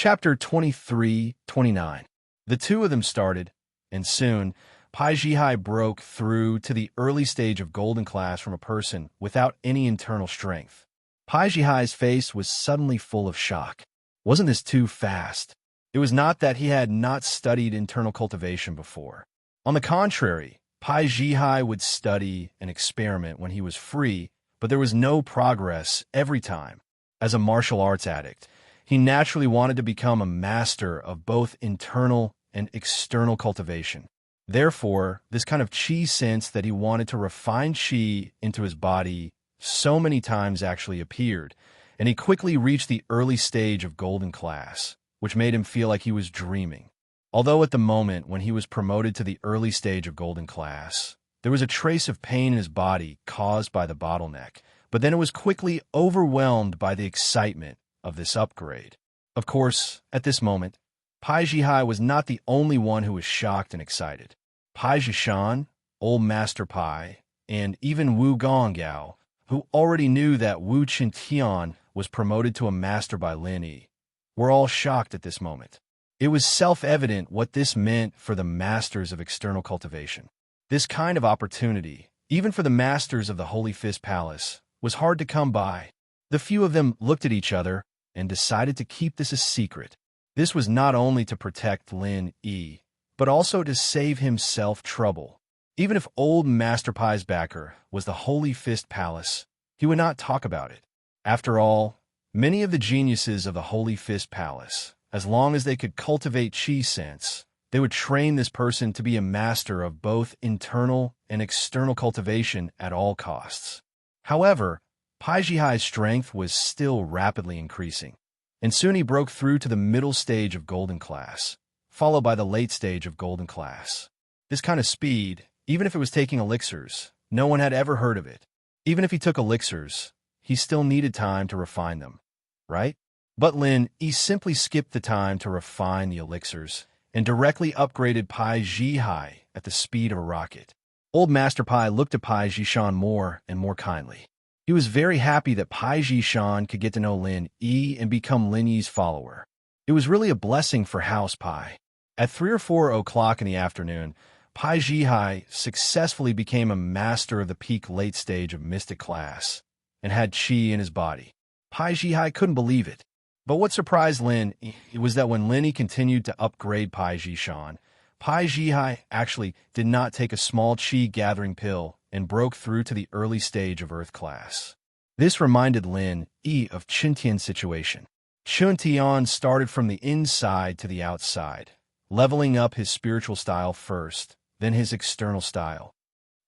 Chapter 23-29. The two of them started, and soon, Pai Jihai broke through to the early stage of golden class from a person without any internal strength. Pai Jihai's face was suddenly full of shock. Wasn't this too fast? It was not that he had not studied internal cultivation before. On the contrary, Pai Jihai would study and experiment when he was free, but there was no progress every time. As a martial arts addict, he naturally wanted to become a master of both internal and external cultivation. Therefore, this kind of qi sense that he wanted to refine qi into his body so many times actually appeared, and he quickly reached the early stage of golden class, which made him feel like he was dreaming. Although at the moment when he was promoted to the early stage of golden class, there was a trace of pain in his body caused by the bottleneck, but then it was quickly overwhelmed by the excitement of this upgrade. Of course, at this moment, Pai Jihai was not the only one who was shocked and excited. Pai Jishan, Old Master Pai, and even Wu Gonggao, who already knew that Wu Qintian was promoted to a master by Lin Yi, were all shocked at this moment. It was self-evident what this meant for the masters of external cultivation. This kind of opportunity, even for the masters of the Holy Fist Palace, was hard to come by. The few of them looked at each other and decided to keep this a secret. This was not only to protect Lin Yi, but also to save himself trouble. Even if old Master Pai's backer was the Holy Fist Palace, he would not talk about it. After all, many of the geniuses of the Holy Fist Palace, as long as they could cultivate qi sense, they would train this person to be a master of both internal and external cultivation at all costs. However, Pai Jihai's strength was still rapidly increasing, and soon he broke through to the middle stage of golden class, followed by the late stage of golden class. This kind of speed, even if it was taking elixirs, no one had ever heard of it. Even if he took elixirs, he still needed time to refine them, right? But Lin Yi simply skipped the time to refine the elixirs and directly upgraded Pai Jihai at the speed of a rocket. Old Master Pai looked at Pai Jishan more and more kindly. He was very happy that Pai Jishan could get to know Lin Yi and become Lin Yi's follower. It was really a blessing for House Pai. At 3 or 4 o'clock in the afternoon, Pai Jihai successfully became a master of the peak late stage of mystic class and had qi in his body. Pai Jihai couldn't believe it. But what surprised Lin was that when Lin Yi continued to upgrade Pai Jishan, Pai Jihai actually did not take a small qi gathering pill and broke through to the early stage of Earth class. This reminded Lin Yi of Qintian's situation. Qintian started from the inside to the outside, leveling up his spiritual style first, then his external style.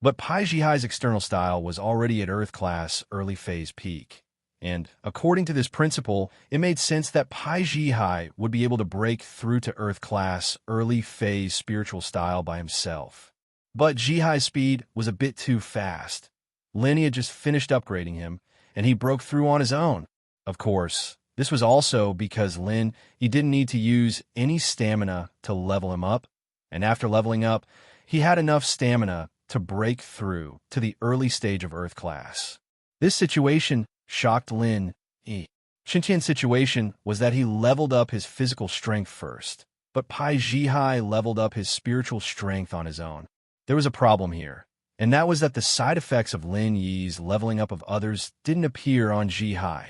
But Pai Jihai's external style was already at Earth class early phase peak. And, according to this principle, it made sense that Pai Jihai would be able to break through to Earth class early phase spiritual style by himself. But Jihai's speed was a bit too fast. Lin Yi had just finished upgrading him, and he broke through on his own. Of course, this was also because Lin Yi didn't need to use any stamina to level him up, and after leveling up, he had enough stamina to break through to the early stage of Earth class. This situation shocked Lin Yi. Qintian's situation was that he leveled up his physical strength first, but Pai Jihai leveled up his spiritual strength on his own. There was a problem here, and that was that the side effects of Lin Yi's leveling up of others didn't appear on Jihai.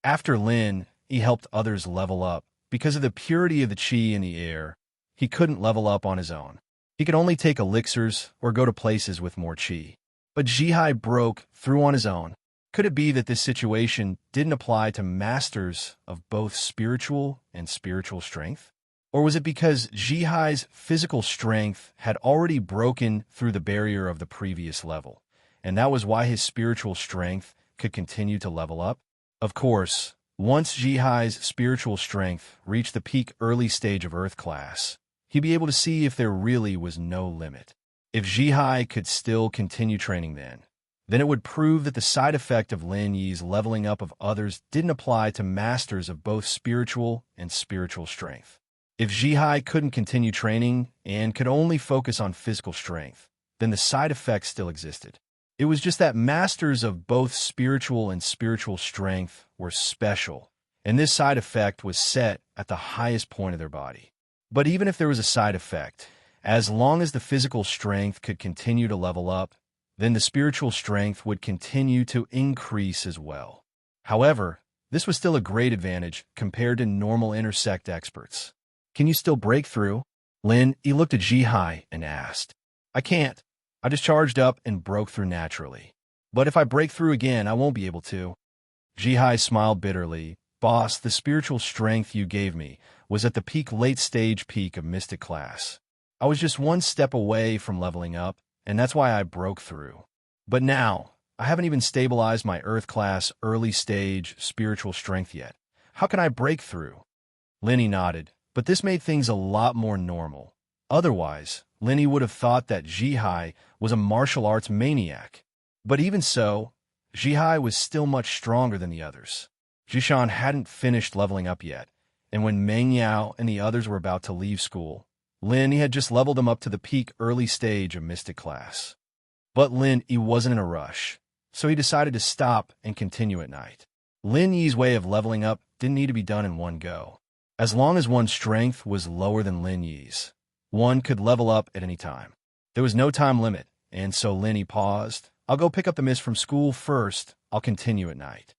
After Lin Yi helped others level up, because of the purity of the qi in the air, he couldn't level up on his own. He could only take elixirs or go to places with more qi. But Jihai broke through on his own. Could it be that this situation didn't apply to masters of both spiritual and spiritual strength? Or was it because Jihai's physical strength had already broken through the barrier of the previous level, and that was why his spiritual strength could continue to level up? Of course, once Jihai's spiritual strength reached the peak early stage of Earth class, he'd be able to see if there really was no limit. If Jihai could still continue training then it would prove that the side effect of Lin Yi's leveling up of others didn't apply to masters of both spiritual and spiritual strength. If Jihai couldn't continue training and could only focus on physical strength, then the side effects still existed. It was just that masters of both spiritual and spiritual strength were special, and this side effect was set at the highest point of their body. But even if there was a side effect, as long as the physical strength could continue to level up, then the spiritual strength would continue to increase as well. However, this was still a great advantage compared to normal intersect experts. Can you still break through? Lin, he looked at Jihai and asked. I can't. I just charged up and broke through naturally. But if I break through again, I won't be able to. Jihai smiled bitterly. Boss, the spiritual strength you gave me was at the peak late-stage peak of Mystic class. I was just one step away from leveling up, and that's why I broke through. But now, I haven't even stabilized my Earth class early-stage spiritual strength yet. How can I break through? Linny nodded, but this made things a lot more normal. Otherwise, Linny would have thought that Jihai was a martial arts maniac. But even so, Jihai was still much stronger than the others. Jishan hadn't finished leveling up yet, and when Meng Yao and the others were about to leave school, Lin Yi had just leveled them up to the peak early stage of Mystic class. But Lin Yi wasn't in a rush, so he decided to stop and continue at night. Lin Yi's way of leveling up didn't need to be done in one go. As long as one's strength was lower than Lin Yi's, one could level up at any time. There was no time limit, and so Lin Yi paused. I'll go pick up the miss from school first. I'll continue at night.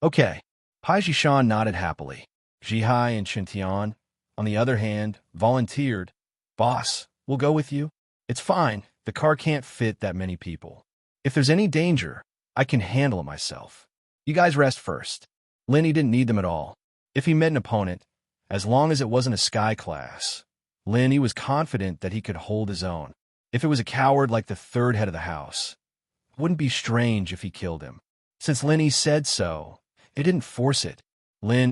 Okay. Pai Jishan nodded happily. Jihai and Qintian, on the other hand, volunteered. Boss, we'll go with you. It's fine. The car can't fit that many people. If there's any danger, I can handle it myself. You guys rest first. Linny didn't need them at all. If he met an opponent, as long as it wasn't a sky class, Linny was confident that he could hold his own. If it was a coward like the third head of the house, it wouldn't be strange if he killed him. Since Linny said so, it didn't force it.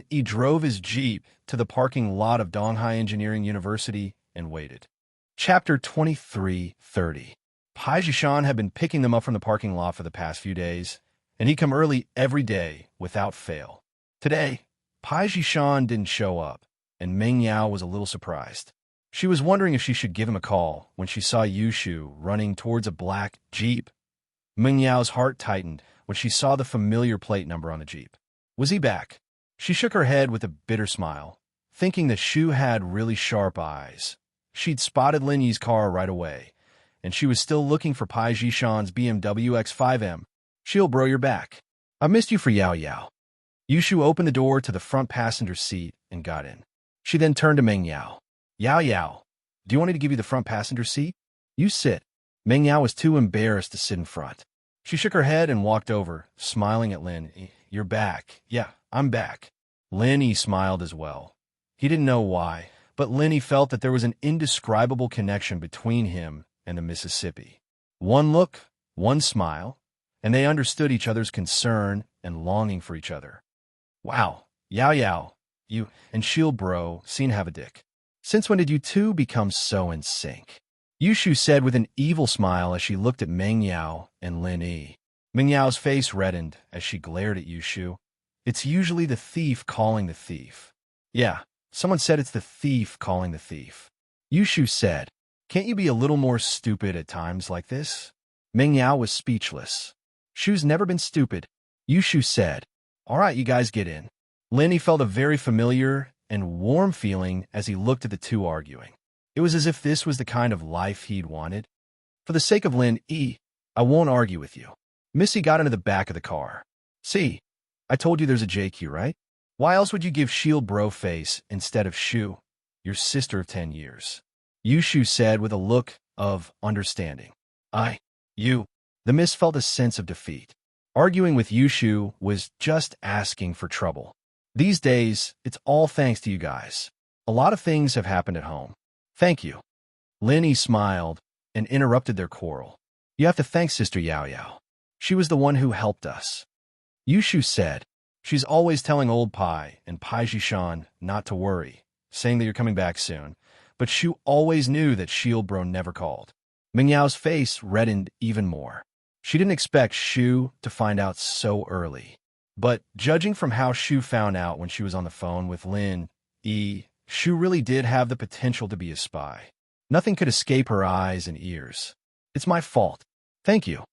He drove his Jeep to the parking lot of Donghai Engineering University and waited. Chapter 23:30. Pai Jishan had been picking them up from the parking lot for the past few days, and he'd come early every day without fail. Today, Pai Jishan didn't show up, and Meng Yao was a little surprised. She was wondering if she should give him a call when she saw Yushu running towards a black Jeep. Meng Yao's heart tightened when she saw the familiar plate number on the Jeep. Was he back? She shook her head with a bitter smile, thinking that Shu had really sharp eyes. She'd spotted Lin Yi's car right away, and she was still looking for Pai Jishan's BMW X5M. She'll bro your back. I missed you for Yao Yao. Yushu opened the door to the front passenger seat and got in. She then turned to Meng Yao. Yao Yao, do you want me to give you the front passenger seat? You sit. Meng Yao was too embarrassed to sit in front. She shook her head and walked over, smiling at Lin. You're back. Yeah, I'm back. Lin Yi smiled as well. He didn't know why, but Lin Yi felt that there was an indescribable connection between him and the Mississippi. One look, one smile, and they understood each other's concern and longing for each other. Wow, Yao Yao, you and Shield Bro seem to have a dick. Since when did you two become so in sync? Yushu said with an evil smile as she looked at Meng Yao and Lin Yi. Meng Yao's face reddened as she glared at Yushu. It's usually the thief calling the thief. Yeah, someone said it's the thief calling the thief. Yushu said, can't you be a little more stupid at times like this? Meng Yao was speechless. Shu's never been stupid. Yushu said, all right, you guys get in. Lin Yi felt a very familiar and warm feeling as he looked at the two arguing. It was as if this was the kind of life he'd wanted. For the sake of Lin Yi, I won't argue with you. Missy got into the back of the car. See, I told you there's a JQ, right? Why else would you give Shield Bro face instead of Shu, your sister of 10 years? Yushu said with a look of understanding. You. The Miss felt a sense of defeat. Arguing with Yushu was just asking for trouble. These days, it's all thanks to you guys. A lot of things have happened at home. Thank you. Lin Yi smiled and interrupted their quarrel. You have to thank Sister Yao Yao. She was the one who helped us. Yushu said, she's always telling old Pai and Pai Jishan not to worry, saying that you're coming back soon, but Shu always knew that Shield Bro never called. Meng Yao's face reddened even more. She didn't expect Shu to find out so early. But judging from how Shu found out when she was on the phone with Lin Yi, Shu really did have the potential to be a spy. Nothing could escape her eyes and ears. It's my fault. Thank you.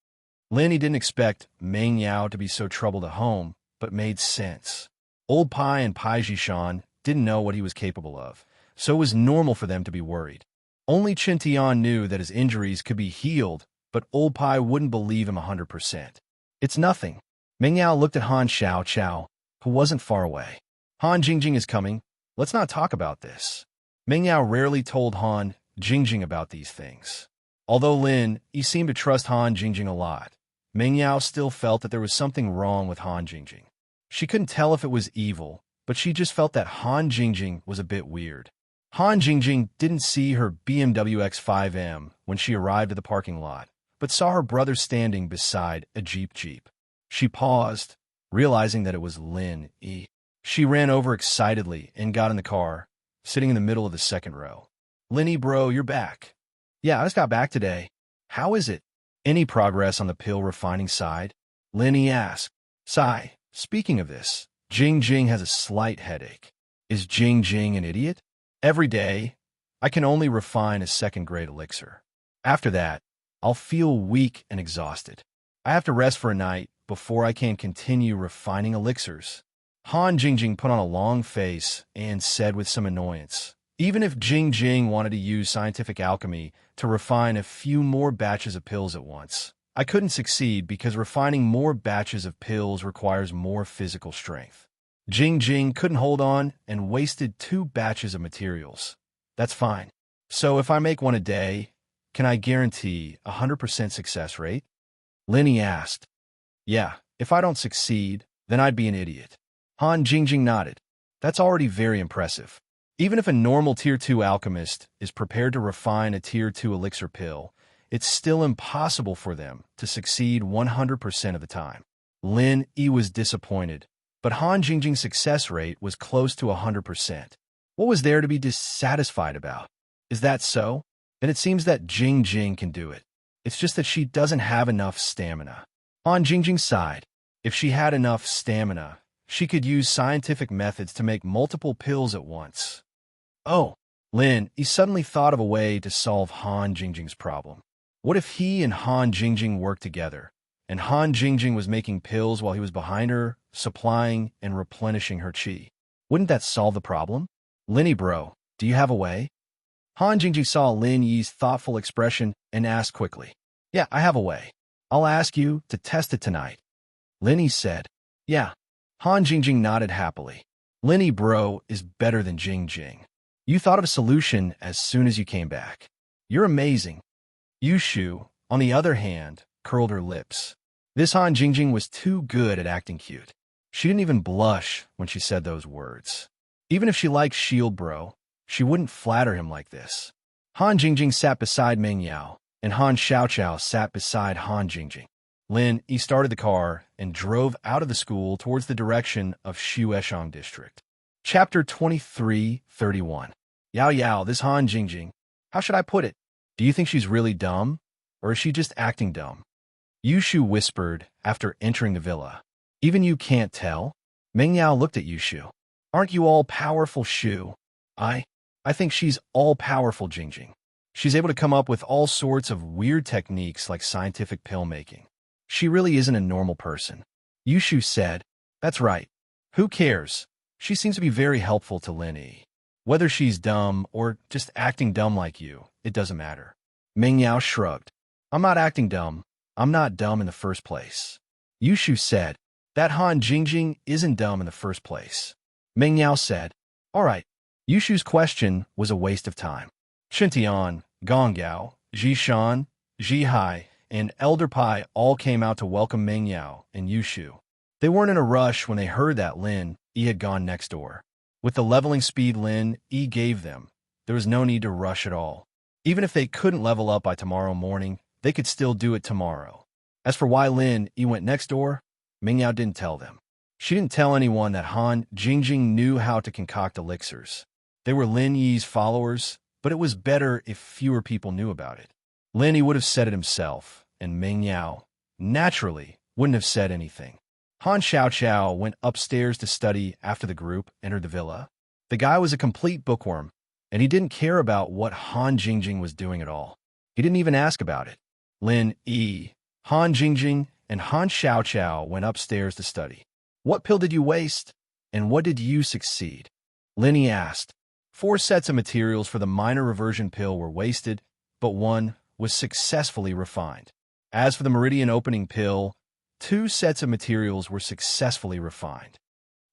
Lin Yi didn't expect Meng Yao to be so troubled at home, but made sense. Old Pai and Pai Jishan didn't know what he was capable of, so it was normal for them to be worried. Only Qin Tian knew that his injuries could be healed, but Old Pai wouldn't believe him 100%. It's nothing. Meng Yao looked at Han Xiaoqiao, who wasn't far away. Han Jingjing is coming. Let's not talk about this. Meng Yao rarely told Han Jingjing about these things. Although Lin Yi seemed to trust Han Jingjing a lot, Meng Yao still felt that there was something wrong with Han Jingjing. She couldn't tell if it was evil, but she just felt that Han Jingjing was a bit weird. Han Jingjing didn't see her BMW X5M when she arrived at the parking lot, but saw her brother standing beside a Jeep. She paused, realizing that it was Lin Yi. She ran over excitedly and got in the car, sitting in the middle of the second row. Lin Yi, bro, you're back. Yeah, I just got back today. How is it? Any progress on the pill refining side? Lin Yi asked. Sigh, speaking of this, Jing has a slight headache. Is Jing an idiot? Every day, I can only refine a second-grade elixir. After that, I'll feel weak and exhausted. I have to rest for a night before I can continue refining elixirs. Han Jingjing put on a long face and said with some annoyance, even if Jing wanted to use scientific alchemy to refine a few more batches of pills at once, I couldn't succeed because refining more batches of pills requires more physical strength. Jing couldn't hold on and wasted 2 batches of materials. That's fine. So if I make one a day, can I guarantee a 100% success rate? Lin Yi asked. Yeah, if I don't succeed, then I'd be an idiot. Han Jingjing nodded. That's already very impressive. Even if a normal Tier 2 alchemist is prepared to refine a Tier 2 elixir pill, it's still impossible for them to succeed 100% of the time. Lin Yi was disappointed, but Han Jingjing's success rate was close to 100%. What was there to be dissatisfied about? Is that so? Then it seems that Jing can do it. It's just that she doesn't have enough stamina. Han Jingjing sighed. If she had enough stamina, she could use scientific methods to make multiple pills at once. Oh, Lin Yi suddenly thought of a way to solve Han Jingjing's problem. What if he and Han Jingjing worked together, and Han Jingjing was making pills while he was behind her, supplying and replenishing her qi? Wouldn't that solve the problem? Lin Yi, bro, do you have a way? Han Jingjing saw Lin Yi's thoughtful expression and asked quickly. Yeah, I have a way. I'll ask you to test it tonight. Lin Yi said. Yeah. Han Jingjing nodded happily. Lin Yi, bro, is better than Jing. You thought of a solution as soon as you came back. You're amazing. Yushu, on the other hand, curled her lips. This Han Jingjing was too good at acting cute. She didn't even blush when she said those words. Even if she liked Shield Bro, she wouldn't flatter him like this. Han Jingjing sat beside Meng Yao, and Han Xiaoqiao sat beside Han Jingjing. Lin Yi started the car and drove out of the school towards the direction of Shueshang District. Chapter 23:31. Yao, this Han Jingjing. How should I put it? Do you think she's really dumb? Or is she just acting dumb? Yushu whispered after entering the villa. Even you can't tell? Meng Yao looked at Yushu. Aren't you all-powerful, Shu? I think she's all-powerful, Jingjing. She's able to come up with all sorts of weird techniques like scientific pill-making. She really isn't a normal person. Yushu said, That's right. Who cares? She seems to be very helpful to Lin Yi. Whether she's dumb or just acting dumb like you, it doesn't matter. Meng Yao shrugged. I'm not acting dumb. I'm not dumb in the first place. Yushu said, That Han Jingjing isn't dumb in the first place. Meng Yao said, All right. Yushu's question was a waste of time. Xintian, Gonggao, Jishan, Jihai, and Elder Pai all came out to welcome Meng Yao and Yushu. They weren't in a rush when they heard that Lin Yi had gone next door. With the leveling speed Lin Yi gave them, there was no need to rush at all. Even if they couldn't level up by tomorrow morning, they could still do it tomorrow. As for why Lin Yi went next door, Meng Yao didn't tell them. She didn't tell anyone that Han Jingjing knew how to concoct elixirs. They were Lin Yi's followers, but it was better if fewer people knew about it. Lin Yi would have said it himself, and Meng Yao, naturally, wouldn't have said anything. Han Xiaoqiao went upstairs to study after the group entered the villa. The guy was a complete bookworm, and he didn't care about what Han Jingjing was doing at all. He didn't even ask about it. Lin Yi, Han Jingjing, and Han Xiaoqiao went upstairs to study. What pill did you waste? And what did you succeed? Linny asked. 4 sets of materials for the minor reversion pill were wasted, but 1 was successfully refined. As for the meridian opening pill, 2 sets of materials were successfully refined.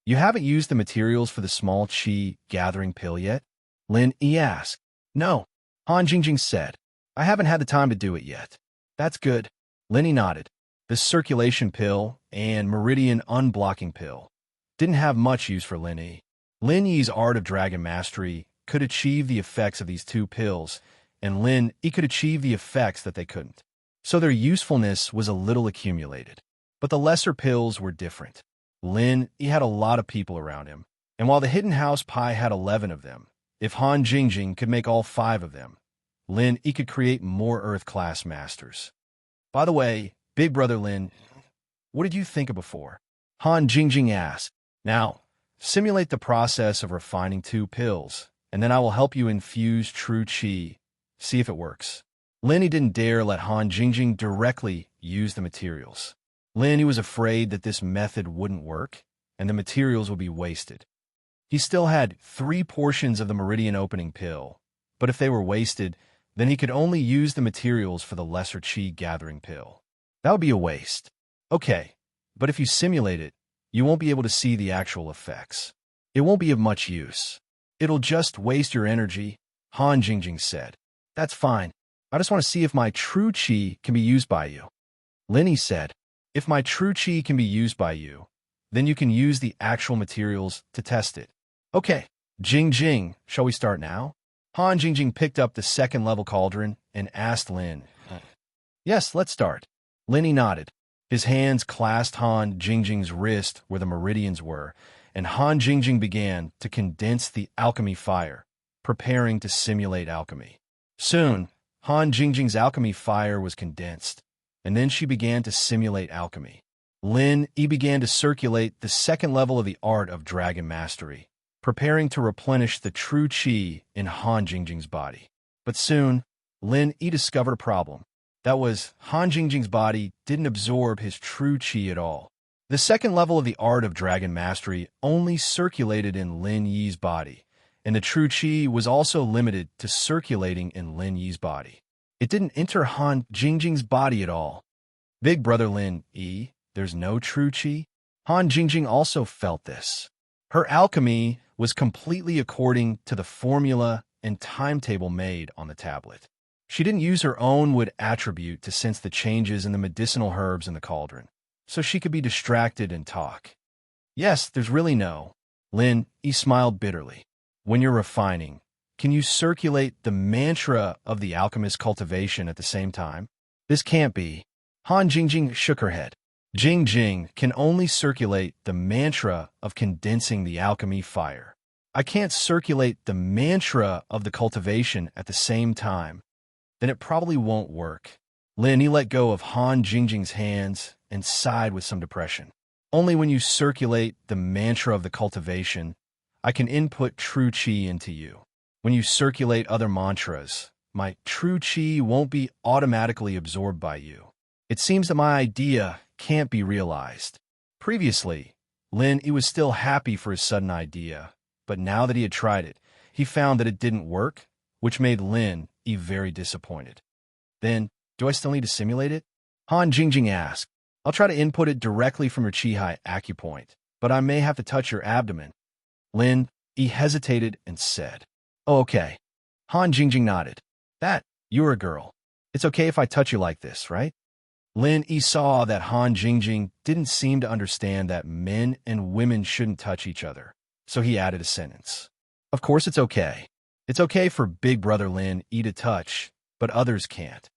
You haven't used the materials for the small chi gathering pill yet? Lin Yi asked. No, Han Jingjing said. I haven't had the time to do it yet. That's good. Linny nodded. The circulation pill and meridian unblocking pill didn't have much use for Lin Yi. Lin Yi's art of dragon mastery could achieve the effects of these 2 pills, and Lin Yi could achieve the effects that they couldn't. So their usefulness was a little accumulated. But the lesser pills were different. Lin Yi had a lot of people around him, and while the Hidden House Pai had 11 of them, if Han Jingjing could make all 5 of them, Lin Yi could create more Earth-class masters. By the way, Big Brother Lin, what did you think of before? Han Jingjing asked. Now, simulate the process of refining 2 pills, and then I will help you infuse true chi. See if it works. Lin Yi didn't dare let Han Jingjing directly use the materials. Lin Yi was afraid that this method wouldn't work, and the materials would be wasted. He still had 3 portions of the meridian opening pill, but if they were wasted, then he could only use the materials for the lesser chi gathering pill. That would be a waste. Okay, but if you simulate it, you won't be able to see the actual effects. It won't be of much use. It'll just waste your energy, Han Jingjing said. That's fine. I just want to see if my true chi can be used by you. Lin Yi said. If my true chi can be used by you, then you can use the actual materials to test it. Okay, Jing, shall we start now? Han Jingjing picked up the 2nd level cauldron and asked Lin. Yes, let's start. Lin Yi nodded. His hands clasped Han Jingjing's wrist where the meridians were, and Han Jingjing began to condense the alchemy fire, preparing to simulate alchemy. Soon, Han Jingjing's alchemy fire was condensed, and then she began to simulate alchemy. Lin Yi began to circulate the 2nd level of the art of dragon mastery, preparing to replenish the true chi in Han Jingjing's body. But soon, Lin Yi discovered a problem. That was, Han Jingjing's body didn't absorb his true chi at all. The 2nd level of the art of dragon mastery only circulated in Lin Yi's body, and the true chi was also limited to circulating in Lin Yi's body. It didn't enter Han Jingjing's body at all. Big Brother Lin Yi, there's no true chi? Han Jingjing also felt this. Her alchemy was completely according to the formula and timetable made on the tablet. She didn't use her own wood attribute to sense the changes in the medicinal herbs in the cauldron, so she could be distracted and talk. Yes, there's really no. Lin Yi smiled bitterly. When you're refining, can you circulate the mantra of the alchemist's cultivation at the same time? This can't be. Han Jingjing shook her head. Jing can only circulate the mantra of condensing the alchemy fire. I can't circulate the mantra of the cultivation at the same time. Then it probably won't work. Lin Yi let go of Han Jingjing's hands and sighed with some depression. Only when you circulate the mantra of the cultivation, I can input true chi into you. When you circulate other mantras, my true chi won't be automatically absorbed by you. It seems that my idea can't be realized. Previously, Lin Yi was still happy for his sudden idea, but now that he had tried it, he found that it didn't work, which made Lin Yi very disappointed. Then, do I still need to simulate it? Han Jingjing asked. I'll try to input it directly from your Chi-Hai acupoint, but I may have to touch your abdomen. Lin Yi hesitated and said, Oh, okay. Han Jingjing nodded. You're a girl. It's okay if I touch you like this, right? Lin Yi saw that Han Jingjing didn't seem to understand that men and women shouldn't touch each other, so he added a sentence. Of course it's okay. It's okay for Big Brother Lin Yi to touch, but others can't.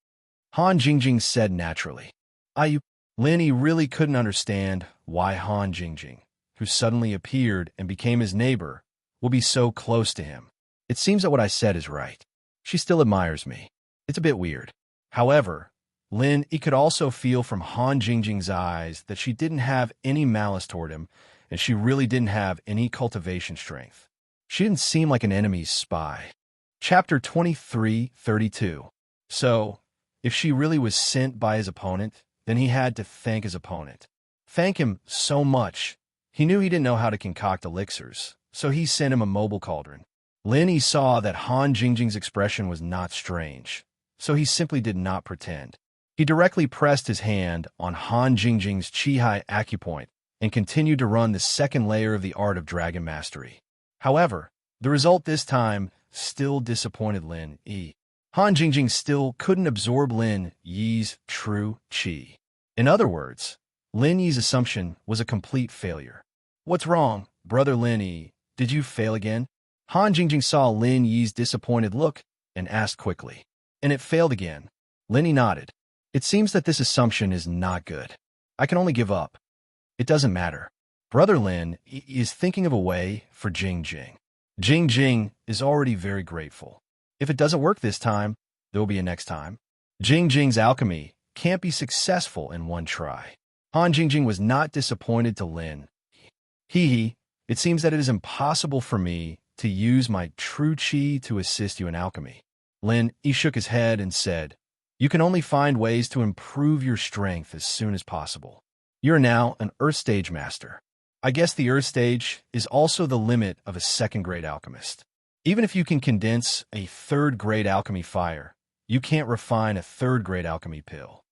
Han Jingjing said naturally. Lin Yi really couldn't understand why Han Jingjing, who suddenly appeared and became his neighbor, will be so close to him. It seems that what I said is right. She still admires me. It's a bit weird. However, Lin Yi could also feel from Han Jingjing's eyes that she didn't have any malice toward him, and she really didn't have any cultivation strength. She didn't seem like an enemy's spy. Chapter 23:32. So, if she really was sent by his opponent, then he had to thank his opponent. Thank him so much, He knew he didn't know how to concoct elixirs, so he sent him a mobile cauldron. Lin Yi saw that Han Jingjing's expression was not strange, so he simply did not pretend. He directly pressed his hand on Han Jingjing's Qi-Hai acupoint and continued to run the second layer of the art of dragon mastery. However, the result this time still disappointed Lin Yi. Han Jingjing still couldn't absorb Lin Yi's true qi. In other words, Lin Yi's assumption was a complete failure. "What's wrong, brother Lin Yi? Did you fail again?" Han Jingjing saw Lin Yi's disappointed look and asked quickly. "And it failed again." Lin Yi nodded. "It seems that this assumption is not good. I can only give up." "It doesn't matter. Brother Lin is thinking of a way for Jing Jing. Jing Jing is already very grateful. If it doesn't work this time, there will be a next time. Jing Jing's alchemy can't be successful in one try." Han Jingjing was not disappointed to Lin. It seems that it is impossible for me to use my true qi to assist you in alchemy." Lin Yi shook his head and said, "You can only find ways to improve your strength as soon as possible. You're now an Earth Stage Master. I guess the Earth Stage is also the limit of a second-grade alchemist. Even if you can condense a third-grade alchemy fire, you can't refine a third-grade alchemy pill.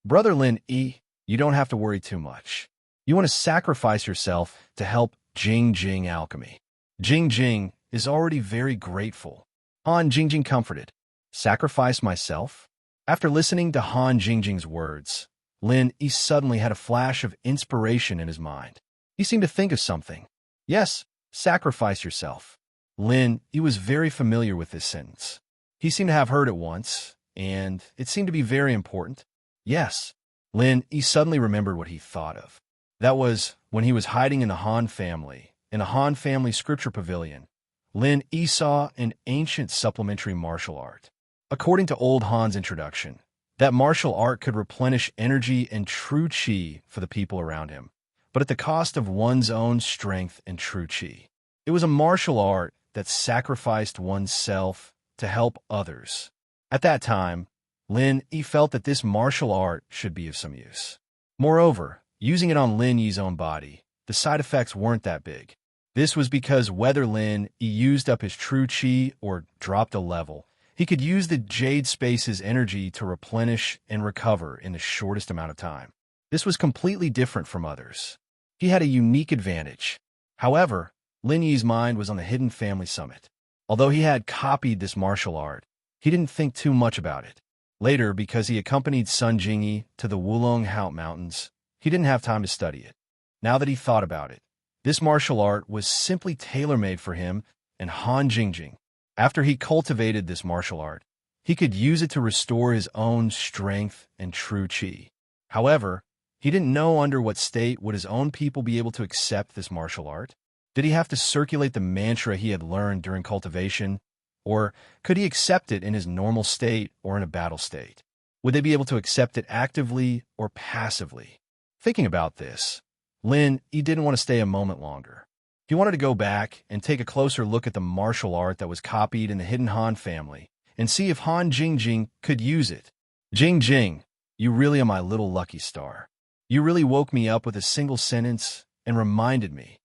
Brother Lin Yi, you don't have to worry too much. You want to sacrifice yourself to help Jing Jing alchemy. Jing Jing is already very grateful." Han Jingjing comforted. "Sacrifice myself?" After listening to Han Jingjing's words, Lin Yi suddenly had a flash of inspiration in his mind. He seemed to think of something. "Yes, sacrifice yourself." Lin Yi was very familiar with this sentence. He seemed to have heard it once, and it seemed to be very important. Yes, Lin Yi suddenly remembered what he thought of. That was when he was hiding in the Han family, in a Han family scripture pavilion. Lin Yi saw an ancient supplementary martial art. According to old Han's introduction, that martial art could replenish energy and true qi for the people around him, but at the cost of one's own strength and true qi. It was a martial art that sacrificed oneself to help others. At that time, Lin Yi felt that this martial art should be of some use. Moreover, using it on Lin Yi's own body, the side effects weren't that big. This was because whether Lin Yi used up his true qi or dropped a level, he could use the Jade Space's energy to replenish and recover in the shortest amount of time. This was completely different from others. He had a unique advantage. However, Lin Yi's mind was on the Hidden Family Summit. Although he had copied this martial art, he didn't think too much about it. Later, because he accompanied Sun Jingyi to the Wulong Haut Mountains, he didn't have time to study it. Now that he thought about it, this martial art was simply tailor-made for him and Han Jingjing. After he cultivated this martial art, he could use it to restore his own strength and true qi. However, he didn't know under what state would his own people be able to accept this martial art. Did he have to circulate the mantra he had learned during cultivation, or could he accept it in his normal state or in a battle state? Would they be able to accept it actively or passively? Thinking about this, Lin Yi didn't want to stay a moment longer. He wanted to go back and take a closer look at the martial art that was copied in the Hidden Han family and see if Han Jingjing could use it. "Jing Jing, you really are my little lucky star. You really woke me up with a single sentence and reminded me."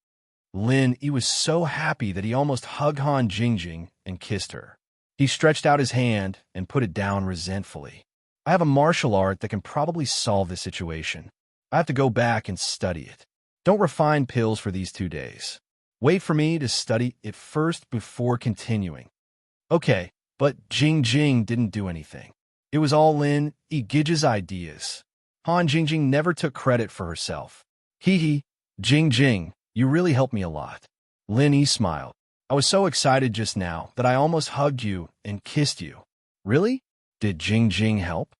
Lin Yi was so happy that he almost hugged Han Jingjing and kissed her. He stretched out his hand and put it down resentfully. "I have a martial art that can probably solve this situation. I have to go back and study it. Don't refine pills for these 2 days. Wait for me to study it first before continuing." Okay, but Jing Jing didn't do anything. It was all Lin Yi's ideas. Han Jingjing never took credit for herself. Jing Jing, you really helped me a lot." Lin Yi smiled. "I was so excited just now that I almost hugged you and kissed you." "Really? Did Jing Jing help?"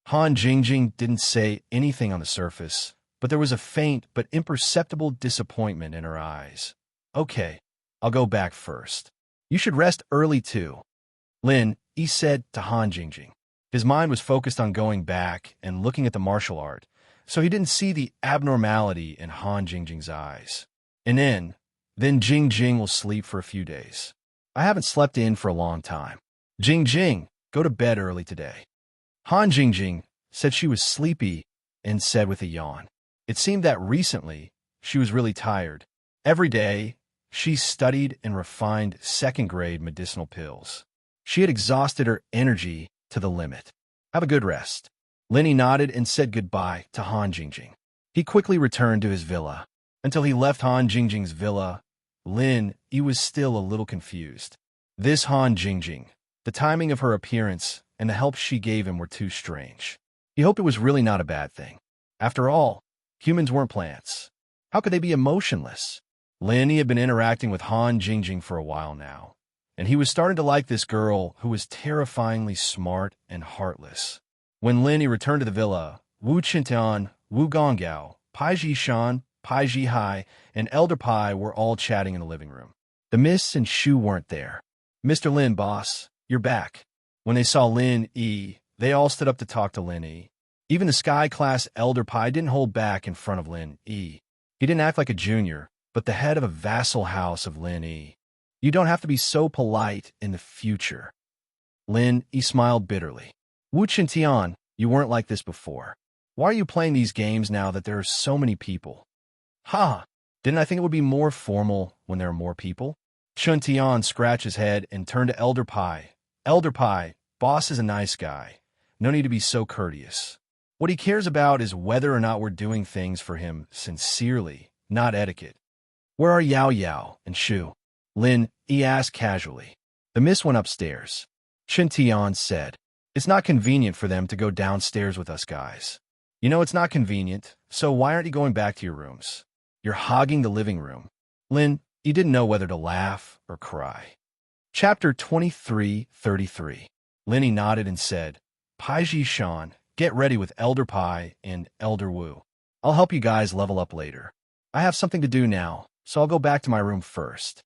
Han Jingjing didn't say anything on the surface, but there was a faint but imperceptible disappointment in her eyes. "Okay, I'll go back first. You should rest early too," Lin Yi said to Han Jingjing. His mind was focused on going back and looking at the martial art, so he didn't see the abnormality in Han Jingjing's eyes. "And then Jing Jing will sleep for a few days. I haven't slept in for a long time. Jing Jing, go to bed early today." Han Jingjing said she was sleepy and said with a yawn. It seemed that recently she was really tired. Every day, she studied and refined second-grade medicinal pills. She had exhausted her energy to the limit. Have a good rest. Lenny nodded and said goodbye to Han Jingjing. He quickly returned to his villa. Until he left Han Jingjing's villa, he was still a little confused. This Han Jingjing, the timing of her appearance and the help she gave him were too strange. He hoped it was really not a bad thing. After all, humans weren't plants. How could they be emotionless? He had been interacting with Han Jingjing for a while now, and he was starting to like this girl who was terrifyingly smart and heartless. When he returned to the villa, Wu Qintian, Wu Gonggao, Pai Shan, Pai Hai, and Elder Pai were all chatting in the living room. The Miss and Shu weren't there. "Mr. Lin, boss, you're back." When they saw Lin Yi, they all stood up to talk to Lin Yi. Even the Sky-class Elder Pai didn't hold back in front of Lin Yi. He didn't act like a junior, but the head of a vassal house of Lin Yi. "You don't have to be so polite in the future." Lin Yi smiled bitterly. "Wu Qintian, you weren't like this before. Why are you playing these games now that there are so many people?" "Ha! Didn't I think it would be more formal when there are more people?" Qintian scratched his head and turned to Elder Pai. "Elder Pai, boss is a nice guy. No need to be so courteous. What he cares about is whether or not we're doing things for him sincerely, not etiquette." "Where are Yao Yao and Shu?" Lin Yi asked casually. "The miss went upstairs." Qintian said. "It's not convenient for them to go downstairs with us guys." "You know it's not convenient, so why aren't you going back to your rooms? You're hogging the living room." Lin Yi didn't know whether to laugh or cry. Chapter 23:33. Lin Yi nodded and said, "Pai Shan, get ready with Elder Pai and Elder Wu. I'll help you guys level up later. I have something to do now, so I'll go back to my room first."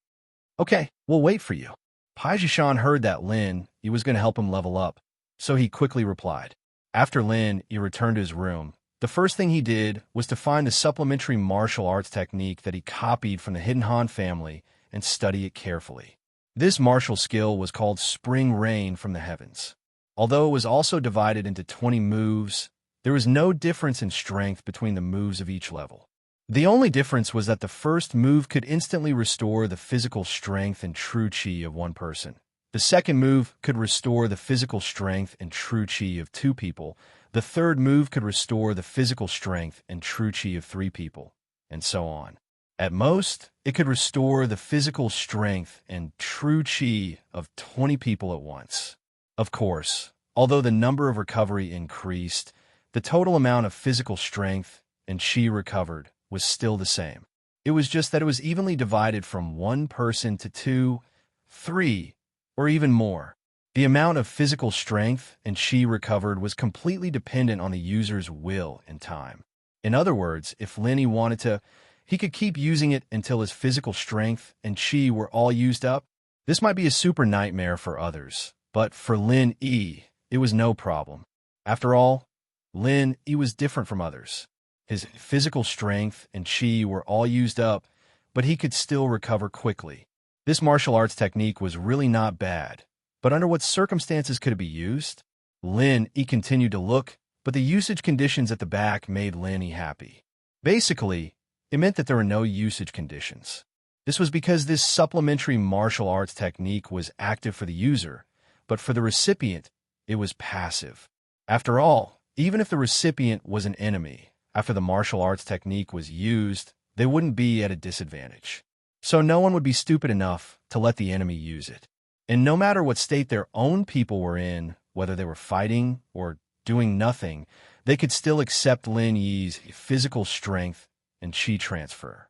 "Okay, we'll wait for you." Pai Shan heard that Lin Yi was going to help him level up, so he quickly replied. After Lin Yi returned to his room, the first thing he did was to find the supplementary martial arts technique that he copied from the Hidden Han family and study it carefully. This martial skill was called Spring Rain from the Heavens. Although it was also divided into 20 moves, there was no difference in strength between the moves of each level. The only difference was that the first move could instantly restore the physical strength and true chi of one person. The second move could restore the physical strength and true chi of 2 people. The third move could restore the physical strength and true chi of 3 people, and so on. At most, it could restore the physical strength and true chi of 20 people at once. Of course, although the number of recovery increased, the total amount of physical strength and chi recovered was still the same. It was just that it was evenly divided from 1 person to 2, 3, or even more. The amount of physical strength and chi recovered was completely dependent on the user's will and time. In other words, if Lin Yi wanted to, he could keep using it until his physical strength and chi were all used up. This might be a super nightmare for others, but for Lin Yi, it was no problem. After all, Lin Yi was different from others. His physical strength and chi were all used up, but he could still recover quickly. This martial arts technique was really not bad, but under what circumstances could it be used? Lin Yi continued to look, but the usage conditions at the back made Lin Yi happy. Basically, it meant that there were no usage conditions. This was because this supplementary martial arts technique was active for the user, but for the recipient, it was passive. After all, even if the recipient was an enemy, after the martial arts technique was used, they wouldn't be at a disadvantage. So no one would be stupid enough to let the enemy use it. And no matter what state their own people were in, whether they were fighting or doing nothing, they could still accept Lin Yi's physical strength and chi transfer.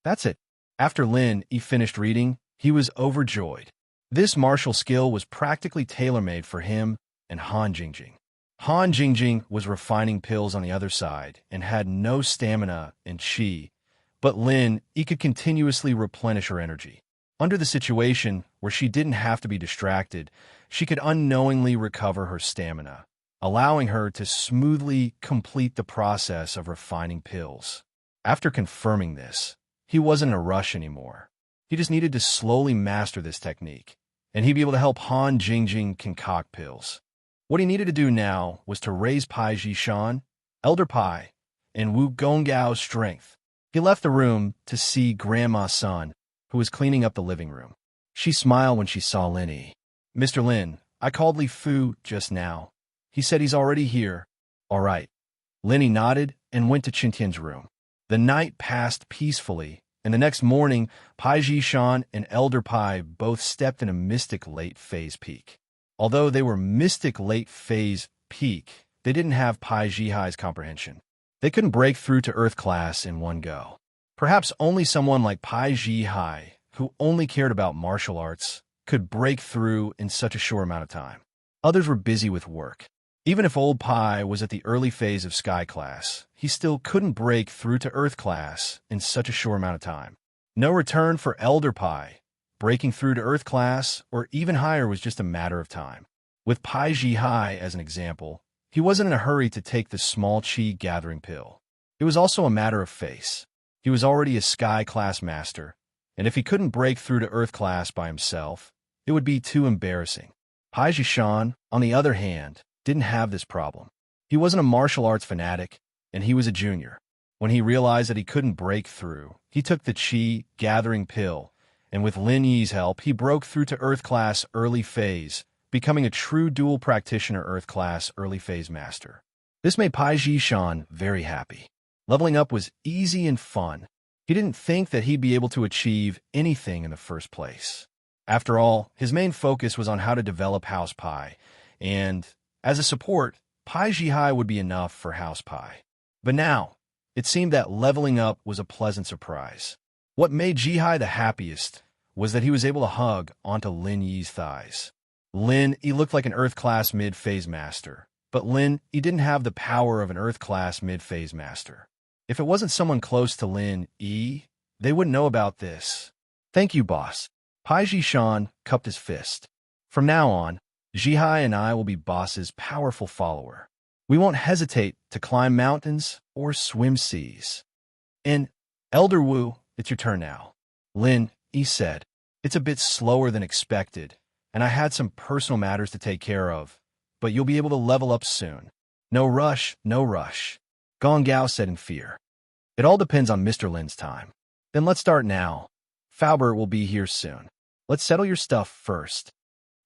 That's it. After Lin Yi finished reading, he was overjoyed. This martial skill was practically tailor-made for him and Han Jingjing. Han Jingjing was refining pills on the other side and had no stamina and chi, but Lin Yi could continuously replenish her energy. Under the situation where she didn't have to be distracted, she could unknowingly recover her stamina, allowing her to smoothly complete the process of refining pills. After confirming this, he wasn't in a rush anymore. He just needed to slowly master this technique, and he'd be able to help Han Jingjing concoct pills. What he needed to do now was to raise Pai Shan, Elder Pai, and Wu Gonggao's strength. He left the room to see Grandma Sun, who was cleaning up the living room. She smiled when she saw Lin. "Mr. Lin, I called Li Fu just now. He said he's already here." "All right." Lin nodded and went to Qintian's room. The night passed peacefully, and the next morning, Pai Jishan and Elder Pai both stepped in a mystic late phase peak. Although they were mystic late phase peak, they didn't have Pai Jihai's comprehension. They couldn't break through to Earth class in one go. Perhaps only someone like Pai Jihai, who only cared about martial arts, could break through in such a short amount of time. Others were busy with work. Even if old Pai was at the early phase of Sky class, he still couldn't break through to Earth class in such a short amount of time. No return for Elder Pai. Breaking through to Earth class or even higher was just a matter of time. With Pai Jihai as an example, he wasn't in a hurry to take the small chi gathering pill. It was also a matter of face. He was already a Sky class master, and if he couldn't break through to Earth class by himself, it would be too embarrassing. Pai Jishan, on the other hand, didn't have this problem. He wasn't a martial arts fanatic, and he was a junior. When he realized that he couldn't break through, he took the chi gathering pill, and with Lin Yi's help, he broke through to Earth class early phase, becoming a true dual practitioner Earth class early phase master. This made Pai Jishan very happy. Leveling up was easy and fun. He didn't think that he'd be able to achieve anything in the first place. After all, his main focus was on how to develop House Pai, and as a support, Pai Jihai would be enough for House Pai. But now, it seemed that leveling up was a pleasant surprise. What made Jihai the happiest was that he was able to hug onto Lin Yi's thighs. Lin Yi looked like an Earth class mid-phase master, but Lin Yi didn't have the power of an Earth class mid-phase master. If it wasn't someone close to Lin Yi, they wouldn't know about this. "Thank you, boss." Pai Jishan cupped his fist. "From now on, Jihai and I will be boss's powerful follower. We won't hesitate to climb mountains or swim seas." "And Elder Wu, it's your turn now." Lin Yi said, "It's a bit slower than expected, and I had some personal matters to take care of, but you'll be able to level up soon." "No rush, no rush," Gong Gao said in fear. "It all depends on Mr. Lin's time." "Then let's start now. Faubert will be here soon. Let's settle your stuff first."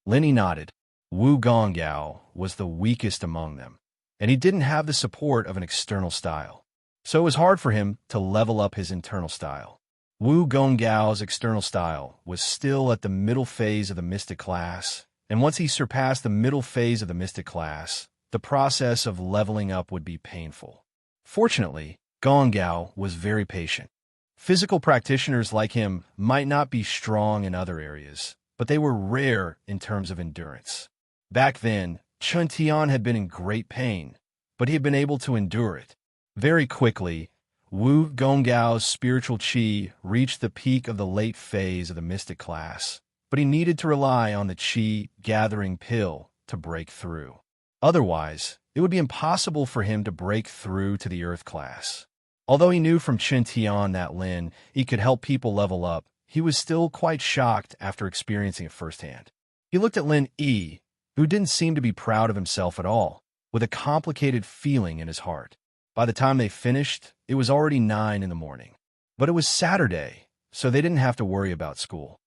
Lin Yi nodded. Wu Gonggao was the weakest among them, and he didn't have the support of an external style. So it was hard for him to level up his internal style. Wu Gonggao's external style was still at the middle phase of the mystic class, and once he surpassed the middle phase of the mystic class, the process of leveling up would be painful. Fortunately, Gonggao was very patient. Physical practitioners like him might not be strong in other areas, but they were rare in terms of endurance. Back then, Chun Tian had been in great pain, but he had been able to endure it. Very quickly, Wu Gonggao's spiritual qi reached the peak of the late phase of the mystic class, but he needed to rely on the qi gathering pill to break through. Otherwise, it would be impossible for him to break through to the Earth class. Although he knew from Chun Tian that Lin Yi could help people level up, he was still quite shocked after experiencing it firsthand. He looked at Lin Yi, who didn't seem to be proud of himself at all, with a complicated feeling in his heart. By the time they finished, it was already 9 in the morning. But it was Saturday, so they didn't have to worry about school.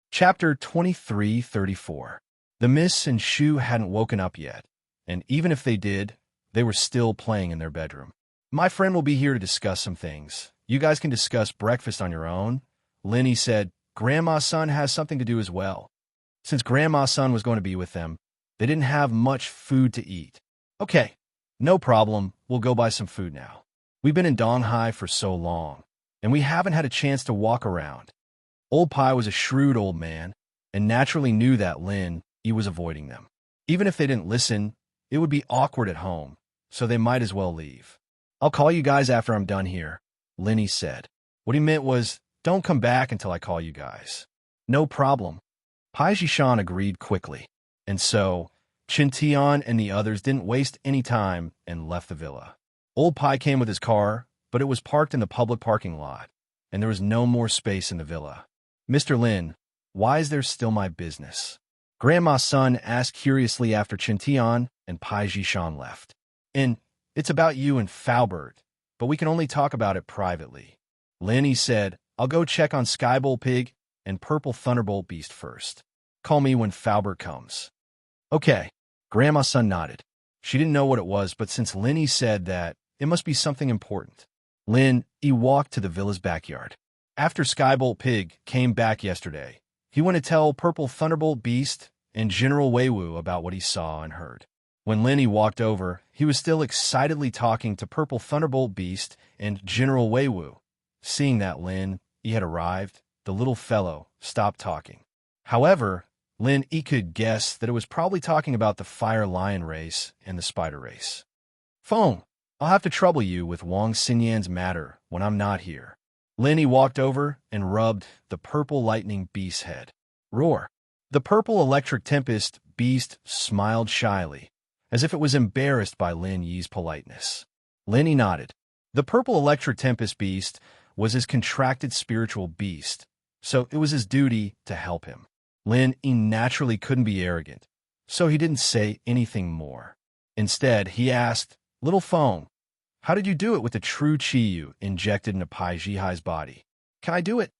Chapter 2334. The Miss and Shu hadn't woken up yet, and even if they did, they were still playing in their bedroom. "My friend will be here to discuss some things. You guys can discuss breakfast on your own." Lin Yi said, "Grandma's son has something to do as well." Since Grandma's son was going to be with them, they didn't have much food to eat. "Okay, no problem. We'll go buy some food now. We've been in Donghai for so long, and we haven't had a chance to walk around." Old Pai was a shrewd old man, and naturally knew that Lin Yi was avoiding them. Even if they didn't listen, it would be awkward at home, so they might as well leave. "I'll call you guys after I'm done here," Lin Yi said. What he meant was, "Don't come back until I call you guys." "No problem." Pai Jishan agreed quickly, and so Chun Tian and the others didn't waste any time and left the villa. Old Pai came with his car, but it was parked in the public parking lot, and there was no more space in the villa. "Mr. Lin, why is there still my business?" Grandma's son asked curiously after Chun Tian and Pai Jishan left. "And it's about you and Faubert, but we can only talk about it privately." Lin Yi said, I'll go check on Skybolt Pig and Purple Thunderbolt Beast first. Call me when Falbert comes. Okay. Grandma's son nodded. She didn't know what it was, but since Lin Yi said that, it must be something important. Lin Yi walked to the villa's backyard. After Skybolt Pig came back yesterday, he went to tell Purple Thunderbolt Beast and General Weiwu about what he saw and heard. When Lin Yi walked over, he was still excitedly talking to Purple Thunderbolt Beast and General Weiwu. Seeing that Lin Yi had arrived, the little fellow stopped talking. However, Lin Yi could guess that it was probably talking about the Fire Lion race and the Spider race. Feng, I'll have to trouble you with Wang Xinyan's matter when I'm not here. Lin Yi walked over and rubbed the Purple Lightning Beast's head. Roar. The Purple Electric Tempest Beast smiled shyly, as if it was embarrassed by Lin Yi's politeness. Lin Yi nodded. The Purple Electric Tempest Beast was his contracted spiritual beast, so it was his duty to help him. Lin Yi naturally couldn't be arrogant, so he didn't say anything more. Instead, he asked, Little Feng, how did you do it with the true chi you injected into Pai Jihai's body? Can I do it?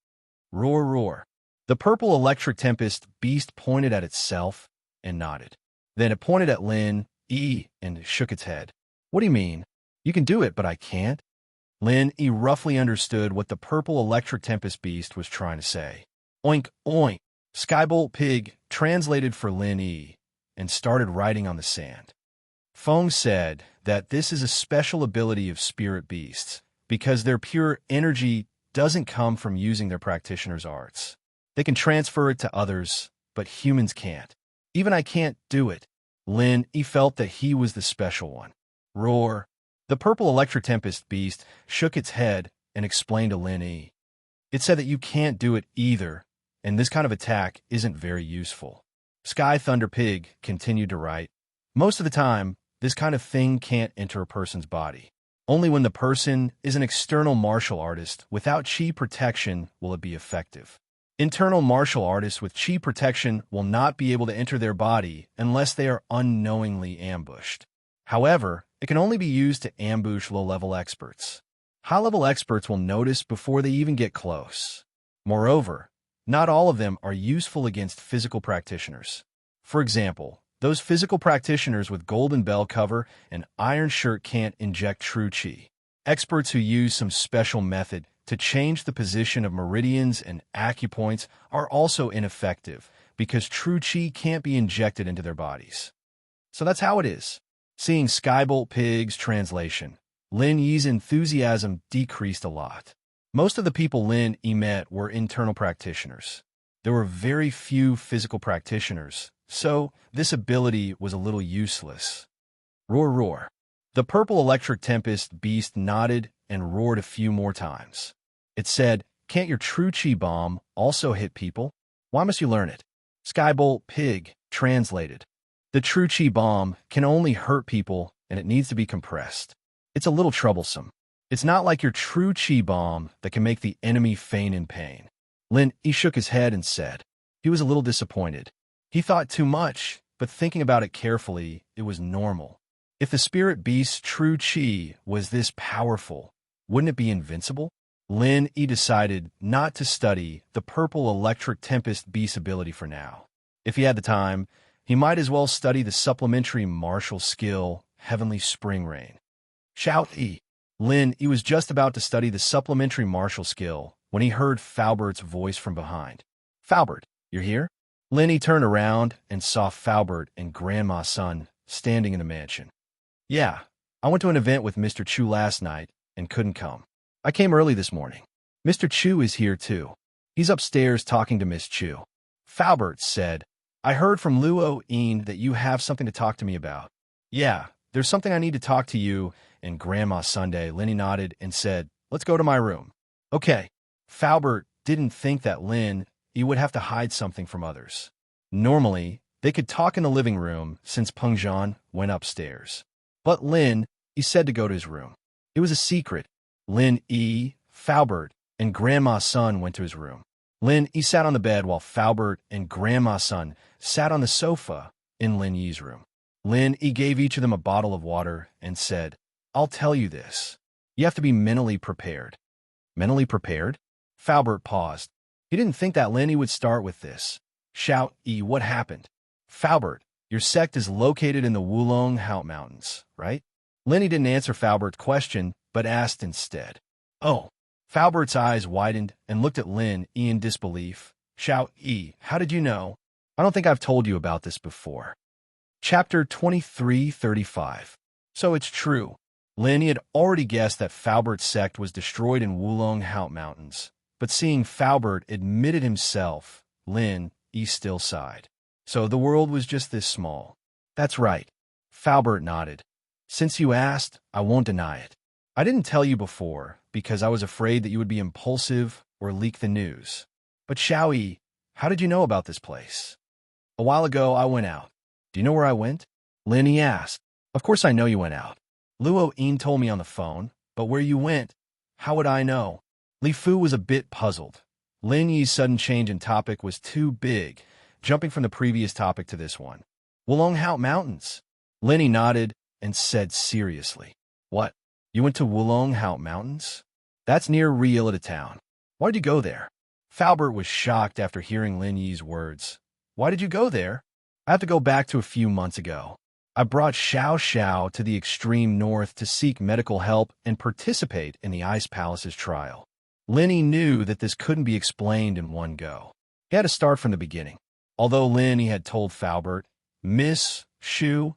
Roar, roar. The Purple Electric Tempest Beast pointed at itself and nodded. Then it pointed at Lin Yi and shook its head. What do you mean? You can do it, but I can't? Lin Yi roughly understood what the Purple Electric Tempest Beast was trying to say. Oink, oink. Skybolt Pig translated for Lin Yi and started writing on the sand. Feng said that this is a special ability of spirit beasts because their pure energy doesn't come from using their practitioner's arts. They can transfer it to others, but humans can't. Even I can't do it. Lin Yi felt that he was the special one. Roar. The Purple Electric Tempest Beast shook its head and explained to Lin Yi. It said that you can't do it either, and this kind of attack isn't very useful. Sky Thunder Pig continued to write, Most of the time, this kind of thing can't enter a person's body. Only when the person is an external martial artist without chi protection will it be effective. Internal martial artists with chi protection will not be able to enter their body unless they are unknowingly ambushed. However, it can only be used to ambush low-level experts. High-level experts will notice before they even get close. Moreover, not all of them are useful against physical practitioners. For example, those physical practitioners with golden bell cover and iron shirt can't inject true chi. Experts who use some special method to change the position of meridians and acupoints are also ineffective because true chi can't be injected into their bodies. So that's how it is. Seeing Skybolt Pig's translation, Lin Yi's enthusiasm decreased a lot. Most of the people Lin Yi met were internal practitioners. There were very few physical practitioners, so this ability was a little useless. Roar, roar. The Purple Electric Tempest Beast nodded and roared a few more times. It said, Can't your true chi bomb also hit people? Why must you learn it? Skybolt Pig translated. The true chi bomb can only hurt people and it needs to be compressed. It's a little troublesome. It's not like your true chi bomb that can make the enemy feign in pain. Lin Yi shook his head and said. He was a little disappointed. He thought too much, but thinking about it carefully, it was normal. If the spirit beast's true chi was this powerful, wouldn't it be invincible? Lin Yi decided not to study the Purple Electric Tempest Beast ability for now. If he had the time, he might as well study the supplementary martial skill, Heavenly Spring Rain. Shout Yi. Lin Yi was just about to study the supplementary martial skill when he heard Falbert's voice from behind. Falbert, you're here? Lin Yi turned around and saw Falbert and Grandma's son standing in the mansion. Yeah, I went to an event with Mr. Chu last night and couldn't come. I came early this morning. Mr. Chu is here too. He's upstairs talking to Miss Chu. Falbert said, I heard from Luo Yin that you have something to talk to me about. Yeah, there's something I need to talk to you and Grandma Sunday. Lin Yi nodded and said, Let's go to my room. Okay. Falbert didn't think that Lin Yi would have to hide something from others. Normally, they could talk in the living room since Peng Zhan went upstairs. But Lin Yi said to go to his room. It was a secret. Lin Yi, Falbert, and Grandma's son went to his room. Lin Yi sat on the bed while Falbert and Grandma's son sat on the sofa in Lin Yi's room. Lin Yi gave each of them a bottle of water and said, I'll tell you this. You have to be mentally prepared. Mentally prepared? Falbert paused. He didn't think that Lenny would start with this. Shout, what happened? Falbert, your sect is located in the Wulong Hout Mountains, right? Lenny didn't answer Falbert's question, but asked instead. Oh. Falbert's eyes widened and looked at Lin in disbelief. Shout, how did you know? I don't think I've told you about this before. Chapter 23:35. So it's true. Lin had already guessed that Falbert's sect was destroyed in Wulong Hout Mountains, but seeing Falbert admitted himself, Lin still sighed. So the world was just this small. That's right. Falbert nodded. Since you asked, I won't deny it. I didn't tell you before because I was afraid that you would be impulsive or leak the news. But Xiao, how did you know about this place? A while ago, I went out. Do you know where I went? Lin asked. Of course I know you went out. Luo Yin told me on the phone, but where you went, how would I know? Li Fu was a bit puzzled. Lin Yi's sudden change in topic was too big, jumping from the previous topic to this one. Wulong Hout Mountains. Lin Yi nodded and said seriously. What? You went to Wulong Hout Mountains? That's near Rielita town. Why did you go there? Falbert was shocked after hearing Lin Yi's words. Why did you go there? I have to go back to a few months ago. I brought Xiao Xiao to the extreme north to seek medical help and participate in the Ice Palace's trial. Lin Yi knew that this couldn't be explained in one go. He had to start from the beginning. Although Lin Yi had told Falbert, Miss, Shu,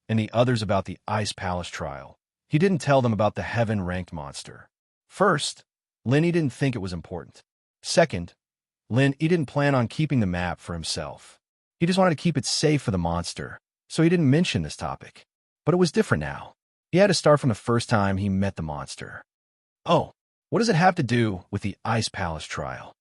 and the others about the Ice Palace trial, he didn't tell them about the heaven-ranked monster. First, Lin Yi didn't think it was important. Second, Lin Yi didn't plan on keeping the map for himself. He just wanted to keep it safe for the monster, so he didn't mention this topic. But it was different now. He had to start from the first time he met the monster. Oh, what does it have to do with the Ice Palace trial?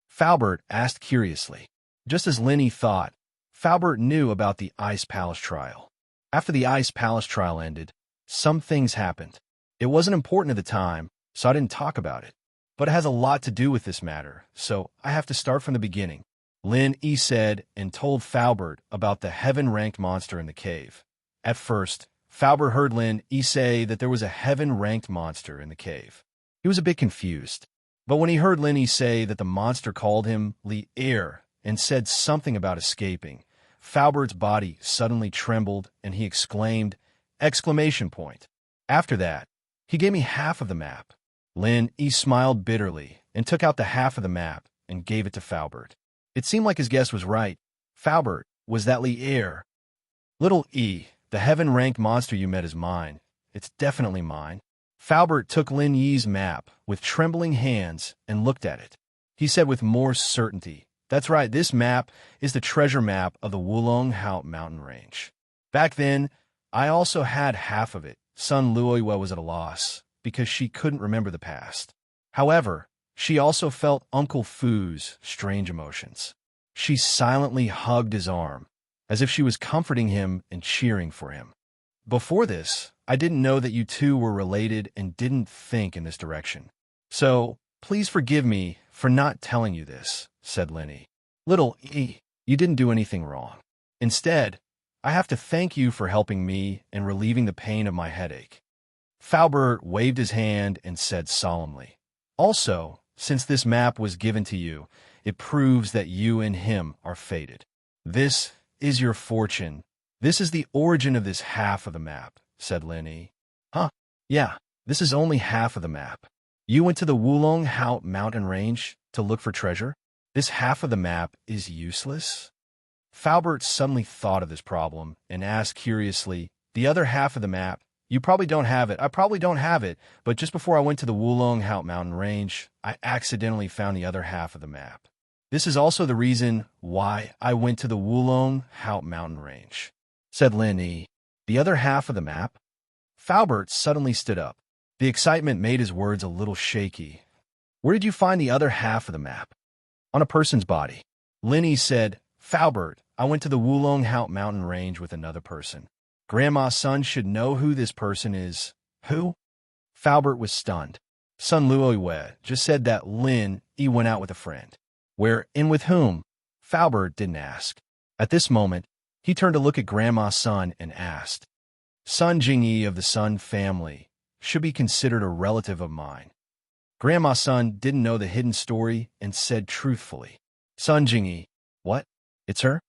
Falbert asked curiously. Just as Lin Yi thought, Falbert knew about the Ice Palace trial. After the Ice Palace trial ended, some things happened. It wasn't important at the time, so I didn't talk about it. But it has a lot to do with this matter, so I have to start from the beginning. Lin Yi said and told Falbert about the heaven-ranked monster in the cave. At first, Falbert heard Lin Yi say that there was a heaven-ranked monster in the cave. He was a bit confused. But when he heard Lin Yi say that the monster called him Li Er and said something about escaping, Falbert's body suddenly trembled and he exclaimed, exclamation point. After that, he gave me half of the map. Lin Yi smiled bitterly and took out the half of the map and gave it to Falbert. It seemed like his guess was right. Falbert, was that Li Er? Little E, the heaven-ranked monster you met is mine. It's definitely mine. Falbert took Lin Yi's map with trembling hands and looked at it. He said with more certainty, that's right, this map is the treasure map of the Wulong Hout mountain range. Back then, I also had half of it. Sun Luoyue was at a loss because she couldn't remember the past. However, she also felt Uncle Fu's strange emotions. She silently hugged his arm, as if she was comforting him and cheering for him. Before this, I didn't know that you two were related and didn't think in this direction. So, please forgive me for not telling you this, said Lin Yi. Little E, you didn't do anything wrong. Instead, I have to thank you for helping me and relieving the pain of my headache. Falbert waved his hand and said solemnly, also, since this map was given to you, it proves that you and him are fated. This is your fortune. This is the origin of this half of the map, said Lin Yi. Huh? Yeah, this is only half of the map. You went to the Wulong Hout mountain range to look for treasure? This half of the map is useless? Falbert suddenly thought of this problem and asked curiously, the other half of the map, you probably don't have it, I probably don't have it, but just before I went to the Wulong Hout mountain range, I accidentally found the other half of the map. This is also the reason why I went to the Wulong Hout mountain range, said Lin Yi. The other half of the map? Falbert suddenly stood up. The excitement made his words a little shaky. Where did you find the other half of the map? On a person's body. Lin Yi said, Falbert, I went to the Wulong Hout mountain range with another person. Grandma's son should know who this person is. Who? Falbert was stunned. Sun Luoyue just said that Lin Yi went out with a friend. Where and with whom? Falbert didn't ask. At this moment, he turned to look at Grandma's son and asked, Sun Jingyi of the Sun family should be considered a relative of mine. Grandma's son didn't know the hidden story and said truthfully, Sun Jingyi, what? It's her?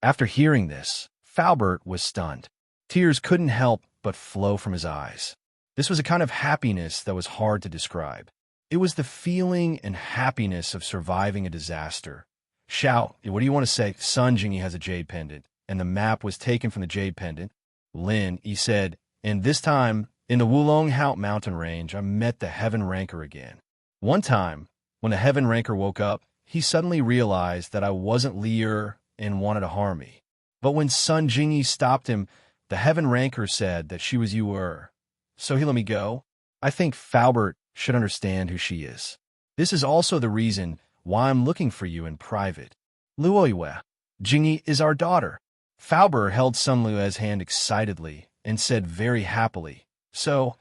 After hearing this, Falbert was stunned. Tears couldn't help but flow from his eyes. This was a kind of happiness that was hard to describe. It was the feeling and happiness of surviving a disaster. Shout, what do you want to say? Sun Jingyi has a jade pendant, and the map was taken from the jade pendant. Lin, he said, and this time, in the Wulong Haut mountain range, I met the Heaven Ranker again. One time, when the Heaven Ranker woke up, he suddenly realized that I wasn't Lier and wanted to harm me. But when Sun Jingyi stopped him, the Heaven Ranker said that she was Yuer. So he let me go. I think Falbert should understand who she is. This is also the reason why I'm looking for you in private. Luoyue, Jingyi is our daughter. Falbert held Sun Luo's hand excitedly and said very happily, so,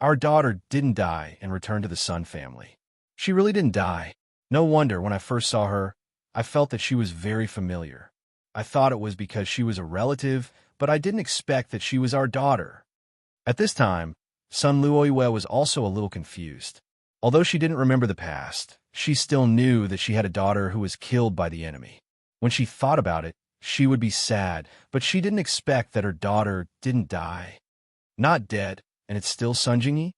our daughter didn't die and returned to the Sun family. She really didn't die. No wonder when I first saw her, I felt that she was very familiar. I thought it was because she was a relative, but I didn't expect that she was our daughter. At this time, Sun Luoyue was also a little confused. Although she didn't remember the past, she still knew that she had a daughter who was killed by the enemy. When she thought about it, she would be sad, but she didn't expect that her daughter didn't die. Not dead, and it's still Sun Jingyi?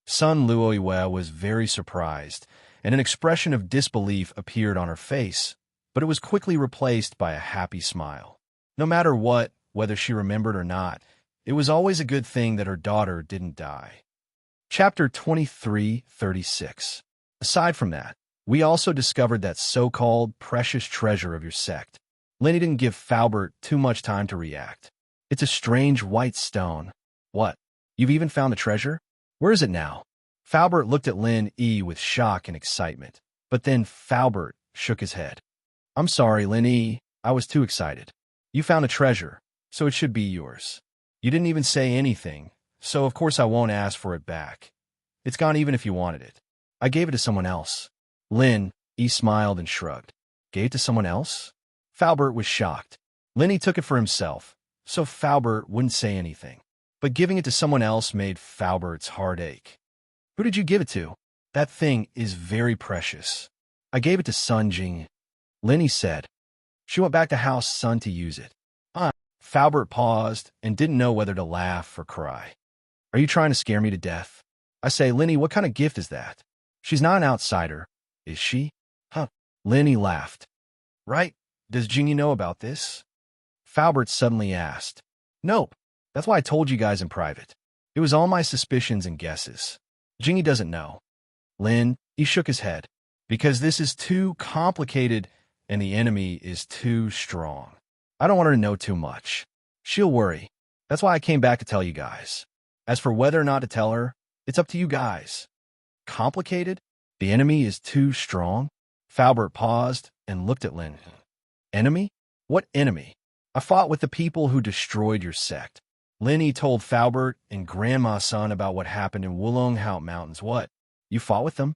Sun Luoyue was very surprised, and an expression of disbelief appeared on her face, but it was quickly replaced by a happy smile. No matter what, whether she remembered or not, it was always a good thing that her daughter didn't die. Chapter 23:36. Aside from that, we also discovered that so-called precious treasure of your sect. Lenny didn't give Falbert too much time to react. It's a strange white stone. What? You've even found the treasure? Where is it now? Falbert looked at Lin Yi with shock and excitement, but then Falbert shook his head. I'm sorry, Lin Yi. I was too excited. You found a treasure, so it should be yours. You didn't even say anything, so of course I won't ask for it back. It's gone even if you wanted it. I gave it to someone else. Lin Yi smiled and shrugged. Gave it to someone else? Falbert was shocked. Lin Yi took it for himself, so Falbert wouldn't say anything. But giving it to someone else made Falbert's heart ache. Who did you give it to? That thing is very precious. I gave it to Sun Jing. Lin Yi said. She went back to House Sun to use it. Falbert paused and didn't know whether to laugh or cry. Are you trying to scare me to death? I say, Lin Yi, what kind of gift is that? She's not an outsider, is she? Lin Yi laughed. Right? Does Jingyi know about this? Falbert suddenly asked. Nope. That's why I told you guys in private. It was all my suspicions and guesses. Jingyi doesn't know. Lin, he shook his head. Because this is too complicated and the enemy is too strong. I don't want her to know too much. She'll worry. That's why I came back to tell you guys. As for whether or not to tell her, it's up to you guys. Complicated? The enemy is too strong? Falbert paused and looked at Lin. Enemy? What enemy? I fought with the people who destroyed your sect. Lin Yi told Falbert and Grandma's son about what happened in Wulong Haut Mountains. What? You fought with them?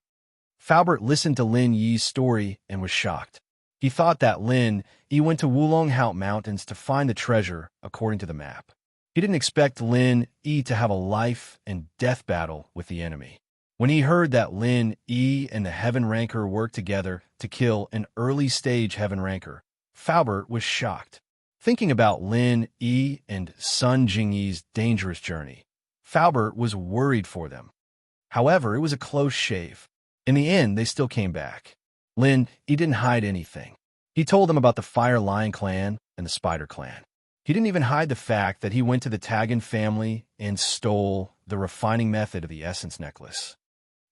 Falbert listened to Lin Yi's story and was shocked. He thought that Lin Yi went to Wulong Haut Mountains to find the treasure according to the map. He didn't expect Lin Yi to have a life and death battle with the enemy. When he heard that Lin Yi and the Heaven Ranker worked together to kill an early-stage Heaven Ranker, Falbert was shocked. Thinking about Lin Yi and Sun Jingyi's dangerous journey, Falbert was worried for them. However, it was a close shave. In the end, they still came back. Lin Yi didn't hide anything. He told them about the Fire Lion clan and the Spider clan. He didn't even hide the fact that he went to the Tagan family and stole the refining method of the essence necklace.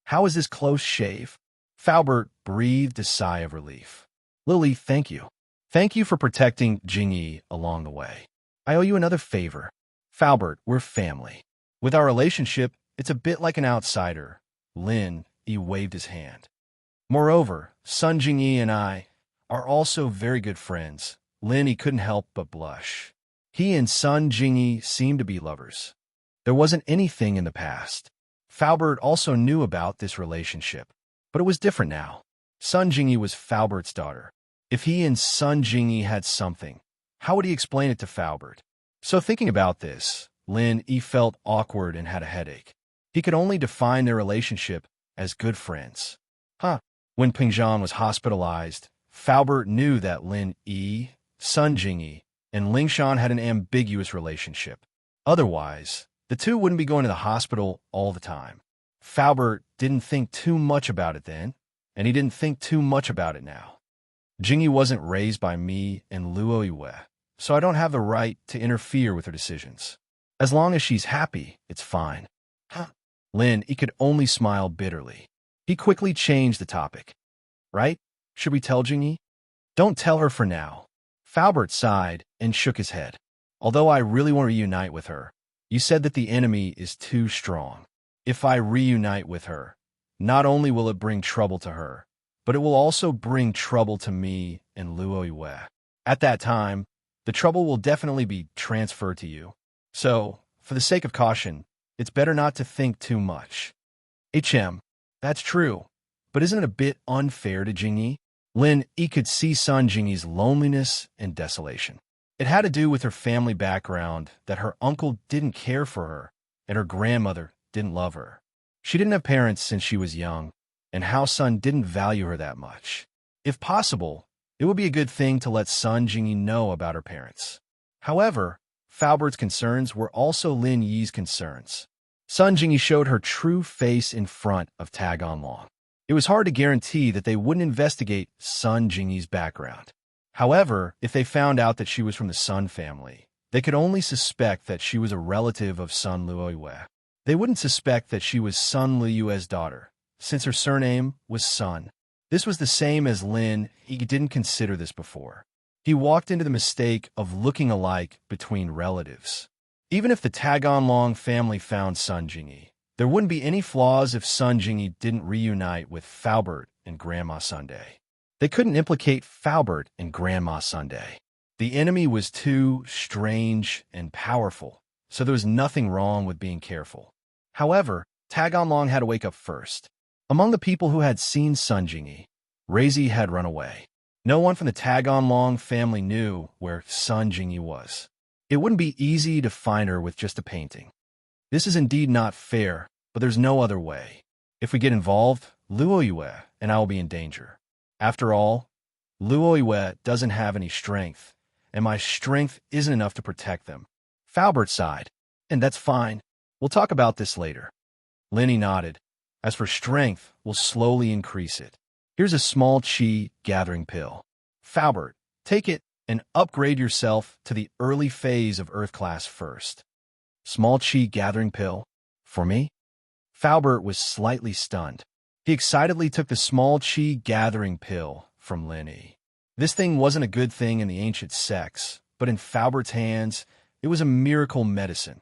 How is this close shave? Falbert breathed a sigh of relief. Lily, thank you. Thank you for protecting Jingyi along the way. I owe you another favor. Falbert, we're family. With our relationship, it's a bit like an outsider. Lin Yi waved his hand. Moreover, Sun Jingyi and I are also very good friends. Lin Yi couldn't help but blush. He and Sun Jingyi seemed to be lovers. There wasn't anything in the past. Falbert also knew about this relationship, but it was different now. Sun Jingyi was Falbert's daughter. If he and Sun Jingyi had something, how would he explain it to Falbert? So thinking about this, Lin Yi felt awkward and had a headache. He could only define their relationship as good friends. When Pingzhan was hospitalized, Faubert knew that Lin Yi, Sun Jingyi, and Lingshan had an ambiguous relationship. Otherwise, the two wouldn't be going to the hospital all the time. Faubert didn't think too much about it then, and he didn't think too much about it now. Jingyi wasn't raised by me and Luo Yue, so I don't have the right to interfere with her decisions. As long as she's happy, it's fine. Lin Yi could only smile bitterly. He quickly changed the topic. Right? Should we tell Jingyi? Don't tell her for now. Faubert sighed and shook his head. Although I really want to reunite with her, you said that the enemy is too strong. If I reunite with her, not only will it bring trouble to her, but it will also bring trouble to me and Luo Yue. At that time, the trouble will definitely be transferred to you. So, for the sake of caution, it's better not to think too much. That's true, but isn't it a bit unfair to Jingyi? Lin Yi could see Sun Jingyi's loneliness and desolation. It had to do with her family background, that her uncle didn't care for her, and her grandmother didn't love her. She didn't have parents since she was young, and how Sun didn't value her that much. If possible, it would be a good thing to let Sun Jingyi know about her parents. However, Faubert's concerns were also Lin Yi's concerns. Sun Jingyi showed her true face in front of Tag Onlong. It was hard to guarantee that they wouldn't investigate Sun Jingyi's background. However, if they found out that she was from the Sun family, they could only suspect that she was a relative of Sun Luo Yue. They wouldn't suspect that she was Sun Liyue's daughter, since her surname was Sun. This was the same as Lin. He didn't consider this before. He walked into the mistake of looking alike between relatives. Even if the Tag Onlong family found Sun Jingyi, there wouldn't be any flaws if Sun Jingyi didn't reunite with Faubert and Grandma Sunday. They couldn't implicate Faubert and Grandma Sunday. The enemy was too strange and powerful, so there was nothing wrong with being careful. However, Tag Onlong had to wake up first. Among the people who had seen Sun Jingyi, Reizi had run away. No one from the Tag Onlong family knew where Sun Jingyi was. It wouldn't be easy to find her with just a painting. This is indeed not fair, but there's no other way. If we get involved, Luo Yue and I will be in danger. After all, Luo Yue doesn't have any strength, and my strength isn't enough to protect them. Faubert sighed, and that's fine. We'll talk about this later. Lin Yi nodded. As for strength, we'll slowly increase it. Here's a small qi gathering pill. Faubert, take it and upgrade yourself to the early phase of Earth class first. Small qi gathering pill? For me? Faubert was slightly stunned. He excitedly took the small qi gathering pill from Lin Yi. This thing wasn't a good thing in the ancient sects, but in Faubert's hands, it was a miracle medicine.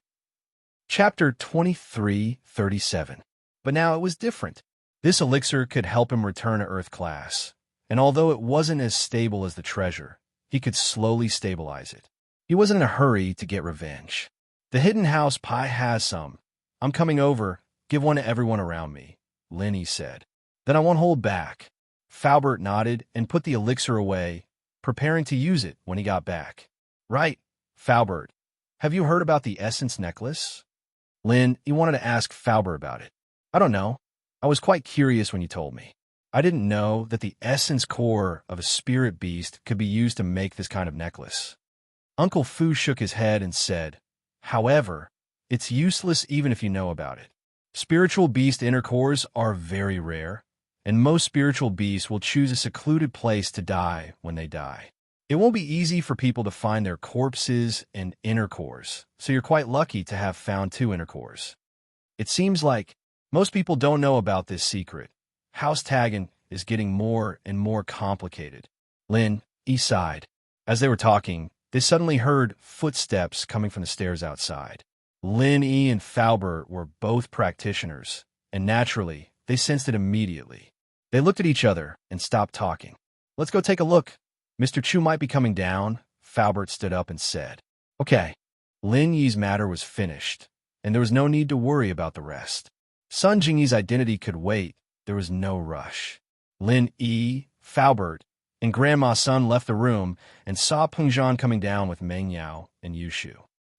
Chapter 23:37. But now it was different. This elixir could help him return to Earth class, and although it wasn't as stable as the treasure, he could slowly stabilize it. He wasn't in a hurry to get revenge. The hidden house Pai has some. I'm coming over. Give one to everyone around me, Lin Yi said. Then I won't hold back. Faubert nodded and put the elixir away, preparing to use it when he got back. Right, Faubert. Have you heard about the essence necklace? Lin Yi wanted to ask Faubert about it. I don't know. I was quite curious when you told me. I didn't know that the essence core of a spirit beast could be used to make this kind of necklace. Uncle Fu shook his head and said, however, it's useless even if you know about it. Spiritual beast inner cores are very rare, and most spiritual beasts will choose a secluded place to die when they die. It won't be easy for people to find their corpses and inner cores, so you're quite lucky to have found 2 inner cores. It seems like most people don't know about this secret. House Tagan is getting more and more complicated. Lin Yi sighed. As they were talking, they suddenly heard footsteps coming from the stairs outside. Lin Yi and Faubert were both practitioners, and naturally, they sensed it immediately. They looked at each other and stopped talking. Let's go take a look. Mr. Chu might be coming down. Faubert stood up and said. Okay. Lin Yi's matter was finished, and there was no need to worry about the rest. Sun Jingyi's identity could wait. There was no rush. Lin Yi, Faubert, and Grandma Sun left the room and saw Pengzhan coming down with Meng Yao and Yushu.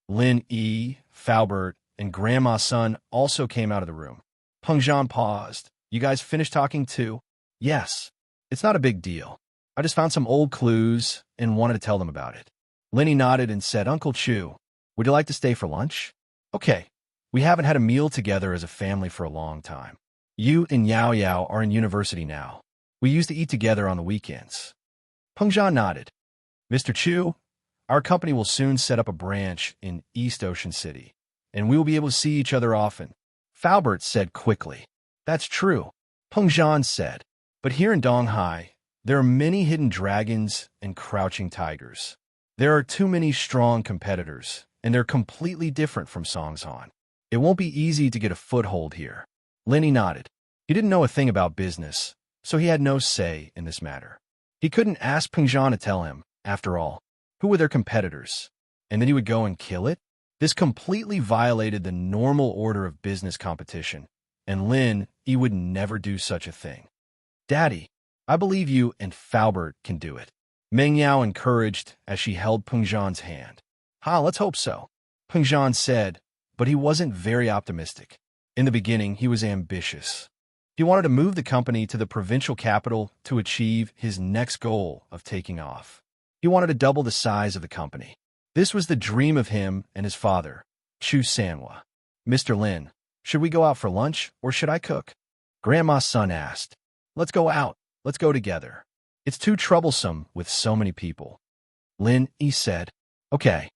Lin Yi, Faubert, and Grandma Sun also came out of the room. Pengzhan paused, You guys finished talking too? Yes. It's not a big deal. I just found some old clues and wanted to tell them about it. Lenny nodded and said, Uncle Chu, would you like to stay for lunch? Okay. We haven't had a meal together as a family for a long time. You and Yao Yao are in university now. We used to eat together on the weekends. Peng Zhan nodded. Mr. Chu, our company will soon set up a branch in East Ocean City, and we will be able to see each other often. Faubert said quickly. That's true, Peng Zhan said. But here in Donghai, there are many hidden dragons and crouching tigers. There are too many strong competitors, and they're completely different from Songshan. It won't be easy to get a foothold here. Lenny nodded. He didn't know a thing about business, so he had no say in this matter. He couldn't ask Peng Zhan to tell him, after all, who were their competitors, and then he would go and kill it? This completely violated the normal order of business competition, and Lin Yi would never do such a thing. Daddy, I believe you and Faubert can do it. Meng Yao encouraged as she held Peng Zhan's hand. Let's hope so, Peng Zhan said, but he wasn't very optimistic. In the beginning, he was ambitious. He wanted to move the company to the provincial capital to achieve his next goal of taking off. He wanted to double the size of the company. This was the dream of him and his father, Chu Sanhua. Mr. Lin, should we go out for lunch or should I cook? Grandma's son asked. Let's go out. Let's go together. It's too troublesome with so many people. Lin Yi said. Okay.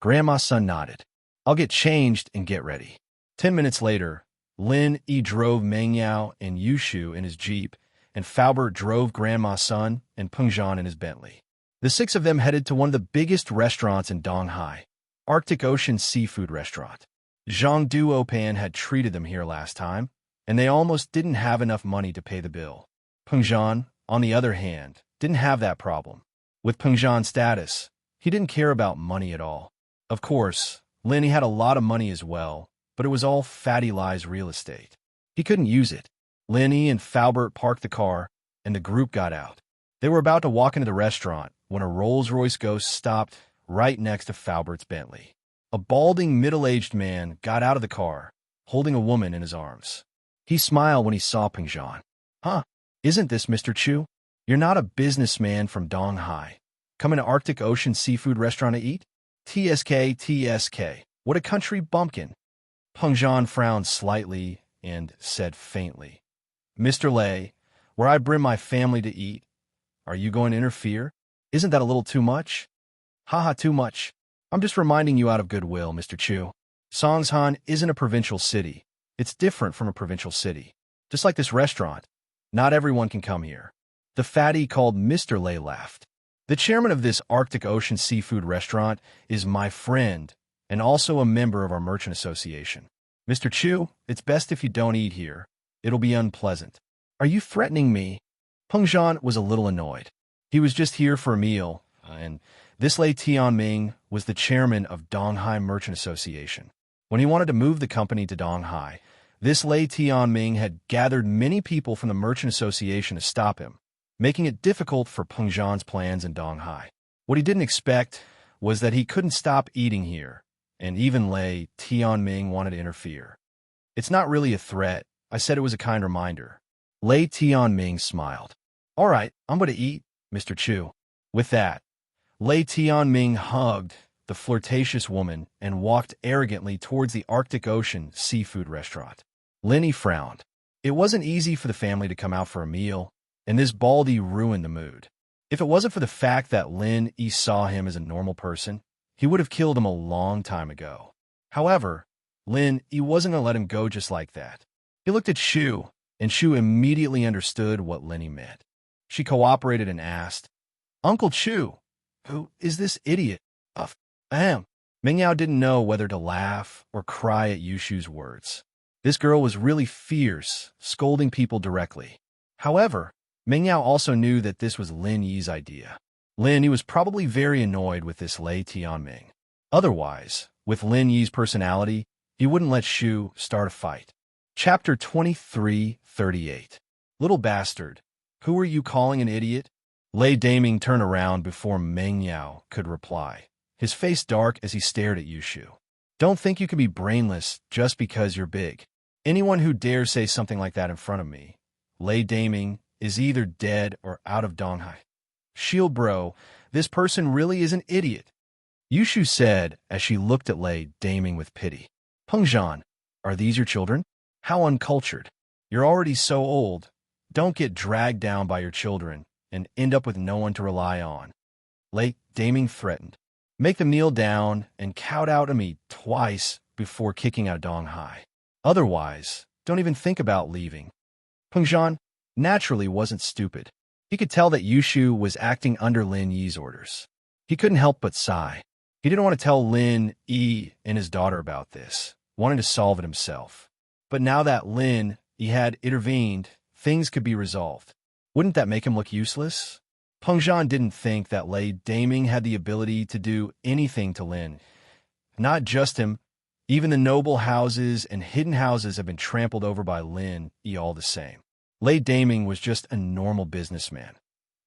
Grandma's son nodded. I'll get changed and get ready. 10 minutes later, Lin Yi drove Meng Yao and Yushu in his Jeep, and Faubert drove Grandma's son and Peng Zhan in his Bentley. The six of them headed to one of the biggest restaurants in Donghai, Arctic Ocean Seafood Restaurant. Zhang Duopan had treated them here last time, and they almost didn't have enough money to pay the bill. Peng Zhan, on the other hand, didn't have that problem. With Peng Zhan's status, he didn't care about money at all. Of course, Lin Yi had a lot of money as well, but it was all Fatty Lie's real estate. He couldn't use it. Lin Yi and Faubert parked the car, and the group got out. They were about to walk into the restaurant when a Rolls-Royce Ghost stopped right next to Faubert's Bentley. A balding, middle-aged man got out of the car, holding a woman in his arms. He smiled when he saw Peng Zhan. Isn't this Mr. Chu? You're not a businessman from Donghai. Coming to Arctic Ocean Seafood Restaurant to eat? TSK. What a country bumpkin. Peng Zhan frowned slightly and said faintly, Mr. Lei, where I bring my family to eat, are you going to interfere? Isn't that a little too much? Too much. I'm just reminding you out of goodwill, Mr. Chu. Songshan isn't a provincial city. It's different from a provincial city. Just like this restaurant. Not everyone can come here. The fatty called Mr. Lei laughed. The chairman of this Arctic Ocean Seafood Restaurant is my friend and also a member of our merchant association. Mr. Chu, it's best if you don't eat here. It'll be unpleasant. Are you threatening me? Peng Zhan was a little annoyed. He was just here for a meal, and this Lei Tianming was the chairman of Donghai Merchant Association. When he wanted to move the company to Donghai, this Lei Tianming had gathered many people from the Merchant Association to stop him, making it difficult for Peng Zhan's plans in Donghai. What he didn't expect was that he couldn't stop eating here, and even Lei Tianming wanted to interfere. It's not really a threat. I said it was a kind reminder. Lei Tianming smiled. All right, I'm going to eat, Mr. Chu. With that, Lei Tianming hugged the flirtatious woman and walked arrogantly towards the Arctic Ocean Seafood Restaurant. Lin Yi frowned. It wasn't easy for the family to come out for a meal, and this baldy ruined the mood. If it wasn't for the fact that Lin Yi saw him as a normal person, he would have killed him a long time ago. However, Lin Yi wasn't going to let him go just like that. He looked at Shu, and Shu immediately understood what Lin Yi meant. She cooperated and asked, Uncle Chu, who is this idiot? Meng Yao didn't know whether to laugh or cry at Yushu's words. This girl was really fierce, scolding people directly. However, Meng Yao also knew that this was Lin Yi's idea. Lin Yi was probably very annoyed with this Lei Tianming. Otherwise, with Lin Yi's personality, he wouldn't let Shu start a fight. Chapter 23:38. Little bastard, who are you calling an idiot? Lei Daming turned around before Meng Yao could reply, his face dark as he stared at Yushu. Don't think you can be brainless just because you're big. Anyone who dares say something like that in front of me Lei Daming is either dead or out of Donghai. Shield bro, this person really is an idiot, Yushu said as she looked at Lei Daming with pity. Pengzhan, are these your children? How uncultured. You're already so old. Don't get dragged down by your children and end up with no one to rely on. Lei Daming threatened. Make them kneel down and kowtow to me twice before kicking out Donghai. Otherwise, don't even think about leaving. Pengzhan naturally wasn't stupid. He could tell that Yushu was acting under Lin Yi's orders. He couldn't help but sigh. He didn't want to tell Lin Yi and his daughter about this, wanting to solve it himself. But now that Lin Yi had intervened, things could be resolved. Wouldn't that make him look useless? Pengzhan didn't think that Lei Daming had the ability to do anything to Lin. Not just him, even the noble houses and hidden houses have been trampled over by Lin Yi all the same. Lei Daming was just a normal businessman.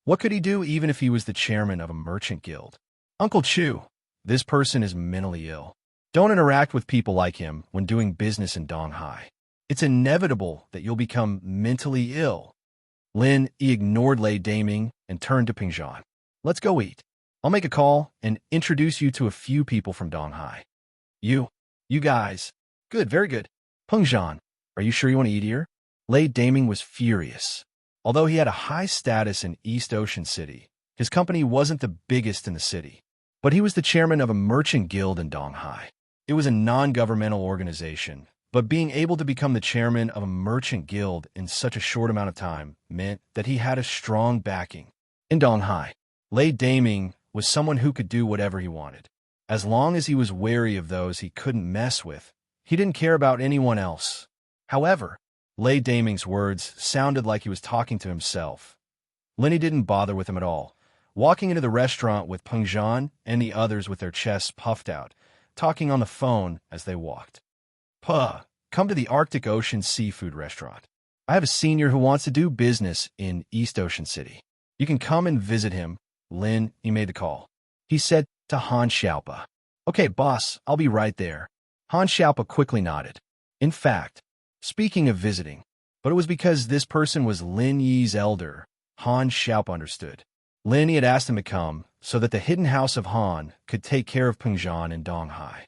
What could he do even if he was the chairman of a merchant guild? Uncle Chu, this person is mentally ill. Don't interact with people like him when doing business in Donghai. It's inevitable that you'll become mentally ill. Lin Yi ignored Lei Daming and turned to Pengzhan. Let's go eat. I'll make a call and introduce you to a few people from Donghai. You guys. Good, very good. Pengzhan, are you sure you want to eat here? Lei Daming was furious. Although he had a high status in East Ocean City, his company wasn't the biggest in the city. But he was the chairman of a merchant guild in Donghai. It was a non-governmental organization, but being able to become the chairman of a merchant guild in such a short amount of time meant that he had a strong backing. In Donghai, Lei Daming was someone who could do whatever he wanted. As long as he was wary of those he couldn't mess with, he didn't care about anyone else. However, Lei Daming's words sounded like he was talking to himself. Lin Yi didn't bother with him at all, walking into the restaurant with Pengzhan and the others with their chests puffed out, talking on the phone as they walked. Puh, come to the Arctic Ocean seafood restaurant. I have a senior who wants to do business in East Ocean City. You can come and visit him. Lin Yi made the call. He said to Han Xiaopa. Okay, boss, I'll be right there. Han Xiaopa quickly nodded. In fact, speaking of visiting, but it was because this person was Lin Yi's elder, Han Xiaopa understood. Lin Yi had asked him to come so that the hidden house of Han could take care of Pengzhan in Donghai.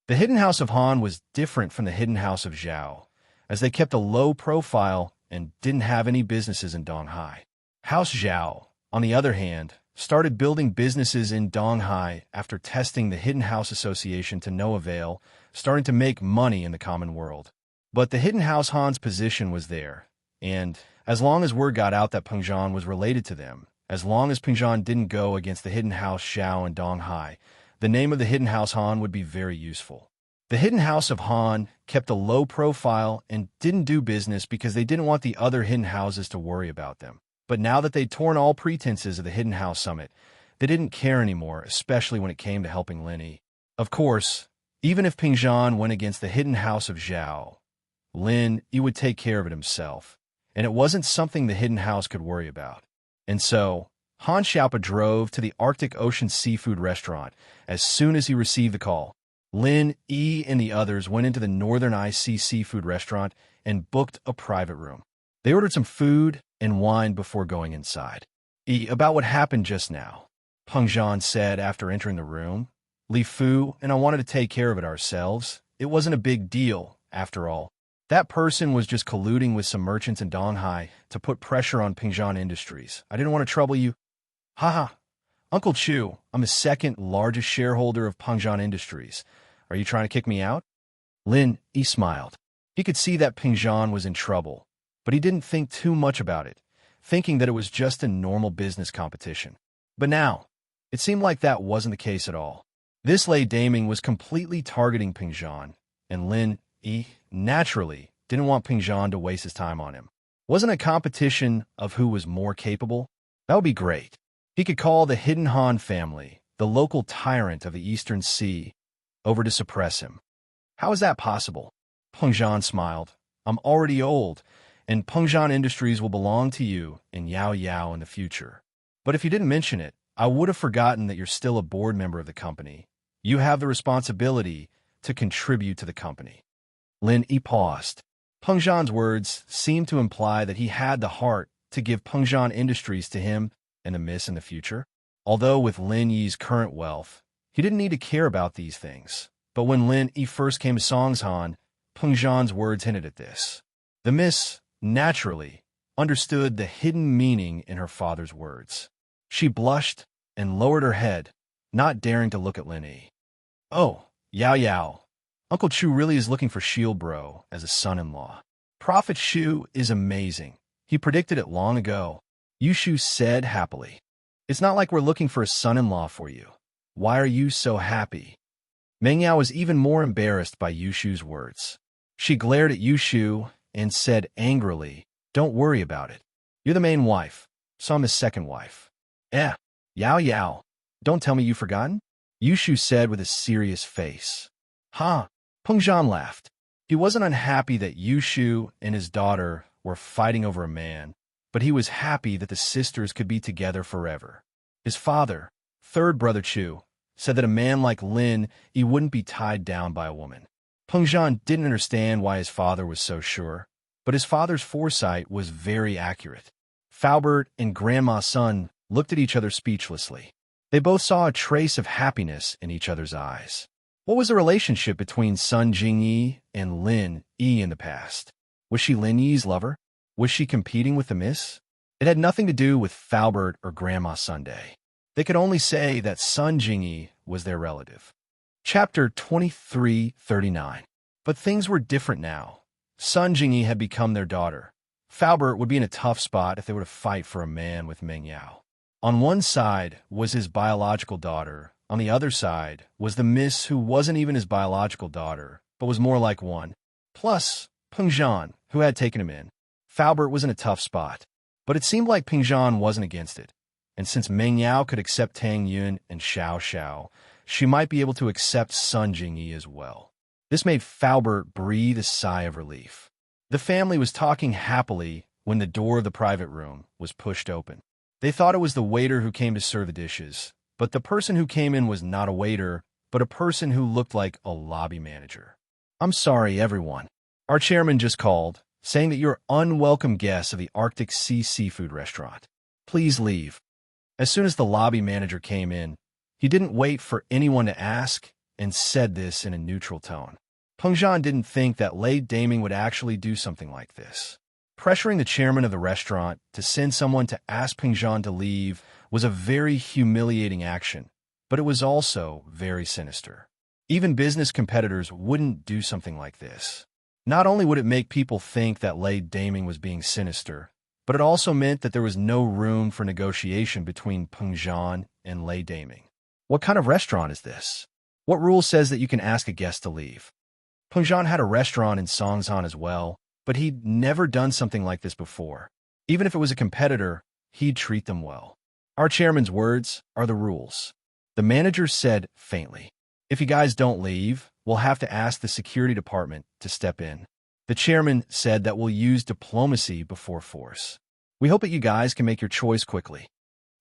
The hidden house of Han was different from the hidden house of Zhao, as they kept a low profile and didn't have any businesses in Donghai. House Zhao, on the other hand, started building businesses in Donghai after testing the Hidden House Association to no avail, starting to make money in the common world. But the Hidden House Han's position was there, and as long as word got out that Pengzhan was related to them, as long as Pengzhan didn't go against the Hidden House Zhao in Donghai, the name of the Hidden House Han would be very useful. The Hidden House of Han kept a low profile and didn't do business because they didn't want the other hidden houses to worry about them. But now that they'd torn all pretenses of the Hidden House Summit, they didn't care anymore, especially when it came to helping Lin Yi. Of course, even if Pengzhan went against the Hidden House of Zhao, Lin Yi would take care of it himself, and it wasn't something the Hidden House could worry about. And so, Han Xiaopa drove to the Arctic Ocean seafood restaurant as soon as he received the call. Lin Yi and the others went into the Northern IC seafood restaurant and booked a private room. They ordered some food and wine before going inside. About what happened just now, Pengzhan said after entering the room. Li Fu and I wanted to take care of it ourselves. It wasn't a big deal, after all. That person was just colluding with some merchants in Donghai to put pressure on Pengzhan Industries. I didn't want to trouble you. Haha. Uncle Chu, I'm the second largest shareholder of Pengzhan Industries. Are you trying to kick me out? Lin Yi smiled. He could see that Pengzhan was in trouble, but he didn't think too much about it, thinking that it was just a normal business competition. But now, it seemed like that wasn't the case at all. This Lei Daming was completely targeting Pengzhan, and Lin Yi naturally didn't want Pengzhan to waste his time on him. Wasn't a competition of who was more capable? That would be great. He could call the Hidden Han family, the local tyrant of the Eastern Sea, over to suppress him. How is that possible? Pengzhan smiled. I'm already old, and Pengzhan Industries will belong to you and Yao Yao in the future. But if you didn't mention it, I would have forgotten that you're still a board member of the company. You have the responsibility to contribute to the company. Lin Yi paused. Peng Zhan's words seemed to imply that he had the heart to give Peng Zhan Industries to him and Immerse in the future. Although with Lin Yi's current wealth, he didn't need to care about these things. But when Lin Yi first came to Songshan, Peng Zhan's words hinted at this. The miss, naturally, understood the hidden meaning in her father's words. She blushed and lowered her head, not daring to look at Lin Yi. Oh, Yao Yao. Uncle Chu really is looking for Shield Bro as a son-in-law. Prophet Shu is amazing. He predicted it long ago. Yushu said happily. It's not like we're looking for a son-in-law for you. Why are you so happy? Meng Yao was even more embarrassed by Yushu's words. She glared at Yushu and said angrily, Don't worry about it. You're the main wife, so I'm his second wife. Yao Yao, don't tell me you've forgotten? Yushu said with a serious face. Huh? Peng Zhan laughed. He wasn't unhappy that Yushu and his daughter were fighting over a man, but he was happy that the sisters could be together forever. His father, third brother Chu, said that a man like Lin Yi wouldn't be tied down by a woman. Peng Zhan didn't understand why his father was so sure, but his father's foresight was very accurate. Faubert and Grandma Sun looked at each other speechlessly. They both saw a trace of happiness in each other's eyes. What was the relationship between Sun Jingyi and Lin Yi in the past? Was she Lin Yi's lover? Was she competing with the miss? It had nothing to do with Faubert or Grandma Sunday. They could only say that Sun Jingyi was their relative. Chapter 2339. But things were different now. Sun Jingyi had become their daughter. Faubert would be in a tough spot if they were to fight for a man with Meng Yao. On one side was his biological daughter. On the other side was the miss who wasn't even his biological daughter, but was more like one. Plus, Peng Zhan, who had taken him in. Faubert was in a tough spot. But it seemed like Peng Zhan wasn't against it. And since Meng Yao could accept Tang Yun and Xiao Xiao, she might be able to accept Sun Jingyi as well. This made Faubert breathe a sigh of relief. The family was talking happily when the door of the private room was pushed open. They thought it was the waiter who came to serve the dishes, but the person who came in was not a waiter, but a person who looked like a lobby manager. I'm sorry, everyone. Our chairman just called, saying that you're unwelcome guests of the Arctic Sea Seafood Restaurant. Please leave. As soon as the lobby manager came in, he didn't wait for anyone to ask and said this in a neutral tone. Peng Zhan didn't think that Lei Daming would actually do something like this. Pressuring the chairman of the restaurant to send someone to ask Peng Zhan to leave was a very humiliating action, but it was also very sinister. Even business competitors wouldn't do something like this. Not only would it make people think that Lei Daming was being sinister, but it also meant that there was no room for negotiation between Peng Zhan and Lei Daming. What kind of restaurant is this? What rule says that you can ask a guest to leave? Peng Zhan had a restaurant in Songshan as well, but he'd never done something like this before. Even if it was a competitor, he'd treat them well. Our chairman's words are the rules. The manager said faintly, If you guys don't leave, we'll have to ask the security department to step in. The chairman said that we'll use diplomacy before force. We hope that you guys can make your choice quickly.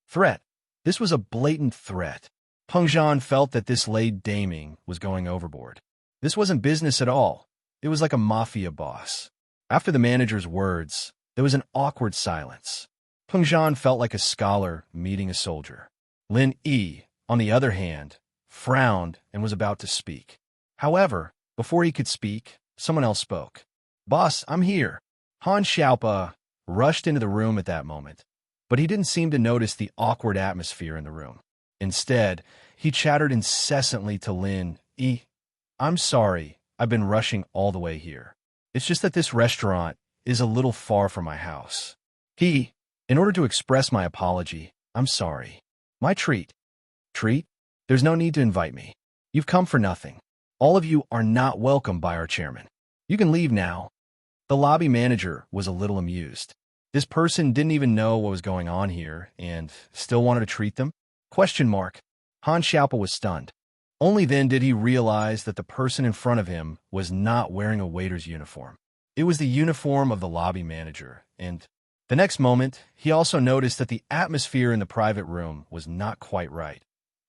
Threat. This was a blatant threat. Peng Zhan felt that this Lei Daming was going overboard. This wasn't business at all. It was like a mafia boss. After the manager's words, there was an awkward silence. Peng Zhan felt like a scholar meeting a soldier. Lin Yi, on the other hand, frowned and was about to speak. However, before he could speak, someone else spoke. Boss, I'm here. Han Xiaopa rushed into the room at that moment, but he didn't seem to notice the awkward atmosphere in the room. Instead, he chattered incessantly to Lin Yi. I'm sorry, I've been rushing all the way here. It's just that this restaurant is a little far from my house. In order to express my apology, I'm sorry. My treat. Treat? There's no need to invite me. You've come for nothing. All of you are not welcome by our chairman. You can leave now. The lobby manager was a little amused. This person didn't even know what was going on here and still wanted to treat them? Question mark. Han Xiaopa was stunned. Only then did he realize that the person in front of him was not wearing a waiter's uniform. It was the uniform of the lobby manager, and the next moment, he also noticed that the atmosphere in the private room was not quite right.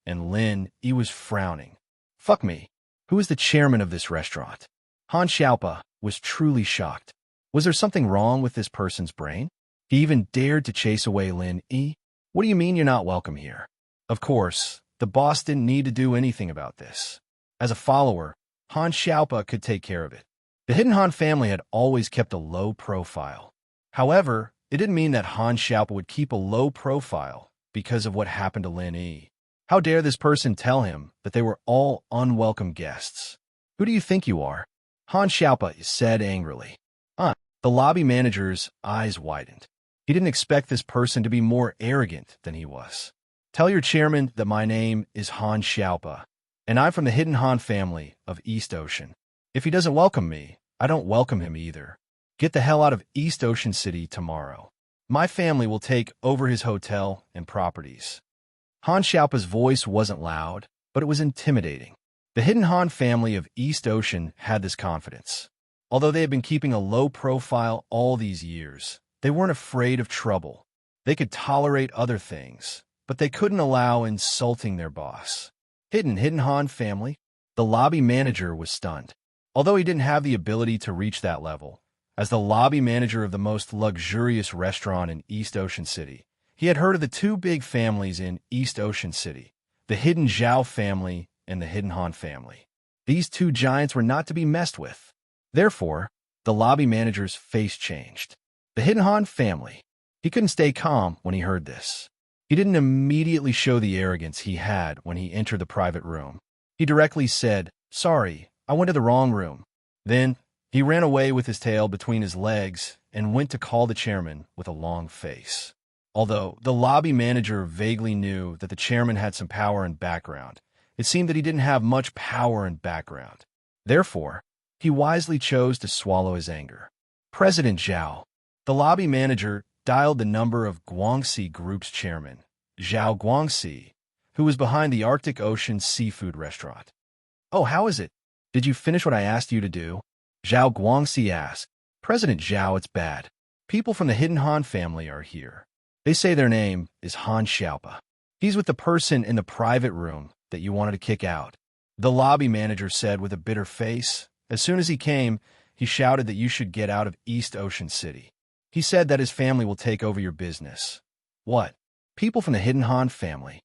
And Lin Yi was frowning. Fuck me. Who is the chairman of this restaurant? Han Xiaopa was truly shocked. Was there something wrong with this person's brain? He even dared to chase away Lin Yi. What do you mean you're not welcome here? Of course, the boss didn't need to do anything about this. As a follower, Han Xiaopa could take care of it. The Hidden Han family had always kept a low profile. However, it didn't mean that Han Xiaopa would keep a low profile because of what happened to Lin Yi. How dare this person tell him that they were all unwelcome guests? Who do you think you are? Han Xiaopa said angrily. The lobby manager's eyes widened. He didn't expect this person to be more arrogant than he was. Tell your chairman that my name is Han Xiaopa, and I'm from the Hidden Han family of East Ocean. If he doesn't welcome me, I don't welcome him either. Get the hell out of East Ocean City tomorrow. My family will take over his hotel and properties. Han Xiaopa's voice wasn't loud, but it was intimidating. The Hidden Han family of East Ocean had this confidence. Although they had been keeping a low profile all these years, they weren't afraid of trouble. They could tolerate other things, but they couldn't allow insulting their boss. Hidden Han family? The lobby manager was stunned. Although he didn't have the ability to reach that level, as the lobby manager of the most luxurious restaurant in East Ocean City, he had heard of the two big families in East Ocean City, the Hidden Zhao family and the Hidden Han family. These two giants were not to be messed with. Therefore, the lobby manager's face changed. The Hidden Han family. He couldn't stay calm when he heard this. He didn't immediately show the arrogance he had when he entered the private room. He directly said, "Sorry, I went to the wrong room." Then, he ran away with his tail between his legs and went to call the chairman with a long face. Although the lobby manager vaguely knew that the chairman had some power and background, it seemed that he didn't have much power and background. Therefore, he wisely chose to swallow his anger. President Zhao. The lobby manager dialed the number of Guangxi Group's chairman, Zhao Guangxi, who was behind the Arctic Ocean seafood restaurant. "Oh, how is it? Did you finish what I asked you to do?" Zhao Guangxi asked. "President Zhao, it's bad. People from the Hidden Han family are here. They say their name is Han Xiaopa. He's with the person in the private room that you wanted to kick out," the lobby manager said with a bitter face. As soon as he came, he shouted that you should get out of East Ocean City. He said that his family will take over your business. What? People from the Hidden Han family?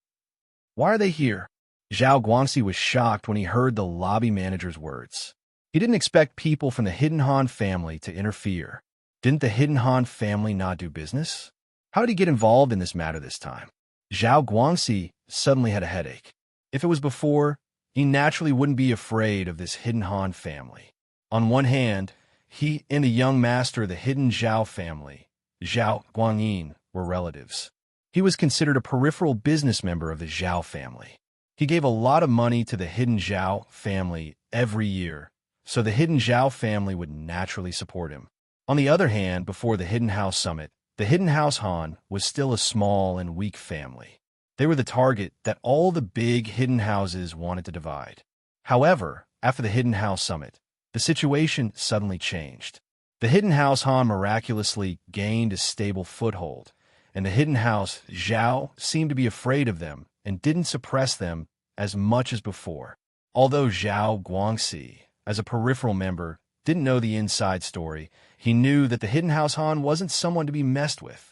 Why are they here? Zhao Guangxi was shocked when he heard the lobby manager's words. He didn't expect people from the Hidden Han family to interfere. Didn't the Hidden Han family not do business? How did he get involved in this matter this time? Zhao Guangxi suddenly had a headache. If it was before, he naturally wouldn't be afraid of this Hidden Han family. On one hand, he and the young master of the Hidden Zhao family, Zhao Guangyin, were relatives. He was considered a peripheral business member of the Zhao family. He gave a lot of money to the Hidden Zhao family every year, so the Hidden Zhao family would naturally support him. On the other hand, before the Hidden House Summit, the Hidden House Han was still a small and weak family. They were the target that all the big hidden houses wanted to divide. However, after the Hidden House Summit, the situation suddenly changed. The Hidden House Han miraculously gained a stable foothold, and the Hidden House Zhao seemed to be afraid of them and didn't suppress them as much as before. Although Zhao Guangxi, as a peripheral member, didn't know the inside story, he knew that the Hidden House Han wasn't someone to be messed with.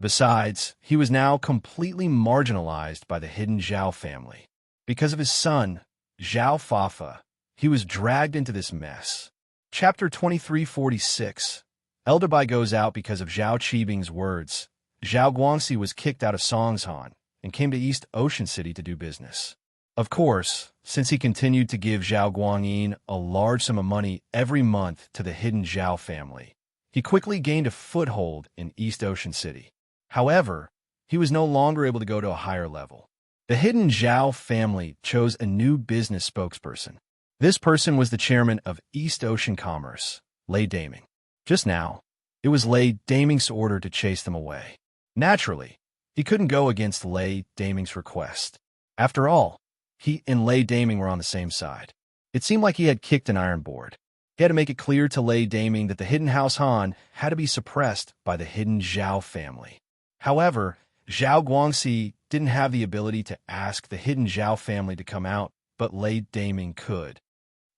Besides, he was now completely marginalized by the Hidden Zhao family. Because of his son, Zhao Fafa, he was dragged into this mess. Chapter 2346. Elder Bai goes out because of Zhao Qibing's words. Zhao Guangxi was kicked out of Songshan and came to East Ocean City to do business. Of course, since he continued to give Zhao Guangyin a large sum of money every month to the Hidden Zhao family, he quickly gained a foothold in East Ocean City. However, he was no longer able to go to a higher level. The Hidden Zhao family chose a new business spokesperson. This person was the chairman of East Ocean Commerce, Lei Daming. Just now, it was Lei Daming's order to chase them away. Naturally, he couldn't go against Lei Daming's request. After all, he and Lei Daming were on the same side. It seemed like he had kicked an iron board. He had to make it clear to Lei Daming that the Hidden House Han had to be suppressed by the Hidden Zhao family. However, Zhao Guangxi didn't have the ability to ask the Hidden Zhao family to come out, but Lei Daming could.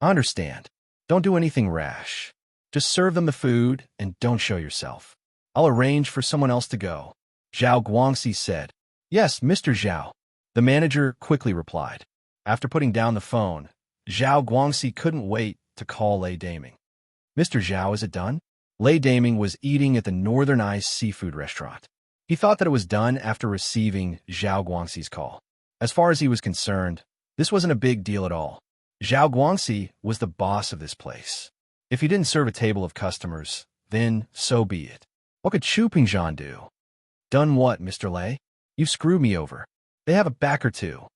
I understand. Don't do anything rash. Just serve them the food and don't show yourself. I'll arrange for someone else to go. Zhao Guangxi said. Yes, Mr. Zhao. The manager quickly replied. After putting down the phone, Zhao Guangxi couldn't wait to call Lei Daming. Mr. Zhao, is it done? Lei Daming was eating at the Northern Ice seafood restaurant. He thought that it was done after receiving Zhao Guangxi's call. As far as he was concerned, this wasn't a big deal at all. Zhao Guangxi was the boss of this place. If he didn't serve a table of customers, then so be it. What could Chu Pingzhan do? Done what, Mr. Lei? You've screwed me over. They have a back or two.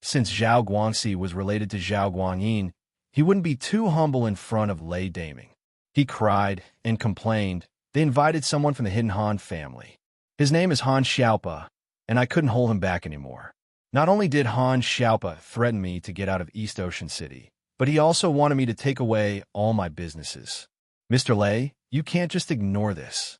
Since Zhao Guangxi was related to Zhao Guangyin, he wouldn't be too humble in front of Lei Daming. He cried and complained. They invited someone from the Hidden Han family. His name is Han Xiaopa, and I couldn't hold him back anymore. Not only did Han Xiaopa threaten me to get out of East Ocean City, but he also wanted me to take away all my businesses. Mr. Lei, you can't just ignore this.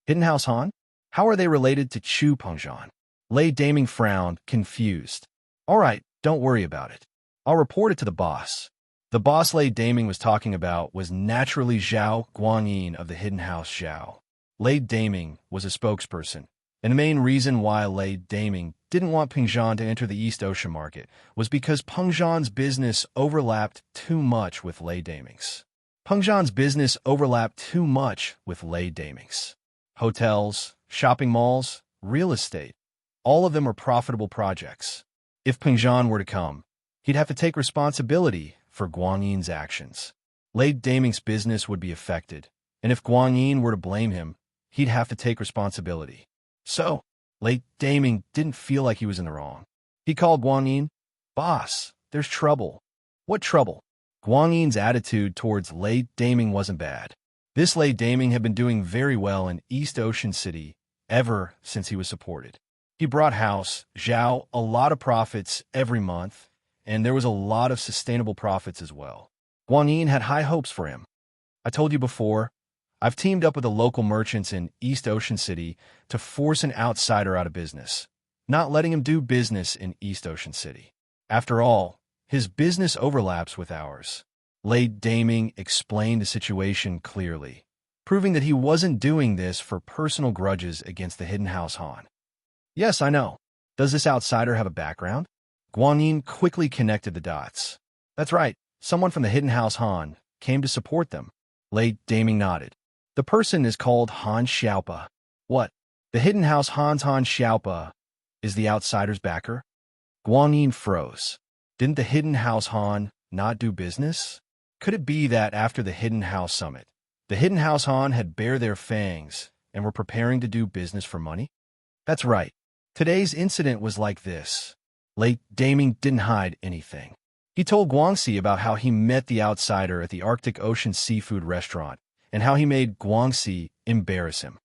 Hidden House Han? How are they related to Chu Pengzhan? Lei Daming frowned, confused. All right, don't worry about it. I'll report it to the boss. The boss Lei Daming was talking about was naturally Zhao Guangyin of the Hidden House Zhao. Lei Daming was a spokesperson, and the main reason why Lei Daming didn't want Pengzhan to enter the East Ocean market was because Pengzhan's business overlapped too much with Lei Daming's. Hotels, shopping malls, real estate, all of them are profitable projects. If Pengzhan were to come, he'd have to take responsibility for Guangyin's actions. Lei Daming's business would be affected, and if Guangyin were to blame him, he'd have to take responsibility. So, Lei Daming didn't feel like he was in the wrong. He called Guangyin. Boss, there's trouble. What trouble? Guangyin's attitude towards Lei Daming wasn't bad. This Lei Daming had been doing very well in East Ocean City ever since he was supported. He brought House Zhao a lot of profits every month, and there was a lot of sustainable profits as well. Guangyin had high hopes for him. I told you before, I've teamed up with the local merchants in East Ocean City to force an outsider out of business, not letting him do business in East Ocean City. After all, his business overlaps with ours. Lei Daming explained the situation clearly, proving that he wasn't doing this for personal grudges against the Hidden House Han. Yes, I know. Does this outsider have a background? Guangyin quickly connected the dots. That's right, someone from the Hidden House Han came to support them. Lei Daming nodded. The person is called Han Xiaopa. What? The Hidden House Han's Han Xiaopa is the outsider's backer? Guangyin froze. Didn't the Hidden House Han not do business? Could it be that after the Hidden House Summit, the Hidden House Han had bared their fangs and were preparing to do business for money? That's right. Today's incident was like this. Lei Daming didn't hide anything. He told Guangxi about how he met the outsider at the Arctic Ocean seafood restaurant and how he made Guangxi embarrass him.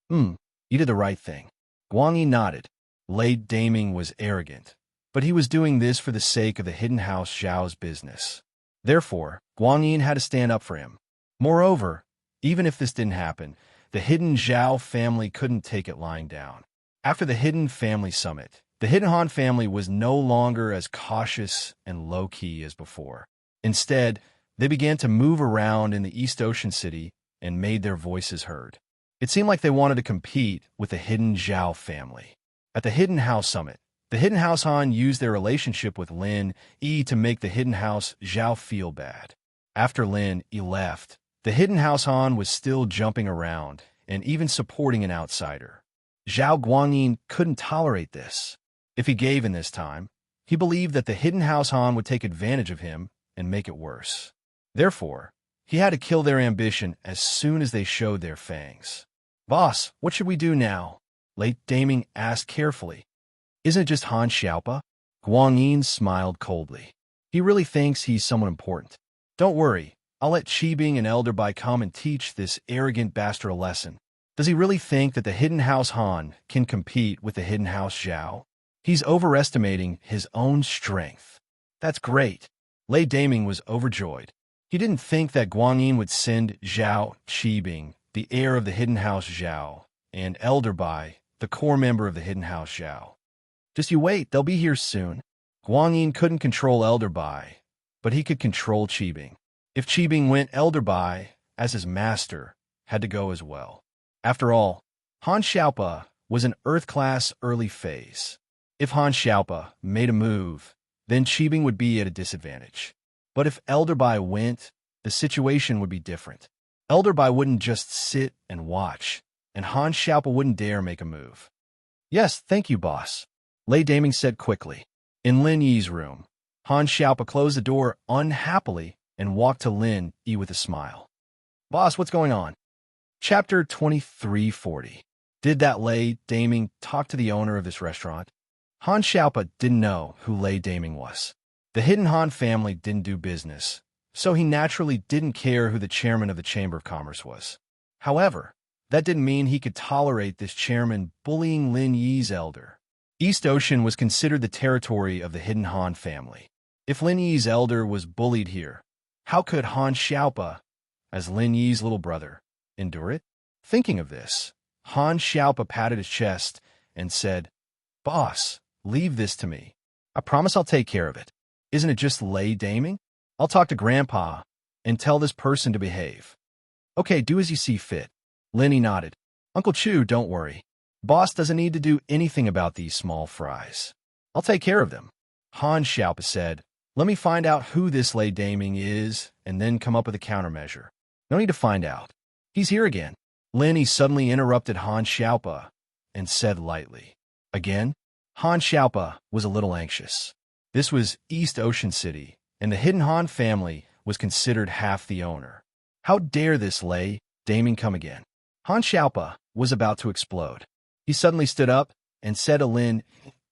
You did the right thing. Guangyi nodded. Lei Daming was arrogant, but he was doing this for the sake of the Hidden House Zhao's business. Therefore, Guangyin had to stand up for him. Moreover, even if this didn't happen, the Hidden Zhao family couldn't take it lying down. After the Hidden Family Summit, the Hidden Han family was no longer as cautious and low-key as before. Instead, they began to move around in the East Ocean City and made their voices heard. It seemed like they wanted to compete with the Hidden Zhao family. At the Hidden House Summit, the Hidden House Han used their relationship with Lin Yi to make the Hidden House Zhao feel bad. After Lin Yi left, the Hidden House Han was still jumping around and even supporting an outsider. Zhao Guangyin couldn't tolerate this. If he gave in this time, he believed that the Hidden House Han would take advantage of him and make it worse. Therefore, he had to kill their ambition as soon as they showed their fangs. Boss, what should we do now? Lei Daming asked carefully. Isn't it just Han Xiaopa? Guangyin smiled coldly. He really thinks he's someone important. Don't worry, I'll let Qibing and Elder Bai come and teach this arrogant bastard a lesson. Does he really think that the Hidden House Han can compete with the Hidden House Zhao? He's overestimating his own strength. That's great. Lei Daming was overjoyed. He didn't think that Guangyin would send Zhao Qibing, the heir of the Hidden House Zhao, and Elder Bai, the core member of the Hidden House Zhao. Just you wait, they'll be here soon. Guangyin couldn't control Elder Bai, but he could control Qibing. If Qibing went Elder Bai, as his master, had to go as well. After all, Han Xiaopa was an Earth-class early phase. If Han Xiaopa made a move, then Qibing would be at a disadvantage. But if Elderbai went, the situation would be different. Elderbai wouldn't just sit and watch, and Han Xiaopa wouldn't dare make a move. "Yes, thank you, boss," Lei Daming said quickly. In Lin Yi's room, Han Xiaopa closed the door unhappily and walked to Lin Yi with a smile. "Boss, what's going on?" Chapter 2340. Did that Lei Daming talk to the owner of this restaurant? Han Xiaopa didn't know who Lei Daming was. The hidden Han family didn't do business, so he naturally didn't care who the chairman of the Chamber of Commerce was. However, that didn't mean he could tolerate this chairman bullying Lin Yi's elder. East Ocean was considered the territory of the hidden Han family. If Lin Yi's elder was bullied here, how could Han Xiaopa, as Lin Yi's little brother, endure it? Thinking of this, Han Xiaopa patted his chest and said, "Boss, leave this to me. I promise I'll take care of it. Isn't it just Lei Daming? I'll talk to Grandpa and tell this person to behave." "Okay, do as you see fit." Lin Yi nodded. "Uncle Chu, don't worry. Boss doesn't need to do anything about these small fries. I'll take care of them." Han Xiaopa said, "Let me find out who this Lei Daming is and then come up with a countermeasure." "No need to find out. He's here again." Lin Yi suddenly interrupted Han Xiaopa and said lightly. Again, Han Xiaopa was a little anxious. This was East Ocean City, and the hidden Han family was considered half the owner. How dare this Lei Daming come again? Han Xiaopa was about to explode. He suddenly stood up and said to Lin,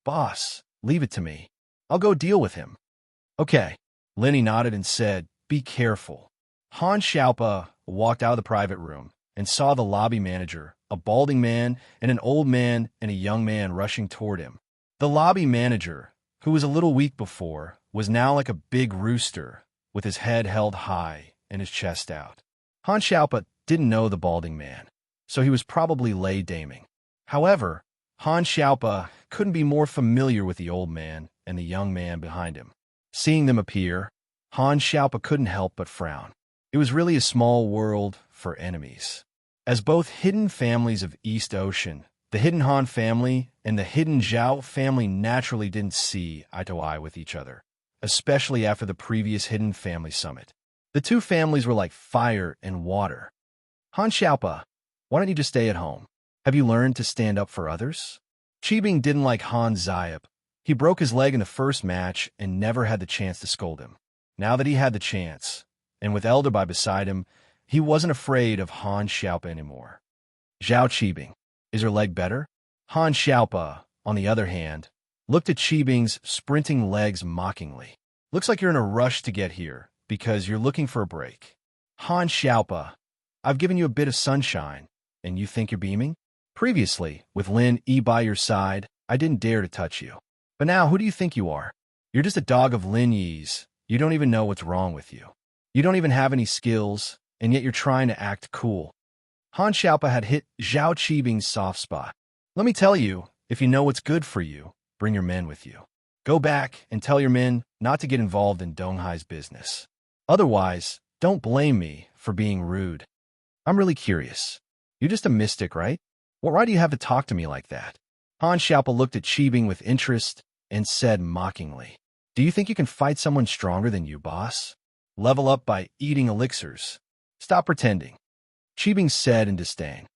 "Boss, leave it to me. I'll go deal with him." "Okay." Lin Yi nodded and said, "Be careful." Han Xiaopa walked out of the private room and saw the lobby manager, a balding man, and an old man and a young man rushing toward him. The lobby manager, who was a little weak before, was now like a big rooster, with his head held high and his chest out. Han Xiaopa didn't know the balding man, so he was probably Lei Daming. However, Han Xiaopa couldn't be more familiar with the old man and the young man behind him. Seeing them appear, Han Xiaopa couldn't help but frown. It was really a small world for enemies. As both hidden families of East Ocean, the hidden Han family and the hidden Zhao family naturally didn't see eye to eye with each other, especially after the previous hidden family summit. The two families were like fire and water. "Han Xiaopa, why don't you just stay at home? Have you learned to stand up for others?" Qibing didn't like Han Xiaopa. He broke his leg in the first match and never had the chance to scold him. Now that he had the chance, and with Elderbai beside him, he wasn't afraid of Han Xiaopa anymore. "Zhao Qibing, is your leg better?" Han Xiaopa, on the other hand, looked at Qibing's sprinting legs mockingly. "Looks like you're in a rush to get here, because you're looking for a break." "Han Xiaopa, I've given you a bit of sunshine, and you think you're beaming? Previously, with Lin Yi by your side, I didn't dare to touch you. But now, who do you think you are? You're just a dog of Lin Yi's. You don't even know what's wrong with you. You don't even have any skills, and yet you're trying to act cool." Han Xiaopa had hit Zhao Qibing's soft spot. "Let me tell you, if you know what's good for you, bring your men with you. Go back and tell your men not to get involved in Donghai's business. Otherwise, don't blame me for being rude. I'm really curious. You're just a mystic, right? Why do you have to talk to me like that?" Han Xiaopa looked at Qibing with interest and said mockingly, "Do you think you can fight someone stronger than you, boss? Level up by eating elixirs. Stop pretending." Qibing said in disdain,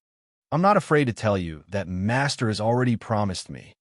"I'm not afraid to tell you that Master has already promised me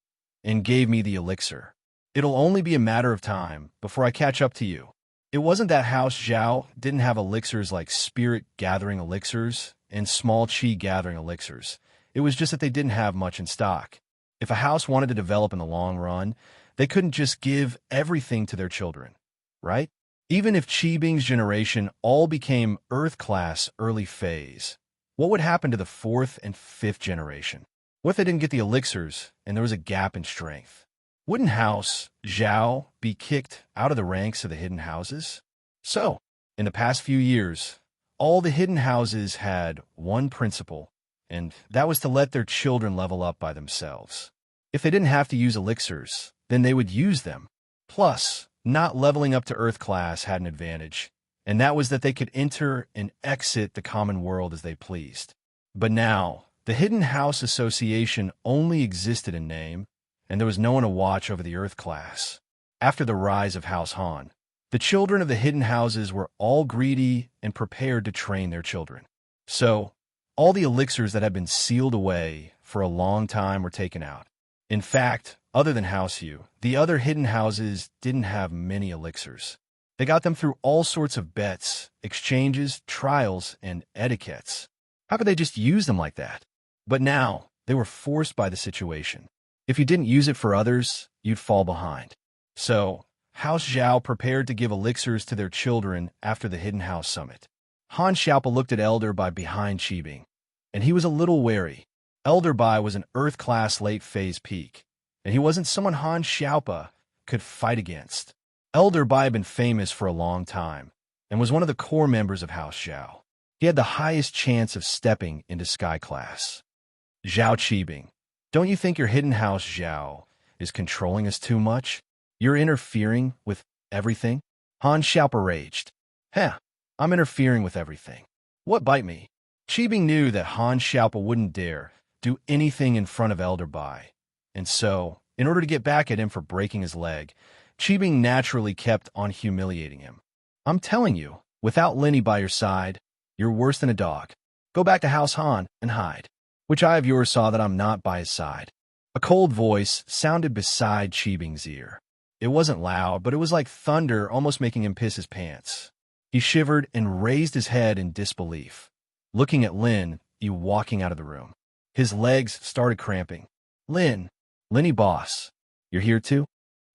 and gave me the elixir. It'll only be a matter of time before I catch up to you. It wasn't that House Zhao didn't have elixirs like spirit-gathering elixirs and small chi gathering elixirs. It was just that they didn't have much in stock. If a house wanted to develop in the long run, they couldn't just give everything to their children, right? Even if Qibing's generation all became Earth-class early phase, what would happen to the 4th and 5th generation? What if they didn't get the elixirs and there was a gap in strength? Wouldn't House Zhao be kicked out of the ranks of the hidden houses? So, in the past few years, all the hidden houses had one principle, and that was to let their children level up by themselves. If they didn't have to use elixirs, then they would use them. Plus, not leveling up to Earth class had an advantage. and that was that they could enter and exit the common world as they pleased. But now, the Hidden House Association only existed in name, and there was no one to watch over the Earth class. After the rise of House Han, the children of the hidden houses were all greedy and prepared to train their children. So, all the elixirs that had been sealed away for a long time were taken out. In fact, other than House Yu, the other hidden houses didn't have many elixirs. They got them through all sorts of bets, exchanges, trials, and etiquettes. How could they just use them like that? But now, they were forced by the situation. If you didn't use it for others, you'd fall behind. So, House Zhao prepared to give elixirs to their children after the Hidden House Summit. Han Xiaopa looked at Elder Bai behind Qibing, and he was a little wary. Elder Bai was an Earth-class late-phase peak, and he wasn't someone Han Xiaopa could fight against. Elder Bai had been famous for a long time, and was one of the core members of House Zhao. He had the highest chance of stepping into Sky Class. Zhao Qibing, don't you think your hidden house Zhao is controlling us too much? You're interfering with everything? Han Xiaopa raged. Heh, I'm interfering with everything. What bite me? Qibing knew that Han Xiaopa wouldn't dare do anything in front of Elder Bai, and so, in order to get back at him for breaking his leg, Qibing naturally kept on humiliating him. I'm telling you, without Lenny by your side, you're worse than a dog. Go back to House Han and hide. Which eye of yours saw that I'm not by his side? A cold voice sounded beside Qibing's ear. It wasn't loud, but it was like thunder, almost making him piss his pants. He shivered and raised his head in disbelief, looking at Lin Yi walking out of the room. His legs started cramping. Lenny boss, you're here too?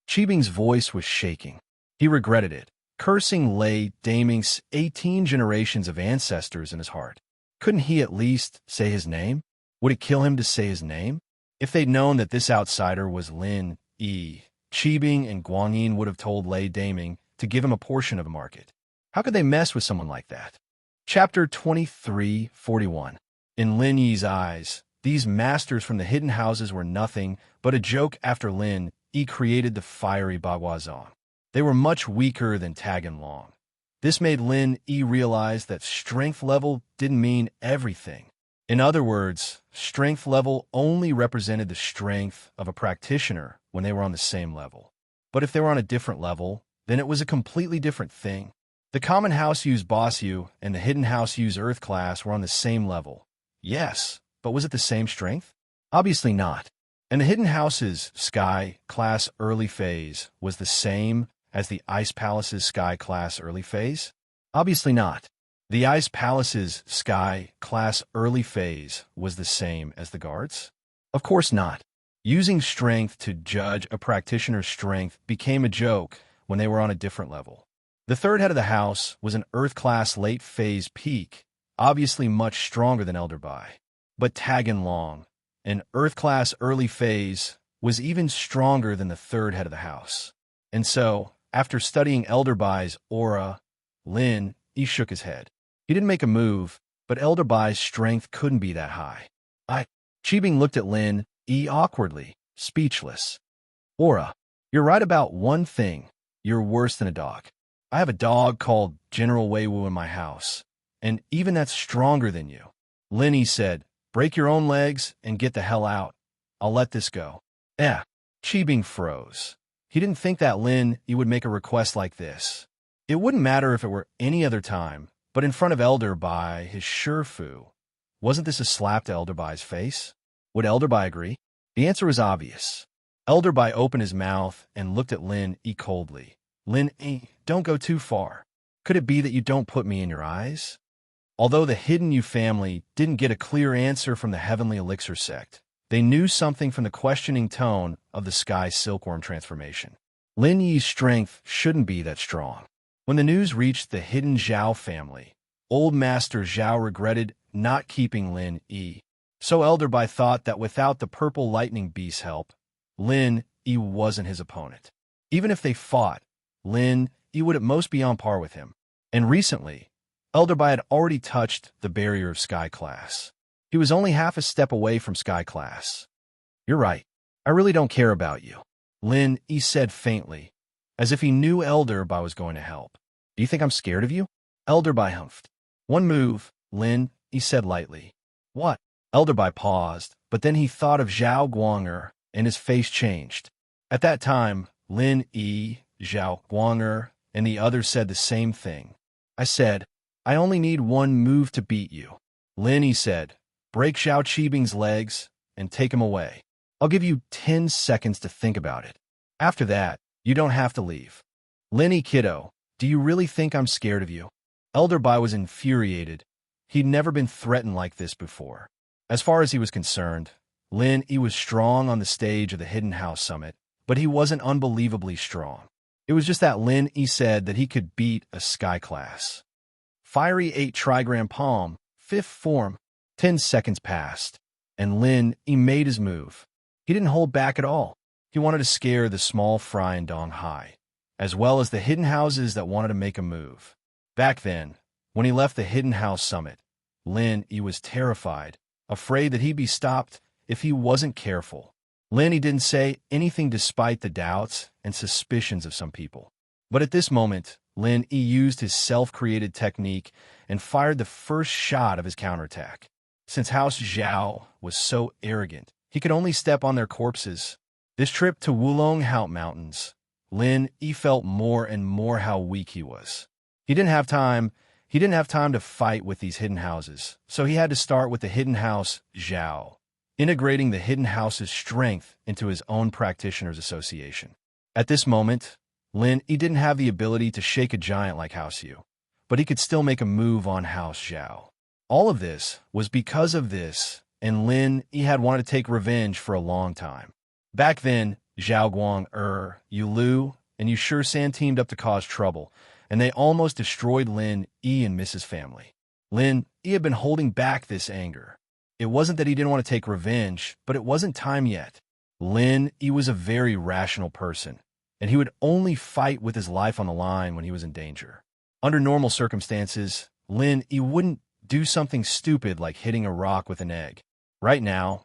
Qibing's voice was shaking. He regretted it, cursing Lei Daming's 18 generations of ancestors in his heart. Couldn't he at least say his name? Would it kill him to say his name? If they'd known that this outsider was Lin Yi, Qibing and Guanyin would have told Lei Daming to give him a portion of the market. How could they mess with someone like that? Chapter 23:41. In Lin Yi's eyes, these masters from the hidden houses were nothing but a joke after Lin Yi created the fiery Baguazhang. They were much weaker than Tag and Long. This made Lin Yi realize that strength level didn't mean everything. In other words, strength level only represented the strength of a practitioner when they were on the same level. But if they were on a different level, then it was a completely different thing. The Common House U's Boss U and the Hidden House U's Earth class were on the same level. Yes, but was it the same strength? Obviously not. And the Hidden House's Sky class early phase was the same as the Ice Palace's Sky class early phase? Obviously not. The Ice Palace's Sky class early phase was the same as the Guards? Of course not. Using strength to judge a practitioner's strength became a joke when they were on a different level. The third head of the house was an Earth class late phase peak, obviously much stronger than Elder Bai. But Tag and Long, an Earth class early phase, was even stronger than the third head of the house. And so, after studying Elder Bai's aura, Lin Yi shook his head. He didn't make a move, but Elder Bai's strength couldn't be that high. Qibing looked at Lin Yi awkwardly, speechless. Aura, you're right about one thing. You're worse than a dog. I have a dog called General Wei Wu in my house, and even that's stronger than you. Lin Yi said, break your own legs and get the hell out. I'll let this go. Qibing froze. He didn't think that Lin Yi would make a request like this. It wouldn't matter if it were any other time, but in front of Elder Bai, his Shifu, wasn't this a slap to Elder Bai's face? Would Elder Bai agree? The answer was obvious. Elder Bai opened his mouth and looked at Lin Yi coldly. Lin Yi, don't go too far. Could it be that you don't put me in your eyes? Although the Hidden Yu family didn't get a clear answer from the Heavenly Elixir sect, they knew something from the questioning tone of the Sky Silkworm transformation. Lin Yi's strength shouldn't be that strong. When the news reached the Hidden Zhao family, Old Master Zhao regretted not keeping Lin Yi. So Elder Bai thought that without the Purple Lightning Beast's help, Lin Yi wasn't his opponent. Even if they fought, Lin Yi would at most be on par with him. And recently, Elder Bai had already touched the barrier of Sky Class. He was only half a step away from Sky Class. You're right. I really don't care about you, Lin Yi said faintly, as if he knew Elder Bai was going to help. Do you think I'm scared of you? Elderby humphed. One move, Lin, he said lightly. What? Elderby paused, but then he thought of Zhao Guanger, and his face changed. At that time, Lin Yi, Zhao Guanger, and the others said the same thing. I said, I only need one move to beat you. Lin Yi said, break Zhao Qibing's legs and take him away. I'll give you 10 seconds to think about it. After that, you don't have to leave. Lin Yi kiddo, do you really think I'm scared of you? Elderby was infuriated. He'd never been threatened like this before. As far as he was concerned, Lin Yi was strong on the stage of the Hidden House Summit, but he wasn't unbelievably strong. It was just that Lin Yi said that he could beat a Sky Class. Fiery 8 Trigram Palm, 5th form. 10 seconds passed, and Lin Yi made his move. He didn't hold back at all. He wanted to scare the small fry in Donghai, as well as the hidden houses that wanted to make a move. Back then, when he left the Hidden House Summit, Lin Yi was terrified, afraid that he'd be stopped if he wasn't careful. Lin Yi didn't say anything despite the doubts and suspicions of some people. But at this moment, Lin Yi used his self-created technique and fired the first shot of his counterattack. Since House Zhao was so arrogant, he could only step on their corpses. This trip to Wulong Hao Mountains, Lin Yi felt more and more how weak he was. He didn't have time to fight with these hidden houses, so he had to start with the hidden house Zhao, integrating the hidden house's strength into his own practitioners' association. At this moment, Lin Yi didn't have the ability to shake a giant like House Yu, but he could still make a move on House Zhao. All of this was because of this, and Lin Yi had wanted to take revenge for a long time. Back then, Zhao Guang, Yu Lu, and Yu Shisan teamed up to cause trouble, and they almost destroyed Lin Yi and Mrs. Family. Lin Yi had been holding back this anger. It wasn't that he didn't want to take revenge, but it wasn't time yet. Lin Yi was a very rational person, and he would only fight with his life on the line when he was in danger. Under normal circumstances, Lin Yi wouldn't do something stupid like hitting a rock with an egg. Right now,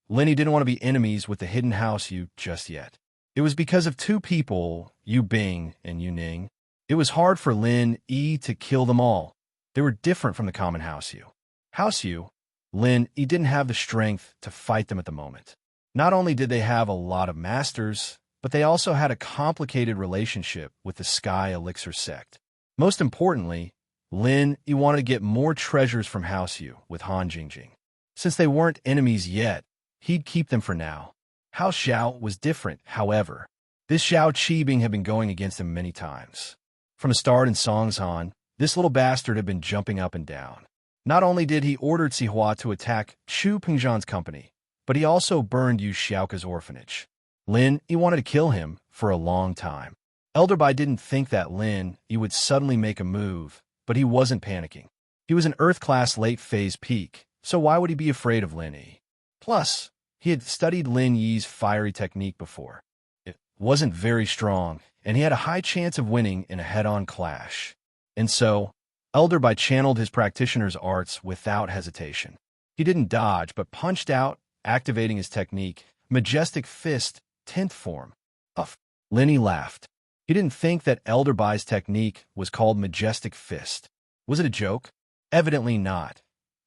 Lin Yi didn't want to be enemies with the Hidden House Yu just yet. It was because of two people, Yu Bing and Yu Ning. It was hard for Lin Yi to kill them all. They were different from the common House Yu. House Yu, Lin Yi didn't have the strength to fight them at the moment. Not only did they have a lot of masters, but they also had a complicated relationship with the Sky Elixir sect. Most importantly, Lin Yi wanted to get more treasures from House Yu with Han Jingjing. Since they weren't enemies yet, he'd keep them for now. House Zhao was different, however. This Zhao Qibing had been going against him many times. From the start in Songzhan, this little bastard had been jumping up and down. Not only did he order Zihua to attack Chu Pingzhan's company, but he also burned Yu Xiaoka's orphanage. Lin Yi wanted to kill him for a long time. Elderby didn't think that Lin Yi would suddenly make a move, but he wasn't panicking. He was an Earth-class late-phase peak, so why would he be afraid of Lin Yi? Plus, he had studied Lin Yi's fiery technique before. It wasn't very strong, and he had a high chance of winning in a head-on clash. And so, Elderby channeled his practitioner's arts without hesitation. He didn't dodge, but punched out, activating his technique, Majestic Fist, 10th form. Uff. Lin Yi laughed. He didn't think that Elderby's technique was called Majestic Fist. Was it a joke? Evidently not.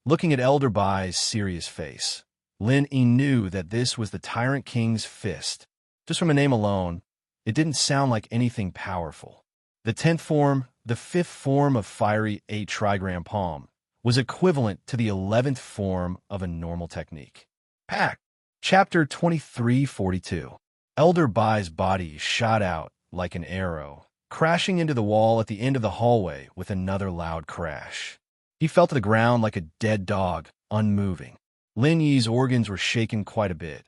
Looking at Elderby's serious face, Lin Yi knew that this was the Tyrant King's fist. Just from a name alone, it didn't sound like anything powerful. The 10th form, the 5th form of Fiery 8 Trigram Palm, was equivalent to the 11th form of a normal technique. Pack. Chapter 2342. Elderby's body shot out like an arrow, crashing into the wall at the end of the hallway with another loud crash. He fell to the ground like a dead dog, unmoving. Lin Yi's organs were shaken quite a bit,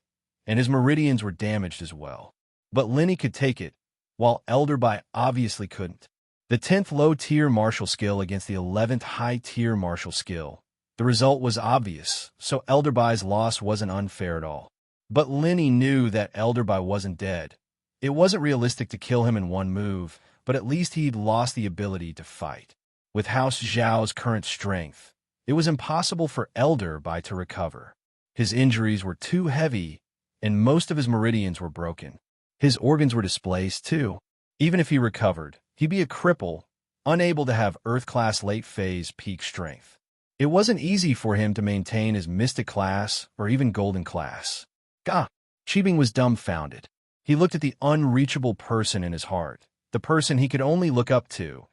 and his meridians were damaged as well. But Lin Yi could take it, while Elderby obviously couldn't. The 10th low-tier martial skill against the 11th high-tier martial skill. The result was obvious, so Elderby's loss wasn't unfair at all. But Lin Yi knew that Elderby wasn't dead. It wasn't realistic to kill him in one move, but at least he'd lost the ability to fight. With House Zhao's current strength, it was impossible for Elderby to recover. His injuries were too heavy, and most of his meridians were broken. His organs were displaced, too. Even if he recovered, he'd be a cripple, unable to have Earth-class late-phase peak strength. It wasn't easy for him to maintain his Mystic class or even Golden class. Gah! Qibing was dumbfounded. He looked at the unreachable person in his heart, the person he could only look up to,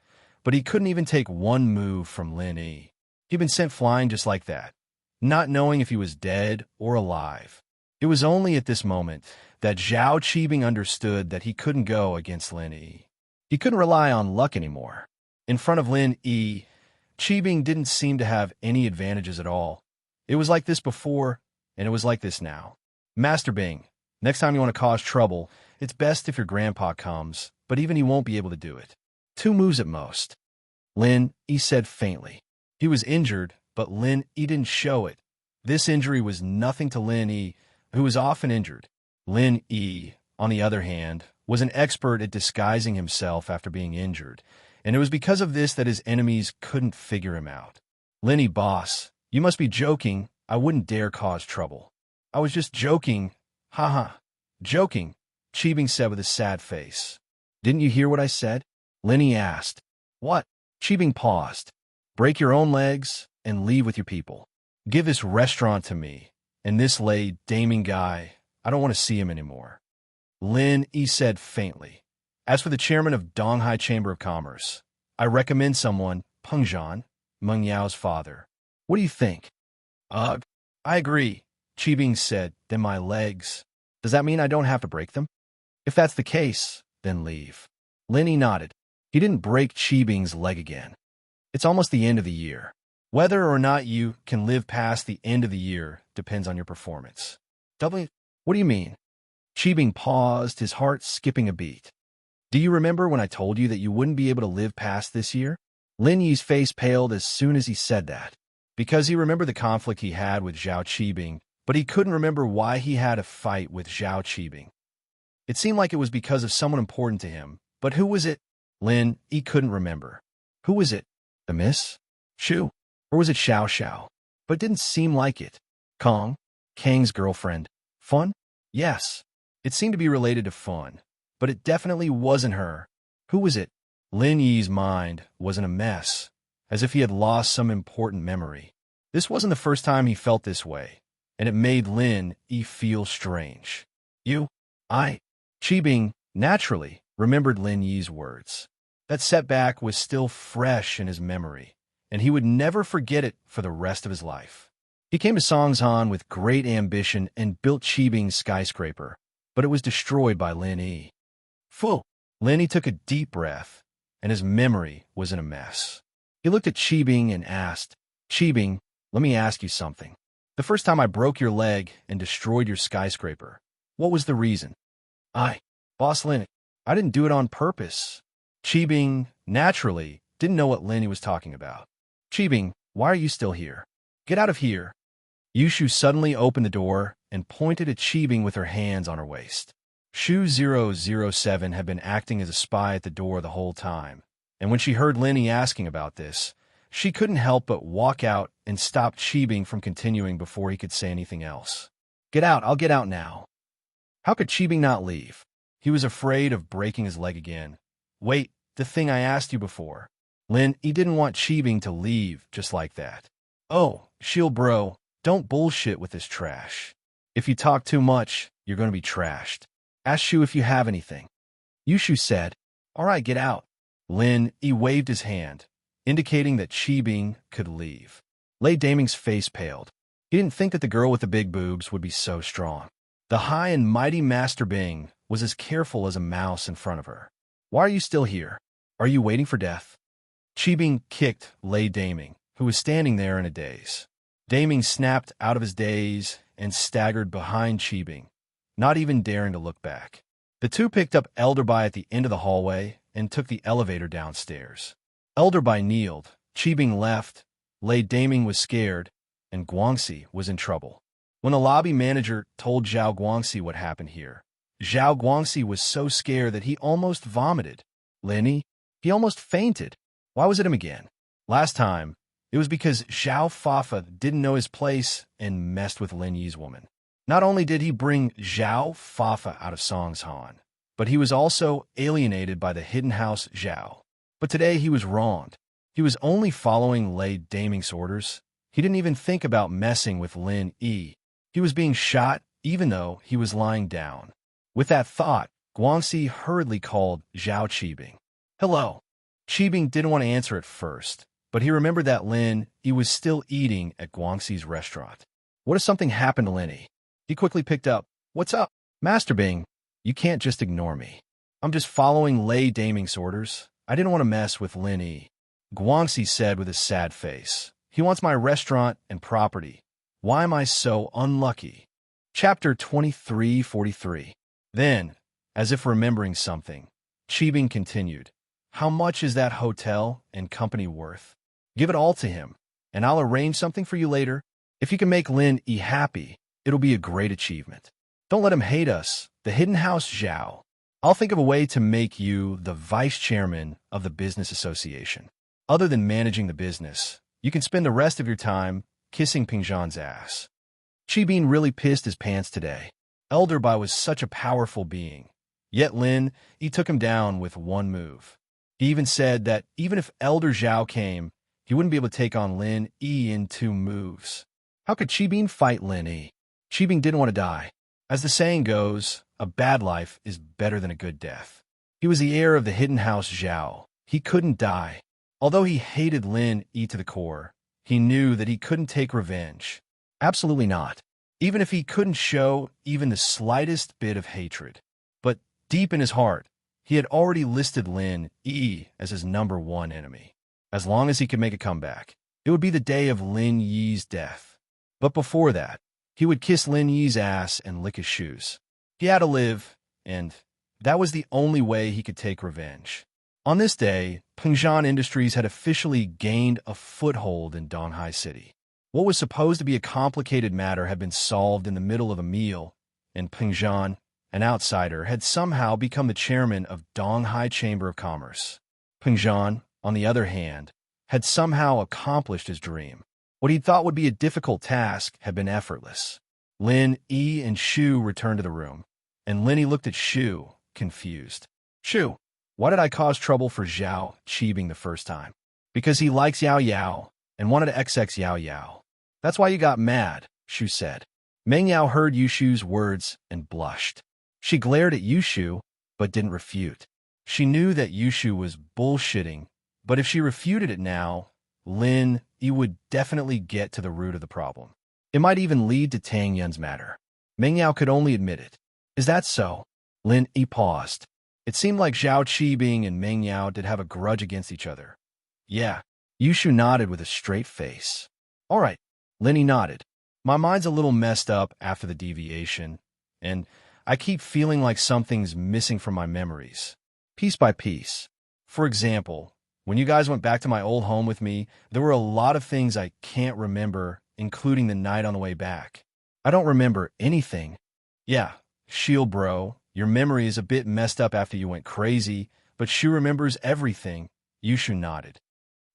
but he couldn't even take one move from Lin Yi. He'd been sent flying just like that, not knowing if he was dead or alive. It was only at this moment that Zhao Qibing understood that he couldn't go against Lin Yi. He couldn't rely on luck anymore. In front of Lin Yi, Qibing didn't seem to have any advantages at all. It was like this before, and it was like this now. Master Bing, next time you want to cause trouble, it's best if your grandpa comes, but even he won't be able to do it. 2 moves at most. Lin Yi said faintly. He was injured, but Lin Yi didn't show it. This injury was nothing to Lin Yi, who was often injured. Lin Yi, on the other hand, was an expert at disguising himself after being injured, and it was because of this that his enemies couldn't figure him out. Lin Yi, boss, you must be joking. I wouldn't dare cause trouble. I was just joking. Haha. Joking, Qibing said with a sad face. Didn't you hear what I said? Lin Yi asked. What? Qibing paused. Break your own legs and leave with your people. Give this restaurant to me, and this daming guy, I don't want to see him anymore. Lin Yi said faintly. As for the chairman of Donghai Chamber of Commerce, I recommend someone, Peng Zhan, Meng Yao's father. What do you think? Ugh, I agree, Qibing said. Then my legs. Does that mean I don't have to break them? If that's the case, then leave. Lin Yi nodded. He didn't break Qibing's leg again. It's almost the end of the year. Whether or not you can live past the end of the year depends on your performance. What do you mean? Qibing paused, his heart skipping a beat. Do you remember when I told you that you wouldn't be able to live past this year? Lin Yi's face paled as soon as he said that, because he remembered the conflict he had with Zhao Qibing, but he couldn't remember why he had a fight with Zhao Qibing. It seemed like it was because of someone important to him, but who was it? Lin Yi couldn't remember. Who was it? The Miss? Shu? Or was it Xiao Xiao? But it didn't seem like it. Kang's girlfriend. Fun? Yes. It seemed to be related to Fun, but it definitely wasn't her. Who was it? Lin Yi's mind was in a mess, as if he had lost some important memory. This wasn't the first time he felt this way, and it made Lin Yi feel strange. Qibing, naturally, remembered Lin Yi's words. That setback was still fresh in his memory, and he would never forget it for the rest of his life. He came to Songshan with great ambition and built Qibing's skyscraper, but it was destroyed by Lin Yi. Fu! Lin Yi took a deep breath, and his memory was in a mess. He looked at Qibing and asked, Qibing, let me ask you something. The first time I broke your leg and destroyed your skyscraper, what was the reason? Boss Lin, I didn't do it on purpose. Qibing, naturally, didn't know what Lin Yi was talking about. Qibing, why are you still here? Get out of here. Yushu suddenly opened the door and pointed at Qibing with her hands on her waist. Shu 007 had been acting as a spy at the door the whole time, and when she heard Lin Yi asking about this, she couldn't help but walk out and stop Qibing from continuing before he could say anything else. Get out, I'll get out now. How could Qibing not leave? He was afraid of breaking his leg again. Wait, the thing I asked you before. Lin Yi didn't want Qibing to leave just like that. Oh, Shield bro, don't bullshit with this trash. If you talk too much, you're going to be trashed. Ask Shu if you have anything. Yushu said, all right, get out. Lin Yi waved his hand, indicating that Qibing could leave. Lei Daming's face paled. He didn't think that the girl with the big boobs would be so strong. The high and mighty Master Bing was as careful as a mouse in front of her. Why are you still here? Are you waiting for death? Qibing kicked Lei Daming, who was standing there in a daze. Daming snapped out of his daze and staggered behind Qibing, not even daring to look back. The two picked up Elderby at the end of the hallway and took the elevator downstairs. Elderby kneeled, Qibing left, Lei Daming was scared, and Guangxi was in trouble. When the lobby manager told Zhao Guangxi what happened here, Zhao Guangxi was so scared that he almost vomited. Lin Yi, he almost fainted. Why was it him again? Last time, it was because Zhao Fafa didn't know his place and messed with Lin Yi's woman. Not only did he bring Zhao Fafa out of Songshan, but he was also alienated by the hidden house Zhao. But today he was wronged. He was only following Lei Daming's orders. He didn't even think about messing with Lin Yi. He was being shot even though he was lying down. With that thought, Guangxi hurriedly called Zhao Qibing. Hello. Qibing didn't want to answer at first, but he remembered that Lin Yi was still eating at Guangxi's restaurant. What if something happened to Lin Yi? He quickly picked up. What's up? Master Bing, you can't just ignore me. I'm just following Lei Daming's orders. I didn't want to mess with Lin Yi. Guangxi said with a sad face. He wants my restaurant and property. Why am I so unlucky? Chapter 2343. Then, as if remembering something, Qibing continued. How much is that hotel and company worth? Give it all to him, and I'll arrange something for you later. If you can make Lin Yi happy, it'll be a great achievement. Don't let him hate us, the Hidden House Zhao. I'll think of a way to make you the vice chairman of the business association. Other than managing the business, you can spend the rest of your time kissing Pingzhan's ass. Qibing really pissed his pants today. Elder Bai was such a powerful being. Yet Lin Yi took him down with one move. He even said that even if Elder Zhao came, he wouldn't be able to take on Lin Yi in 2 moves. How could Qibing fight Lin Yi? Qibing didn't want to die. As the saying goes, a bad life is better than a good death. He was the heir of the Hidden House Zhao. He couldn't die. Although he hated Lin Yi to the core, he knew that he couldn't take revenge. Absolutely not. Even if he couldn't show even the slightest bit of hatred. But deep in his heart, he had already listed Lin Yi as his #1 enemy. As long as he could make a comeback, it would be the day of Lin Yi's death. But before that, he would kiss Lin Yi's ass and lick his shoes. He had to live, and that was the only way he could take revenge. On this day, Pingzhan Industries had officially gained a foothold in Donghai City. What was supposed to be a complicated matter had been solved in the middle of a meal, and Pingzhan, an outsider, had somehow become the chairman of Donghai Chamber of Commerce. Pingzhan, on the other hand, had somehow accomplished his dream. What he thought would be a difficult task had been effortless. Lin Yi and Shu returned to the room, and Lin Yi looked at Shu, confused. Shu, why did I cause trouble for Zhao Qibing the first time? Because he likes Yao Yao and wanted to XX Yao Yao. That's why you got mad, Shu said. Meng Yao heard Yushu's words and blushed. She glared at Yushu, but didn't refute. She knew that Yushu was bullshitting, but if she refuted it now, Lin Yi would definitely get to the root of the problem. It might even lead to Tang Yun's matter. Meng Yao could only admit it. Is that so? Lin Yi paused. It seemed like Zhao Qibing and Meng Yao did have a grudge against each other. Yeah. Yushu nodded with a straight face. All right. Lin Yi nodded. My mind's a little messed up after the deviation, and I keep feeling like something's missing from my memories, piece by piece. For example, when you guys went back to my old home with me, there were a lot of things I can't remember, including the night on the way back. I don't remember anything. Yeah, Shield bro, your memory is a bit messed up after you went crazy, but Shu remembers everything. Yushu nodded.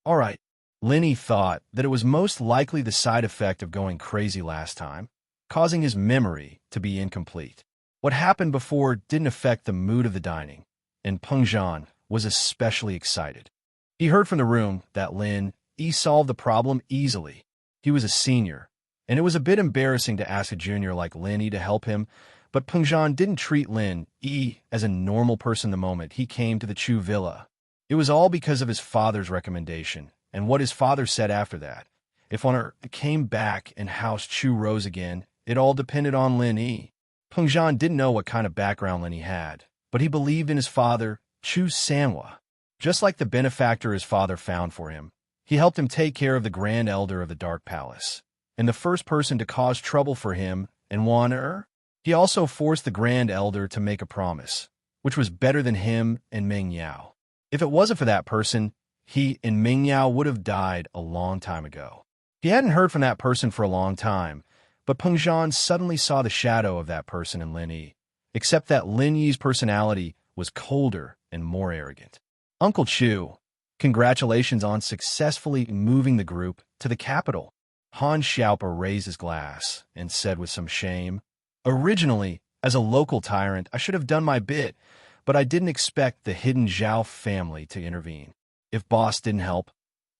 All right. Lin Yi thought that it was most likely the side effect of going crazy last time, causing his memory to be incomplete. What happened before didn't affect the mood of the dining, and Pengzhan was especially excited. He heard from the room that Lin Yi solved the problem easily. He was a senior, and it was a bit embarrassing to ask a junior like Lin Yi to help him, but Pengzhan didn't treat Lin Yi as a normal person the moment he came to the Chu Villa. It was all because of his father's recommendation, and what his father said after that. If honor came back and House Chu rose again, it all depended on Lin Yi. Pengzhan didn't know what kind of background Lin Yi had, but he believed in his father, Chu Sanhua. Just like the benefactor his father found for him, he helped him take care of the Grand Elder of the Dark Palace, and the first person to cause trouble for him and Wan. He also forced the Grand Elder to make a promise, which was better than him and Meng Yao. If it wasn't for that person, he and Meng Yao would have died a long time ago. He hadn't heard from that person for a long time, but Pengzhan suddenly saw the shadow of that person in Lin Yi, except that Lin Yi's personality was colder and more arrogant. Uncle Chu, congratulations on successfully moving the group to the capital. Han Xiaopa raised his glass and said with some shame, Originally, as a local tyrant, I should have done my bit, but I didn't expect the hidden Zhao family to intervene. If boss didn't help,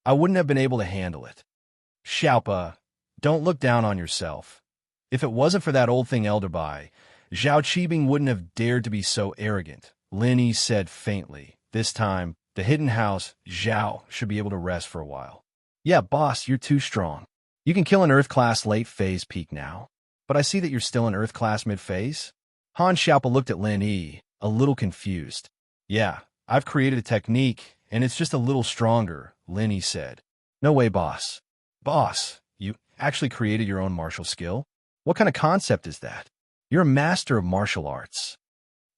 I wouldn't have been able to handle it. Xiaopa, don't look down on yourself. If it wasn't for that old thing Elderby, Zhao Qibing wouldn't have dared to be so arrogant, Lin Yi said faintly. This time, the hidden house, Zhao, should be able to rest for a while. Yeah, boss, you're too strong. You can kill an Earth-class late-phase peak now. But I see that you're still an Earth-class mid-phase? Han Xiaopa looked at Lin Yi, a little confused. Yeah, I've created a technique, and it's just a little stronger, Lin Yi said. No way, boss. Boss, you actually created your own martial skill? What kind of concept is that? You're a master of martial arts.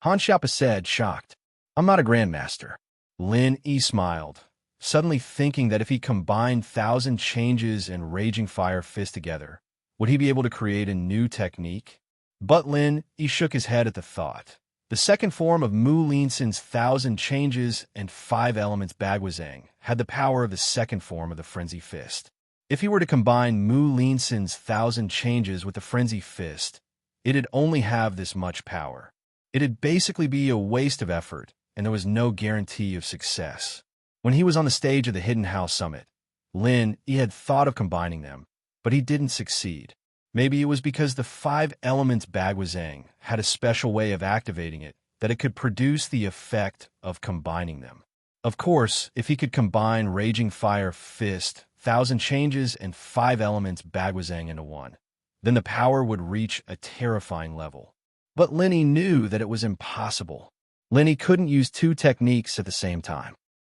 Han Xiaopa said, shocked. I'm not a grandmaster. Lin Yi smiled, suddenly thinking that if he combined 1,000 Changes and Raging Fire Fist together, would he be able to create a new technique? But Lin Yi shook his head at the thought. The second form of Mu Linsin's 1,000 Changes and 5 Elements Bagwazang had the power of the second form of the Frenzy Fist. If he were to combine Mu Linsin's 1,000 Changes with the Frenzy Fist, it'd only have this much power. It'd basically be a waste of effort, and there was no guarantee of success. When he was on the stage of the Hidden House Summit, Lin Yi had thought of combining them, but he didn't succeed. Maybe it was because the 5 Elements Bagwazang had a special way of activating it that it could produce the effect of combining them. Of course, if he could combine Raging Fire Fist, 1,000 Changes, and 5 Elements Bagwazang into one, then the power would reach a terrifying level. But Lin Yi knew that it was impossible. Lin Yi couldn't use 2 techniques at the same time.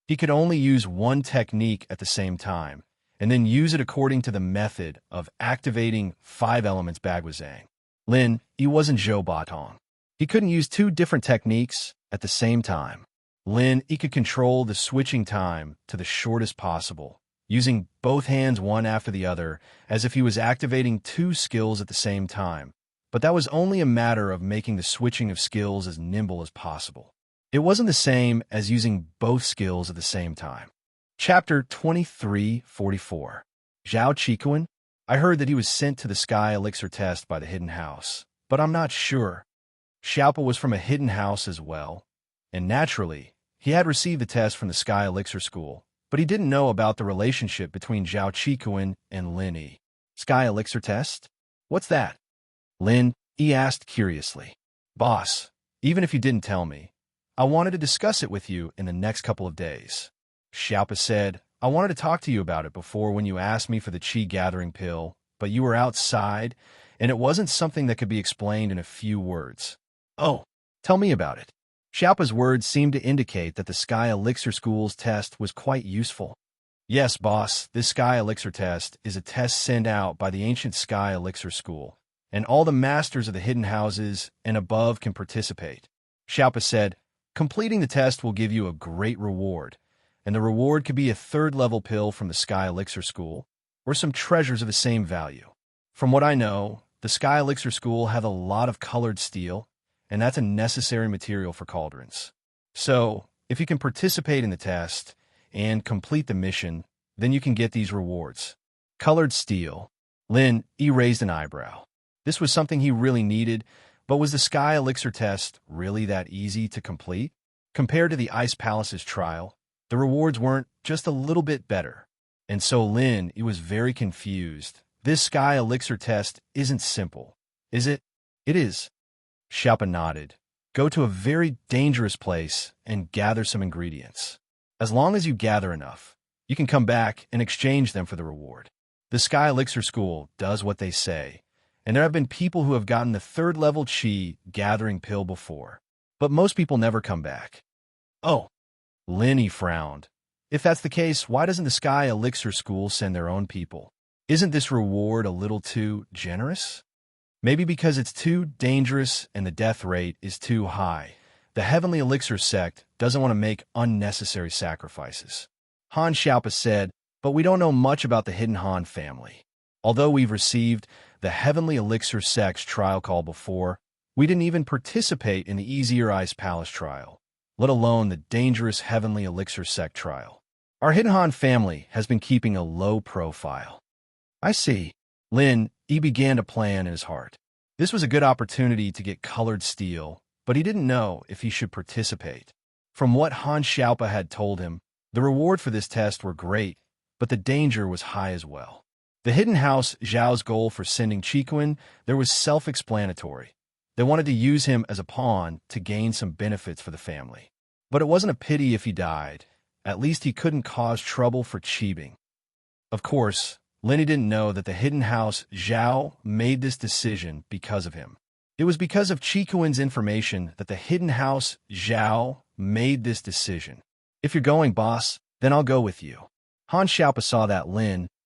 He could only use one technique at the same time, and then use it according to the method of activating 5 Elements Bagwazang. Lin Yi wasn't Zhou Batong. He couldn't use 2 different techniques at the same time. Lin Yi could control the switching time to the shortest possible, using both hands one after the other as if he was activating 2 skills at the same time. But that was only a matter of making the switching of skills as nimble as possible. It wasn't the same as using both skills at the same time. Chapter 2344. Zhao Qikuan? I heard that he was sent to the Sky Elixir test by the Hidden House, but I'm not sure. Xiaopa was from a Hidden House as well, and naturally, he had received the test from the Sky Elixir School, but he didn't know about the relationship between Zhao Qikuan and Lin Yi. Sky Elixir test? What's that? Lin Yi asked curiously. Boss, even if you didn't tell me, I wanted to discuss it with you in the next couple of days. Xiaopa said, I wanted to talk to you about it before when you asked me for the Qi gathering pill, but you were outside, and it wasn't something that could be explained in a few words. Oh, tell me about it. Xiaopa's words seemed to indicate that the Sky Elixir School's test was quite useful. Yes, boss, this Sky Elixir test is a test sent out by the ancient Sky Elixir School, and all the masters of the hidden houses and above can participate. Xiaopa said, completing the test will give you a great reward, and the reward could be a 3rd-level pill from the Sky Elixir School, or some treasures of the same value. From what I know, the Sky Elixir School have a lot of colored steel, and that's a necessary material for cauldrons. So, if you can participate in the test and complete the mission, then you can get these rewards. Colored steel. Lin Yi raised an eyebrow. This was something he really needed, but was the Sky Elixir test really that easy to complete? Compared to the Ice Palace's trial, the rewards weren't just a little bit better. And so Lin Yi was very confused. This Sky Elixir test isn't simple, is it? It is. Xiaopa nodded. Go to a very dangerous place and gather some ingredients. As long as you gather enough, you can come back and exchange them for the reward. The Sky Elixir School does what they say, and there have been people who have gotten the 3rd-level Qi gathering pill before, but most people never come back. Oh, Lin Yi frowned. If that's the case, why doesn't the Sky Elixir School send their own people? Isn't this reward a little too generous? Maybe because it's too dangerous and the death rate is too high. The Heavenly Elixir sect doesn't want to make unnecessary sacrifices. Han Xiaopa said, but we don't know much about the Hidden Han family. Although we've received the Heavenly Elixir sect's trial call before, we didn't even participate in the easier Ice Palace trial, let alone the dangerous Heavenly Elixir sect trial. Our Hidden Han family has been keeping a low profile. I see. Lin Yi began to plan in his heart. This was a good opportunity to get colored steel, but he didn't know if he should participate. From what Han Xiaopa had told him, The reward for this test were great, but the danger was high as well. The hidden house, Zhao's goal for sending Qikuan, there was self-explanatory. They wanted to use him as a pawn to gain some benefits for the family. But it wasn't a pity if he died. At least he couldn't cause trouble for Qibing. Of course, Lenny didn't know that the hidden house, Zhao, made this decision because of him. It was because of Qikuan's information that the hidden house, Zhao, made this decision. If you're going, boss, then I'll go with you. Han Xiaopa saw that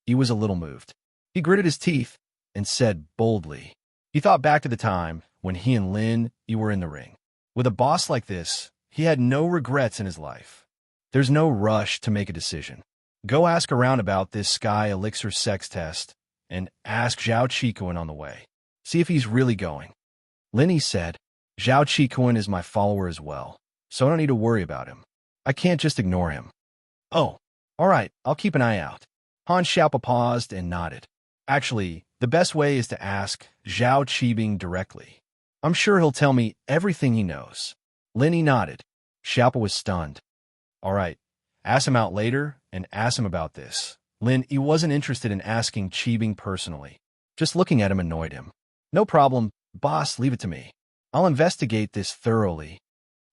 he was a little moved. He gritted his teeth and said boldly. He thought back to the time when he and Lin Yi were in the ring. With a boss like this, he had no regrets in his life. There's no rush to make a decision. Go ask around about this Sky Elixir sex test and ask Zhao Qikuan on the way. See if he's really going. Lin Yi said, Zhao Qikuan is my follower as well, so I don't need to worry about him. I can't just ignore him. Oh, all right, I'll keep an eye out. Han Xiaopa paused and nodded. Actually, the best way is to ask Zhao Qibing directly. I'm sure he'll tell me everything he knows. Lin Yi nodded. Xiaopa was stunned. All right, ask him out later and ask him about this. Lin Yi wasn't interested in asking Qibing personally. Just looking at him annoyed him. No problem, boss, leave it to me. I'll investigate this thoroughly.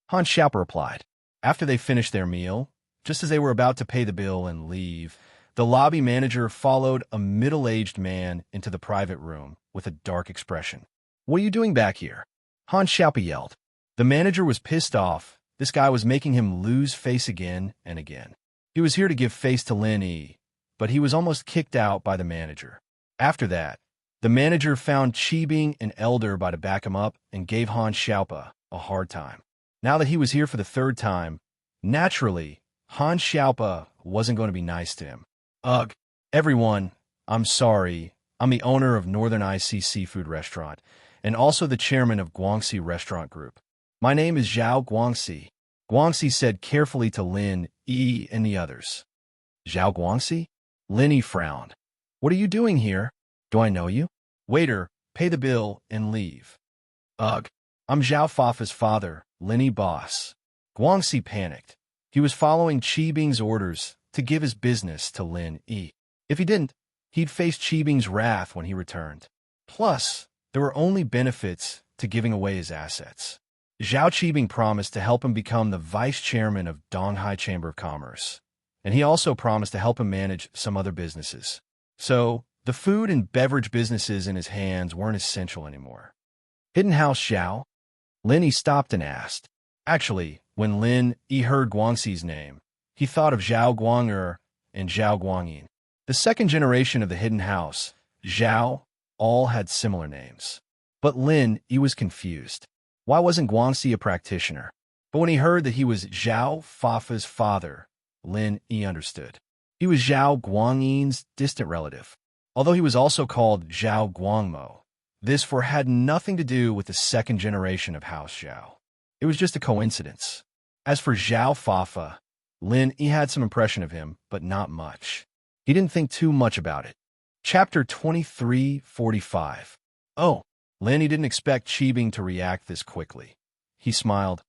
Han Xiaopa replied. After they finished their meal, just as they were about to pay the bill and leave, the lobby manager followed a middle-aged man into the private room with a dark expression. What are you doing back here? Han Xiaopa yelled. The manager was pissed off. This guy was making him lose face again and again. He was here to give face to Lin Yi, but he was almost kicked out by the manager. After that, the manager found Qibing and Elder by to back him up and gave Han Xiaopa a hard time. Now that he was here for the third time, naturally, Han Xiaopa wasn't going to be nice to him. Ugh, everyone, I'm sorry. I'm the owner of Northern IC Seafood Restaurant and also the chairman of Guangxi Restaurant Group. My name is Zhao Guangxi, Guangxi said carefully to Lin Yi and the others. Zhao Guangxi? Lin Yi frowned. What are you doing here? Do I know you? Waiter, pay the bill and leave. Ugh, I'm Zhao Fafa's father, Lin Yi boss. Guangxi panicked. He was following Qibing's orders to give his business to Lin Yi. If he didn't, he'd face Qibing's wrath when he returned. Plus, there were only benefits to giving away his assets. Zhao Qibing promised to help him become the vice chairman of Donghai Chamber of Commerce, and he also promised to help him manage some other businesses. So, the food and beverage businesses in his hands weren't essential anymore. Hidden House Zhao? Lin Yi stopped and asked. Actually, when Lin Yi heard Guangxi's name, he thought of Zhao Guang'er and Zhao Guangyin. The second generation of the Hidden House, Zhao, all had similar names. But Lin Yi was confused. Why wasn't Guangxi a practitioner? But when he heard that he was Zhao Fafa's father, Lin Yi understood. He was Zhao Guangyin's distant relative. Although he was also called Zhao Guangmo, this had nothing to do with the second generation of House Zhao. It was just a coincidence. As for Zhao Fafa, Lin Yi had some impression of him, but not much. He didn't think too much about it. Chapter 23:45. Oh, Lin Yi didn't expect Qibing to react this quickly. He smiled.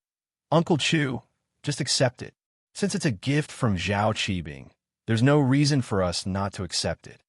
Uncle Chu, just accept it. Since it's a gift from Zhao Qibing, there's no reason for us not to accept it.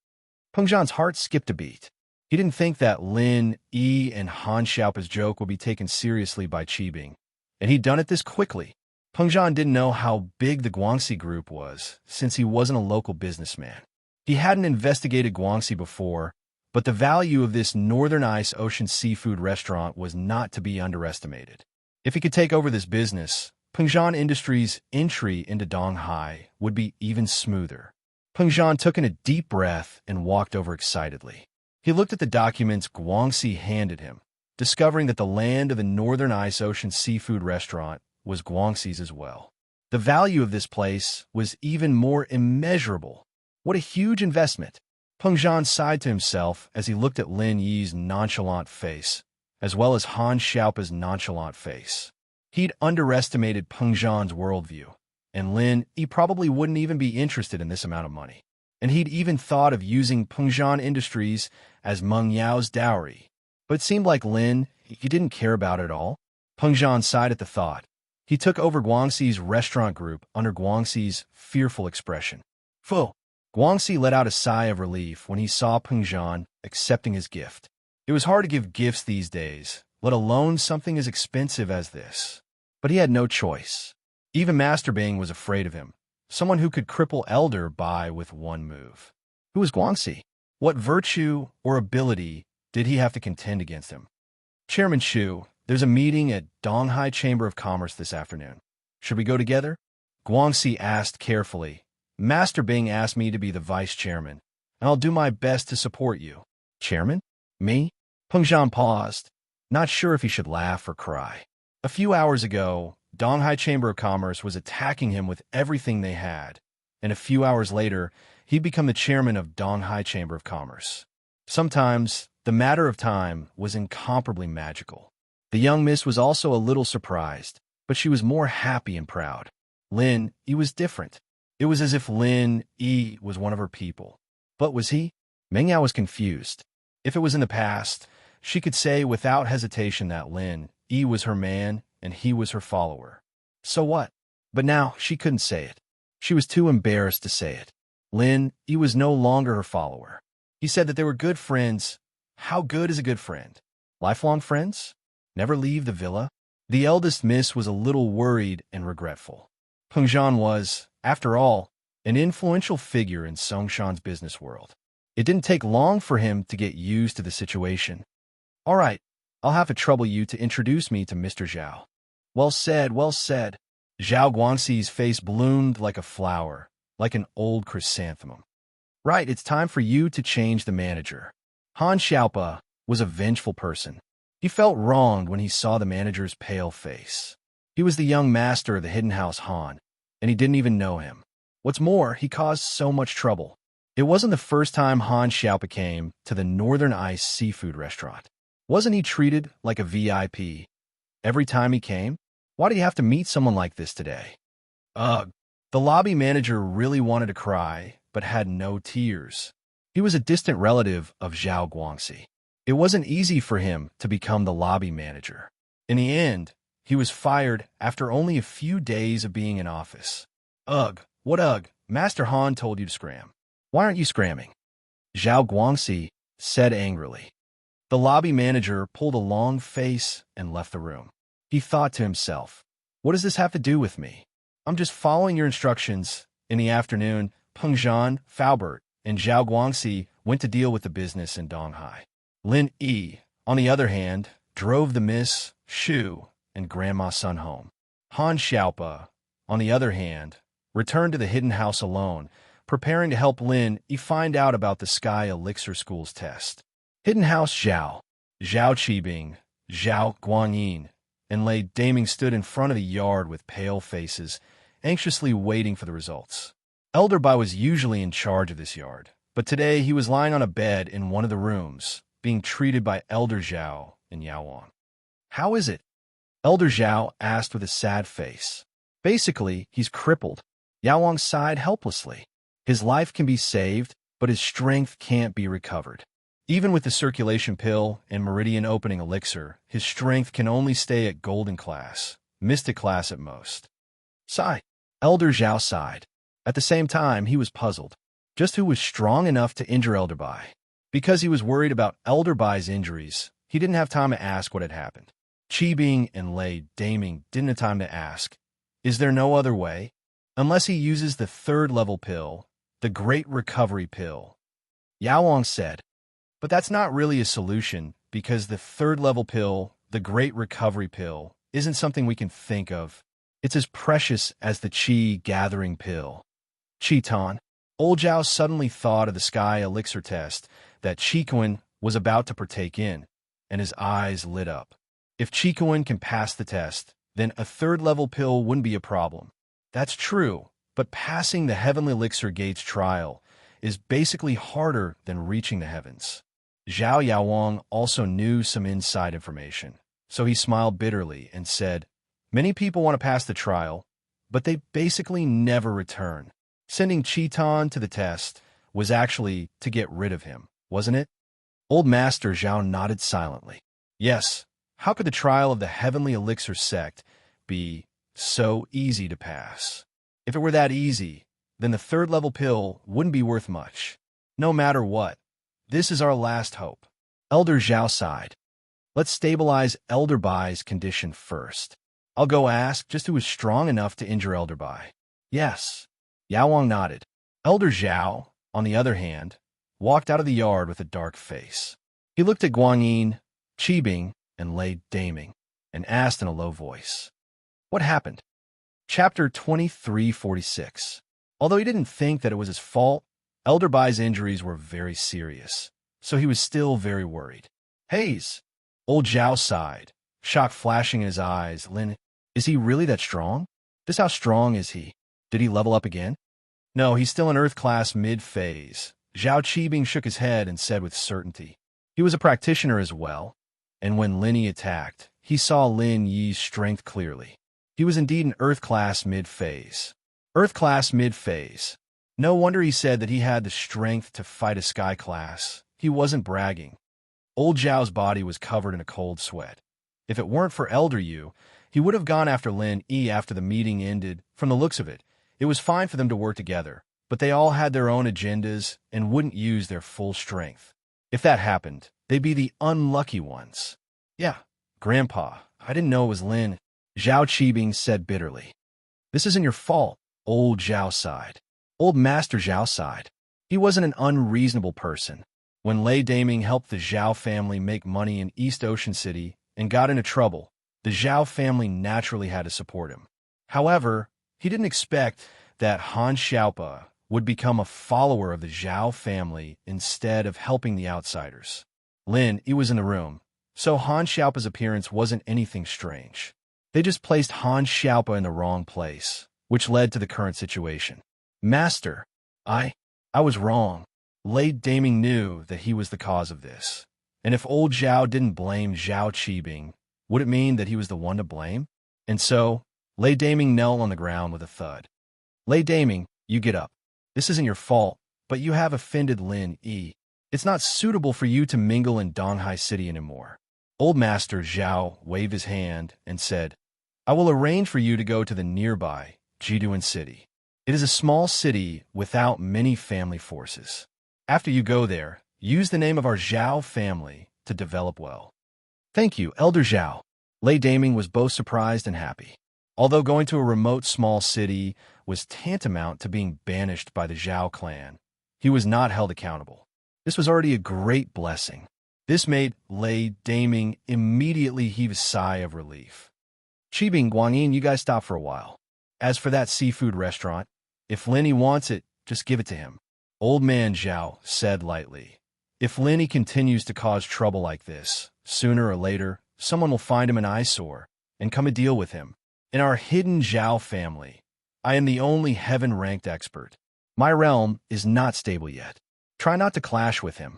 Peng Zhan's heart skipped a beat. He didn't think that Lin Yi and Han Xiaopa's joke would be taken seriously by Qibing, and he'd done it this quickly. Peng Zhan didn't know how big the Guangxi group was, since he wasn't a local businessman. He hadn't investigated Guangxi before, but the value of this Northern Ice Ocean seafood restaurant was not to be underestimated. If he could take over this business, Peng Zhan Industries' entry into Donghai would be even smoother. Peng Zhan took in a deep breath and walked over excitedly. He looked at the documents Guangxi handed him, discovering that the land of the Northern Ice Ocean seafood restaurant was Guangxi's as well. The value of this place was even more immeasurable. What a huge investment! Peng Zhan sighed to himself as he looked at Lin Yi's nonchalant face, as well as Han Xiaopa's nonchalant face. He'd underestimated Peng Zhan's worldview, and Lin Yi probably wouldn't even be interested in this amount of money. And he'd even thought of using Peng Zhan Industries as Meng Yao's dowry. But it seemed like Lin Yi didn't care about it at all. Peng Zhan sighed at the thought. He took over Guangxi's restaurant group under Guangxi's fearful expression. Pho! Guangxi let out a sigh of relief when he saw Peng Zhan accepting his gift. It was hard to give gifts these days, let alone something as expensive as this. But he had no choice. Even Master Bing was afraid of him, someone who could cripple Elder Bai with one move. Who was Guangxi? What virtue or ability did he have to contend against him? Chairman Shu, there's a meeting at Donghai Chamber of Commerce this afternoon. Should we go together? Guangxi asked carefully. Master Bing asked me to be the vice chairman, and I'll do my best to support you. Chairman? Me? Peng Zhan paused, not sure if he should laugh or cry. A few hours ago, Donghai Chamber of Commerce was attacking him with everything they had, and a few hours later, he'd become the chairman of Donghai Chamber of Commerce. Sometimes, the matter of time was incomparably magical. The young miss was also a little surprised, but she was more happy and proud. Lin Yi was different. It was as if Lin Yi was one of her people. But was he? Meng Yao was confused. If it was in the past, she could say without hesitation that Lin Yi was her man and he was her follower. So what? But now she couldn't say it. She was too embarrassed to say it. Lin Yi was no longer her follower. He said that they were good friends. How good is a good friend? Lifelong friends? Never leave the villa? The eldest miss was a little worried and regretful. Peng Zhan was, after all, an influential figure in Songshan's business world. It didn't take long for him to get used to the situation. All right, I'll have to trouble you to introduce me to Mr. Zhao. Well said, well said. Zhao Guangxi's face bloomed like a flower, like an old chrysanthemum. Right, it's time for you to change the manager. Han Xiaopa was a vengeful person. He felt wronged when he saw the manager's pale face. He was the young master of the hidden house Han, and he didn't even know him. What's more, he caused so much trouble. It wasn't the first time Han Xiaopa came to the Northern Ice seafood restaurant. Wasn't he treated like a VIP every time he came? Why did he have to meet someone like this today? Ugh. The lobby manager really wanted to cry, but had no tears. He was a distant relative of Zhao Guangxi. It wasn't easy for him to become the lobby manager. In the end, he was fired after only a few days of being in office. Ugh, what ugh? Master Han told you to scram. Why aren't you scramming? Zhao Guangxi said angrily. The lobby manager pulled a long face and left the room. He thought to himself, what does this have to do with me? I'm just following your instructions. In the afternoon, Peng Zhan, Faubert, and Zhao Guangxi went to deal with the business in Donghai. Lin Yi, on the other hand, drove the Miss, Shu, and Grandma Sun home. Han Xiaopa, on the other hand, returned to the hidden house alone, preparing to help Lin Yi find out about the Sky Elixir School's test. Hidden House Zhao, Zhao Qibing, Zhao Guanyin, and Lei Daming stood in front of the yard with pale faces, anxiously waiting for the results. Elder Bai was usually in charge of this yard, but today he was lying on a bed in one of the rooms, being treated by Elder Zhao and Yao Wang. How is it? Elder Zhao asked with a sad face. Basically, he's crippled. Yao Wang sighed helplessly. His life can be saved, but his strength can't be recovered. Even with the circulation pill and meridian opening elixir, his strength can only stay at golden class, mystic class at most. Sigh. Elder Zhao sighed. At the same time, he was puzzled. Just who was strong enough to injure Elder Bai? Because he was worried about Elder Bai's injuries, he didn't have time to ask what had happened. Qibing and Lei Daming didn't have time to ask, is there no other way? Unless he uses the third-level pill, the Great Recovery Pill. Yao Wang said, but that's not really a solution because the third-level pill, the Great Recovery Pill, isn't something we can think of. It's as precious as the Qi Gathering Pill. Qi-Tan. Old Zhao suddenly thought of the Sky Elixir test that Qi was about to partake in, and his eyes lit up. If Qi can pass the test, then a third-level pill wouldn't be a problem. That's true, but passing the Heavenly Elixir Gates trial is basically harder than reaching the heavens. Zhao Yaowang also knew some inside information, so he smiled bitterly and said, many people want to pass the trial, but they basically never return. Sending Qi-Tan to the test was actually to get rid of him, wasn't it? Old Master Zhao nodded silently. Yes, how could the trial of the Heavenly Elixir sect be so easy to pass. If it were that easy, then the third-level pill wouldn't be worth much. No matter what, this is our last hope. Elder Zhao sighed. Let's stabilize Elder Bai's condition first. I'll go ask just who is strong enough to injure Elder Bai. Yes. Yao Wang nodded. Elder Zhao, on the other hand, walked out of the yard with a dark face. He looked at Guanyin, Qibing, and Lei Daming, and asked in a low voice, "What happened?" Chapter 2346. Although he didn't think that it was his fault, Elder Bai's injuries were very serious, so he was still very worried. Haze! Old Zhao sighed, shock flashing in his eyes. Lin, is he really that strong? Just how strong is he? Did he level up again? No, he's still in Earth class mid-phase. Zhao Qibing shook his head and said with certainty. He was a practitioner as well, and when Lin Yi attacked, he saw Lin Yi's strength clearly. He was indeed in Earth class mid-phase. Earth class mid-phase. No wonder he said that he had the strength to fight a Sky class. He wasn't bragging. Old Zhao's body was covered in a cold sweat. If it weren't for Elder Yu, he would have gone after Lin Yi after the meeting ended. From the looks of it, it was fine for them to work together, but they all had their own agendas and wouldn't use their full strength. If that happened, they'd be the unlucky ones. Yeah, Grandpa, I didn't know it was Lin. Zhao Qibing said bitterly. This isn't your fault, Old Zhao sighed. Old Master Zhao sighed. He wasn't an unreasonable person. When Lei Daming helped the Zhao family make money in East Ocean City and got into trouble, the Zhao family naturally had to support him. However, he didn't expect that Han Xiaopa would become a follower of the Zhao family instead of helping the outsiders. Lin Yi was in the room, so Han Xiaopa's appearance wasn't anything strange. They just placed Han Xiaopa in the wrong place, which led to the current situation. Master, I was wrong. Lei Daming knew that he was the cause of this. And if old Zhao didn't blame Zhao Qibing, would it mean that he was the one to blame? And so, Lei Daming knelt on the ground with a thud. Lei Daming, you get up. This isn't your fault, but you have offended Lin Yi. It's not suitable for you to mingle in Donghai City anymore. Old Master Zhao waved his hand and said, I will arrange for you to go to the nearby Jiduan City. It is a small city without many family forces. After you go there, use the name of our Zhao family to develop well. Thank you, Elder Zhao. Lei Daming was both surprised and happy. Although going to a remote small city was tantamount to being banished by the Zhao clan, he was not held accountable. This was already a great blessing. This made Lei Daming immediately heave a sigh of relief. Qibing, Guanyin, you guys stop for a while. As for that seafood restaurant, if Lin Yi wants it, just give it to him. Old man Zhao said lightly. If Lin Yi continues to cause trouble like this, sooner or later, someone will find him an eyesore and come a deal with him. In our hidden Zhao family, I am the only heaven-ranked expert. My realm is not stable yet. Try not to clash with him.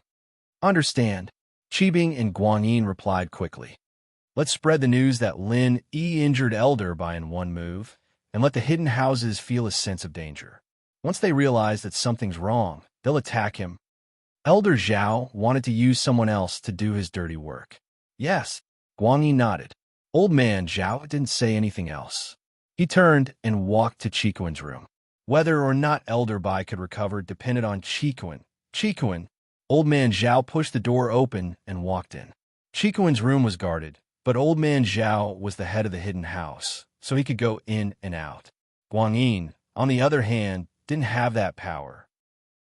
Understand. Qibing and Guanyin replied quickly. Let's spread the news that Lin Yi injured Elder Bai in one move, and let the hidden houses feel a sense of danger. Once they realize that something's wrong, they'll attack him. Elder Zhao wanted to use someone else to do his dirty work. Yes, Guanyin nodded. Old man Zhao didn't say anything else. He turned and walked to Qikuan's room. Whether or not Elder Bai could recover depended on Qikuan. Qikuan, old man Zhao pushed the door open and walked in. Qikuan's room was guarded, but old man Zhao was the head of the hidden house, so he could go in and out. Guanyin, on the other hand, didn't have that power.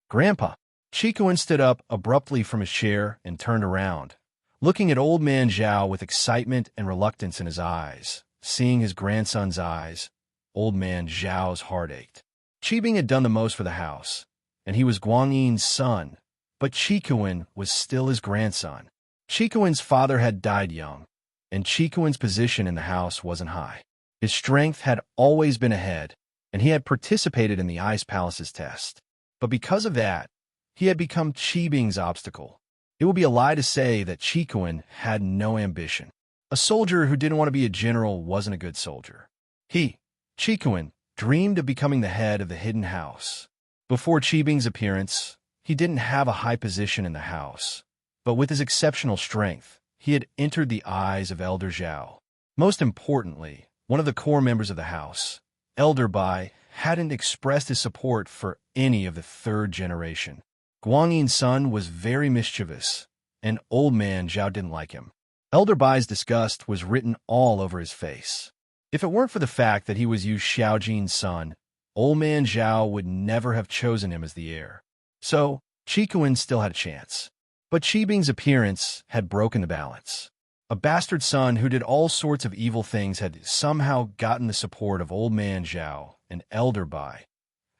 Grandpa. Qikuan stood up abruptly from his chair and turned around, looking at old man Zhao with excitement and reluctance in his eyes. Seeing his grandson's eyes, old man Zhao's heart ached. Qibing had done the most for the house, and he was Guanyin's son, but Qikuan was still his grandson. Qikuan's father had died young, and Qikuan's position in the house wasn't high. His strength had always been ahead, and he had participated in the Ice Palace's test. But because of that, he had become Qibing's obstacle. It would be a lie to say that Qikuan had no ambition. A soldier who didn't want to be a general wasn't a good soldier. He, Qikuan, dreamed of becoming the head of the hidden house. Before Qibing's appearance, he didn't have a high position in the house, but with his exceptional strength, he had entered the eyes of Elder Zhao. Most importantly, one of the core members of the house. Elder Bai hadn't expressed his support for any of the third generation. Guangyin's son was very mischievous, and old man Zhao didn't like him. Elder Bai's disgust was written all over his face. If it weren't for the fact that he was Yu Xiaojin's son, old man Zhao would never have chosen him as the heir. So, Qikuan still had a chance. But Qibing's appearance had broken the balance. A bastard son who did all sorts of evil things had somehow gotten the support of old man Zhao and Elder Bai.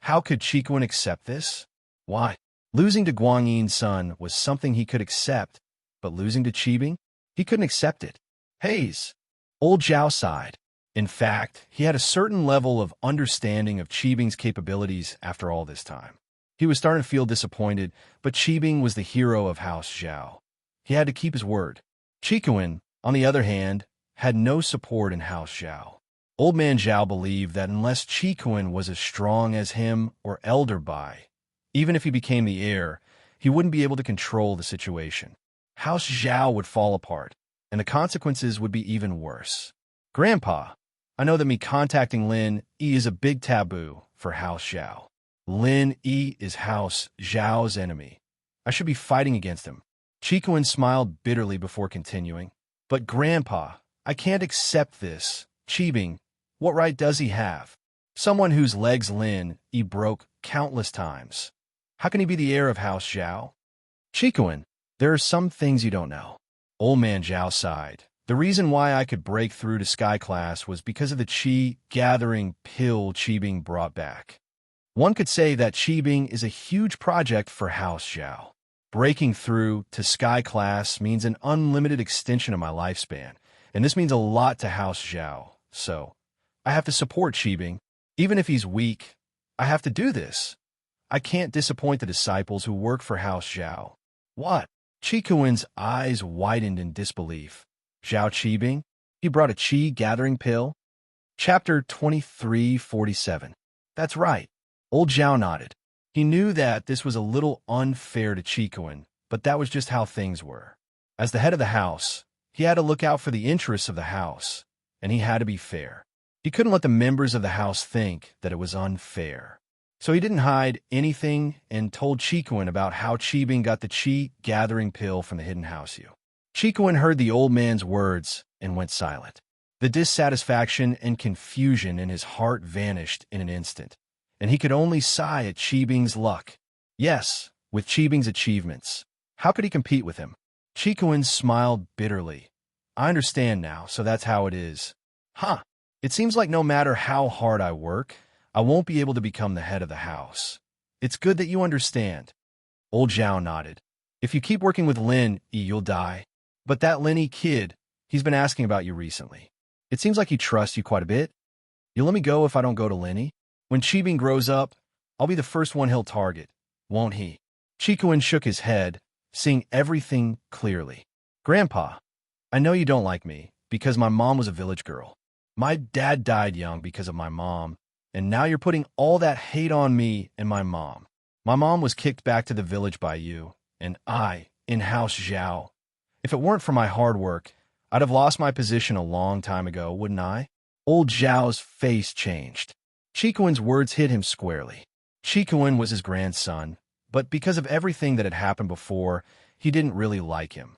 How could Qikuan accept this? Why? Losing to Guangyin's son was something he could accept, but losing to Qibing? He couldn't accept it. Haze. Old Zhao sighed. In fact, he had a certain level of understanding of Qibing's capabilities after all this time. He was starting to feel disappointed, but Qibing was the hero of House Zhao. He had to keep his word. Qikuan, on the other hand, had no support in House Zhao. Old man Zhao believed that unless Qikuan was as strong as him or Elder Bai, even if he became the heir, he wouldn't be able to control the situation. House Zhao would fall apart, and the consequences would be even worse. Grandpa, I know that me contacting Lin Yi is a big taboo for House Zhao. Lin Yi is House Zhao's enemy. I should be fighting against him. Qikuan smiled bitterly before continuing. But Grandpa, I can't accept this. Qibing, what right does he have? Someone whose legs Lin Yi broke countless times. How can he be the heir of House Zhao? Qikuan, there are some things you don't know. Old man Zhao sighed. The reason why I could break through to Sky Class was because of the Qi gathering pill Qibing brought back. One could say that Qibing is a huge project for House Zhao. Breaking through to Sky Class means an unlimited extension of my lifespan, and this means a lot to House Zhao. So, I have to support Qibing. Even if he's weak, I have to do this. I can't disappoint the disciples who work for House Zhao. What? Qikuan's eyes widened in disbelief. Zhao Qibing? He brought a Qi gathering pill? Chapter 2347. That's right. Old Zhao nodded. He knew that this was a little unfair to Qikuan, but that was just how things were. As the head of the house, he had to look out for the interests of the house, and he had to be fair. He couldn't let the members of the house think that it was unfair. So he didn't hide anything and told Qikuan about how Qibing got the Qi gathering pill from the hidden house you. Qikuan heard the old man's words and went silent. The dissatisfaction and confusion in his heart vanished in an instant, and he could only sigh at Qibing's luck. Yes, with Qibing's achievements. How could he compete with him? Qikuan smiled bitterly. I understand now, so that's how it is. Huh. It seems like no matter how hard I work, I won't be able to become the head of the house. It's good that you understand. Old Zhao nodded. If you keep working with Lin Yi, you'll die. But that Lin Yi kid, he's been asking about you recently. It seems like he trusts you quite a bit. You'll let me go if I don't go to Lin Yi? When Qibing grows up, I'll be the first one he'll target, won't he? Qikuan shook his head, seeing everything clearly. Grandpa, I know you don't like me, because my mom was a village girl. My dad died young because of my mom, and now you're putting all that hate on me and my mom. My mom was kicked back to the village by you, and I, in House Zhao. If it weren't for my hard work, I'd have lost my position a long time ago, wouldn't I? Old Zhao's face changed. Qikuan's words hit him squarely. Qikuan was his grandson, but because of everything that had happened before, he didn't really like him.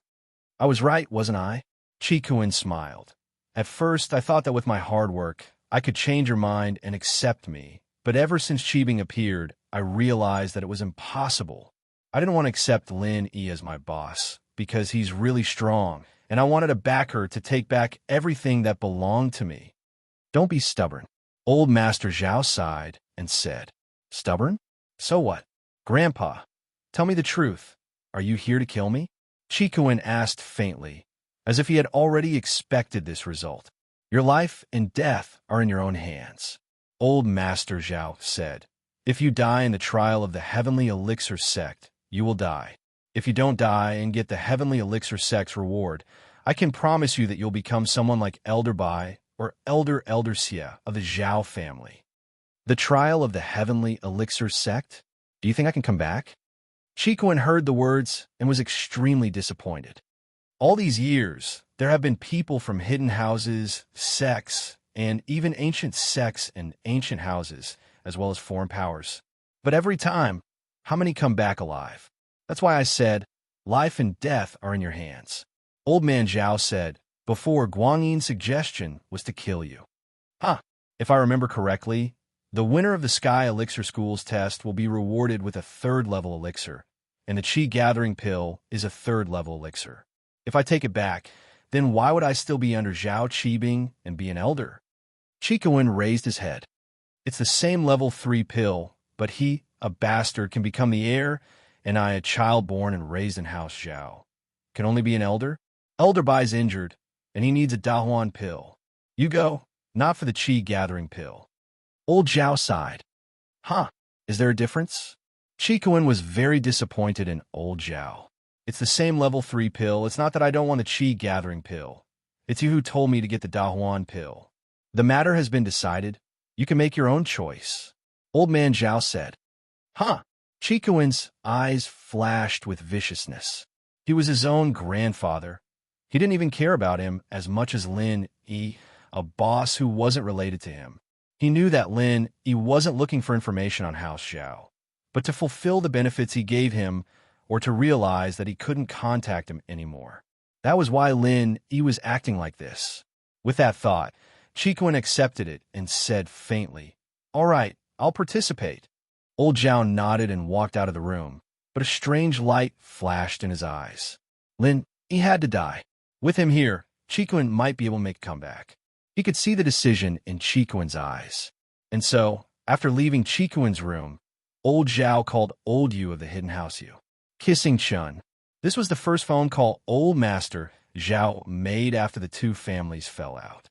I was right, wasn't I? Qikuan smiled. At first, I thought that with my hard work, I could change your mind and accept me, but ever since Qibing appeared, I realized that it was impossible. I didn't want to accept Lin Yi as my boss, because he's really strong, and I wanted to back her to take back everything that belonged to me. Don't be stubborn. Old Master Zhao sighed and said, Stubborn? So what? Grandpa, tell me the truth. Are you here to kill me? Qikuan asked faintly, as if he had already expected this result. Your life and death are in your own hands. Old Master Zhao said, If you die in the trial of the Heavenly Elixir Sect, you will die. If you don't die and get the Heavenly Elixir Sect's reward, I can promise you that you'll become someone like Elder Bai or Elder Xie of the Zhao family. The trial of the Heavenly Elixir Sect? Do you think I can come back? Qikuan heard the words and was extremely disappointed. All these years, there have been people from hidden houses, sects, and even ancient sects and ancient houses, as well as foreign powers. But every time, how many come back alive? That's why I said, life and death are in your hands. Old man Zhao said, before Guangyin's suggestion was to kill you. If I remember correctly, the winner of the Sky Elixir School's test will be rewarded with a 3rd-level elixir, and the Qi Gathering Pill is a 3rd-level elixir. If I take it back, then why would I still be under Zhao Qibing and be an elder? Qikawin raised his head. It's the same level 3 pill, but he, a bastard, can become the heir, and I, a child born and raised in House Zhao, can only be an elder? Elder Bai's injured, and he needs a Dahuan pill. You go, not for the Qi Gathering Pill. Old Zhao sighed. Is there a difference? Qikawin was very disappointed in Old Zhao. It's the same level 3 pill. It's not that I don't want the Qi Gathering Pill. It's you who told me to get the Dahuan pill. The matter has been decided. You can make your own choice. Old man Zhao said. Qikawin's eyes flashed with viciousness. He was his own grandfather. He didn't even care about him as much as Lin Yi, a boss who wasn't related to him. He knew that Lin Yi wasn't looking for information on House Zhao, but to fulfill the benefits he gave him or to realize that he couldn't contact him anymore. That was why Lin Yi was acting like this. With that thought, Qikawin accepted it and said faintly, "All right, I'll participate." Old Zhao nodded and walked out of the room, but a strange light flashed in his eyes. Lin Yi had to die. With him here, Qikawin might be able to make a comeback. He could see the decision in Qikawin's eyes. And so, after leaving Qikawin's room, Old Zhao called Old Yu of the Hidden House Yu. Kissing Chun. This was the first phone call Old Master Zhao made after the two families fell out.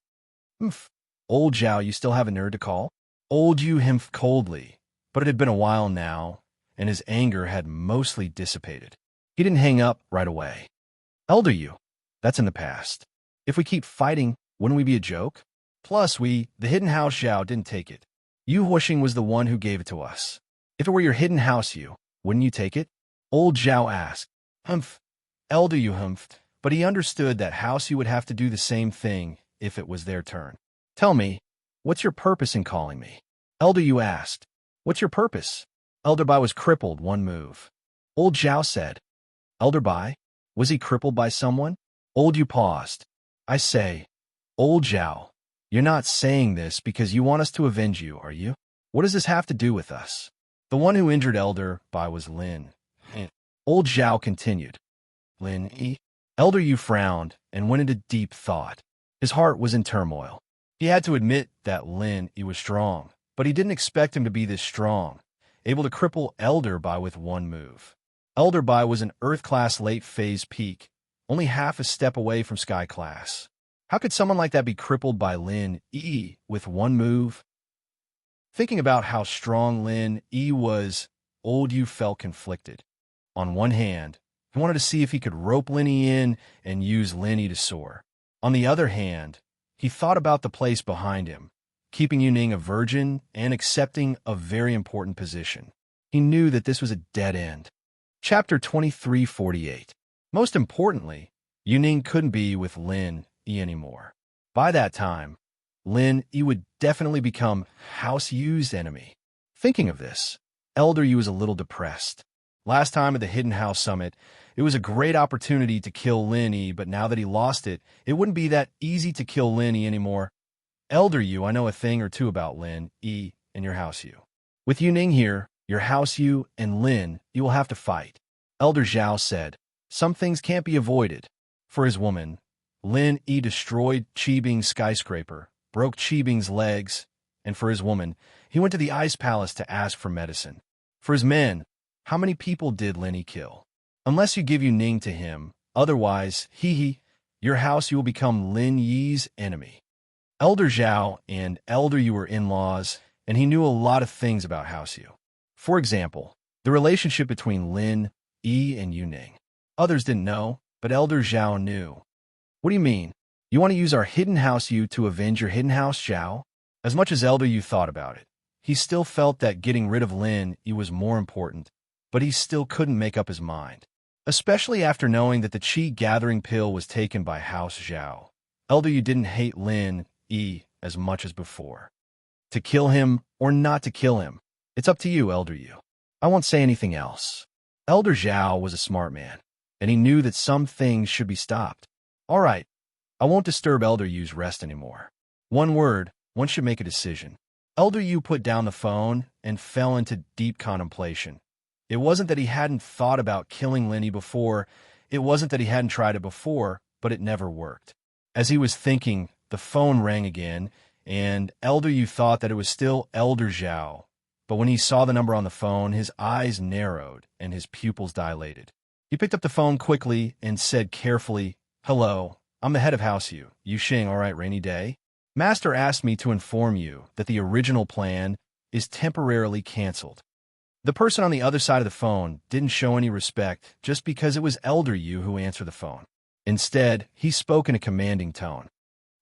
Old Zhao, you still have a nerd to call? Old Yu hemphed coldly, but it had been a while now, and his anger had mostly dissipated. He didn't hang up right away. Elder Yu, that's in the past. If we keep fighting, wouldn't we be a joke? Plus, the Hidden House Zhao didn't take it. Yu Huixing was the one who gave it to us. If it were your Hidden House Yu, wouldn't you take it? Old Zhao asked. Elder Yu humphed, but he understood that House Yu would have to do the same thing if it was their turn. Tell me, what's your purpose in calling me? Elder Yu asked. What's your purpose? Elder Bai was crippled one move. Old Zhao said. Elder Bai? Was he crippled by someone? Old Yu paused. I say, Old Zhao, you're not saying this because you want us to avenge you, are you? What does this have to do with us? The one who injured Elder Bai was Lin. Old Zhao continued. Lin Yi? Elder Yu frowned and went into deep thought. His heart was in turmoil. He had to admit that Lin Yi was strong, but he didn't expect him to be this strong, able to cripple Elder Bai with one move. Elder Bai was an Earth-class late-phase peak, only half a step away from Sky-class. How could someone like that be crippled by Lin Yi with one move? Thinking about how strong Lin Yi was, Old Yu felt conflicted. On one hand, he wanted to see if he could rope Lin Yi in and use Lin Yi to soar. On the other hand, he thought about the place behind him, keeping Yu Ning a virgin and accepting a very important position. He knew that this was a dead end. Chapter 2348. Most importantly, Yu Ning couldn't be with Lin Yi anymore. By that time, Lin Yi would definitely become House Yu's enemy. Thinking of this, Elder Yu was a little depressed. Last time at the Hidden House Summit, it was a great opportunity to kill Lin Yi, but now that he lost it, it wouldn't be that easy to kill Lin Yi anymore. Elder Yu, I know a thing or two about Lin Yi and your House Yu. With Yu Ning here, your House Yu and Lin Yi will have to fight. Elder Zhao said, some things can't be avoided. For his woman, Lin Yi destroyed Qibing's skyscraper, broke Qibing's legs, and for his woman, he went to the Ice Palace to ask for medicine. For his men, how many people did Lin Yi kill? Unless you give Yu Ning to him, otherwise, your House Yu will become Lin Yi's enemy. Elder Zhao and Elder Yu were in-laws, and he knew a lot of things about House Yu. For example, the relationship between Lin Yi and Yu Ning. Others didn't know, but Elder Zhao knew. What do you mean? You want to use our Hidden House Yu to avenge your Hidden House Zhao? As much as Elder Yu thought about it, he still felt that getting rid of Lin Yi was more important, but he still couldn't make up his mind. Especially after knowing that the Qi Gathering Pill was taken by House Zhao. Elder Yu didn't hate Lin Yi as much as before. To kill him or not to kill him, it's up to you, Elder Yu. I won't say anything else. Elder Zhao was a smart man, and he knew that some things should be stopped. All right, I won't disturb Elder Yu's rest anymore. One word, one should make a decision. Elder Yu put down the phone and fell into deep contemplation. It wasn't that he hadn't thought about killing Lenny before, it wasn't that he hadn't tried it before, but it never worked. As he was thinking, the phone rang again, and Elder Yu thought that it was still Elder Zhao. But when he saw the number on the phone, his eyes narrowed and his pupils dilated. He picked up the phone quickly and said carefully, "Hello, I'm the head of House Yu. Yuxing, all right, rainy day? Master asked me to inform you that the original plan is temporarily canceled." The person on the other side of the phone didn't show any respect just because it was Elder Yu who answered the phone. Instead, he spoke in a commanding tone.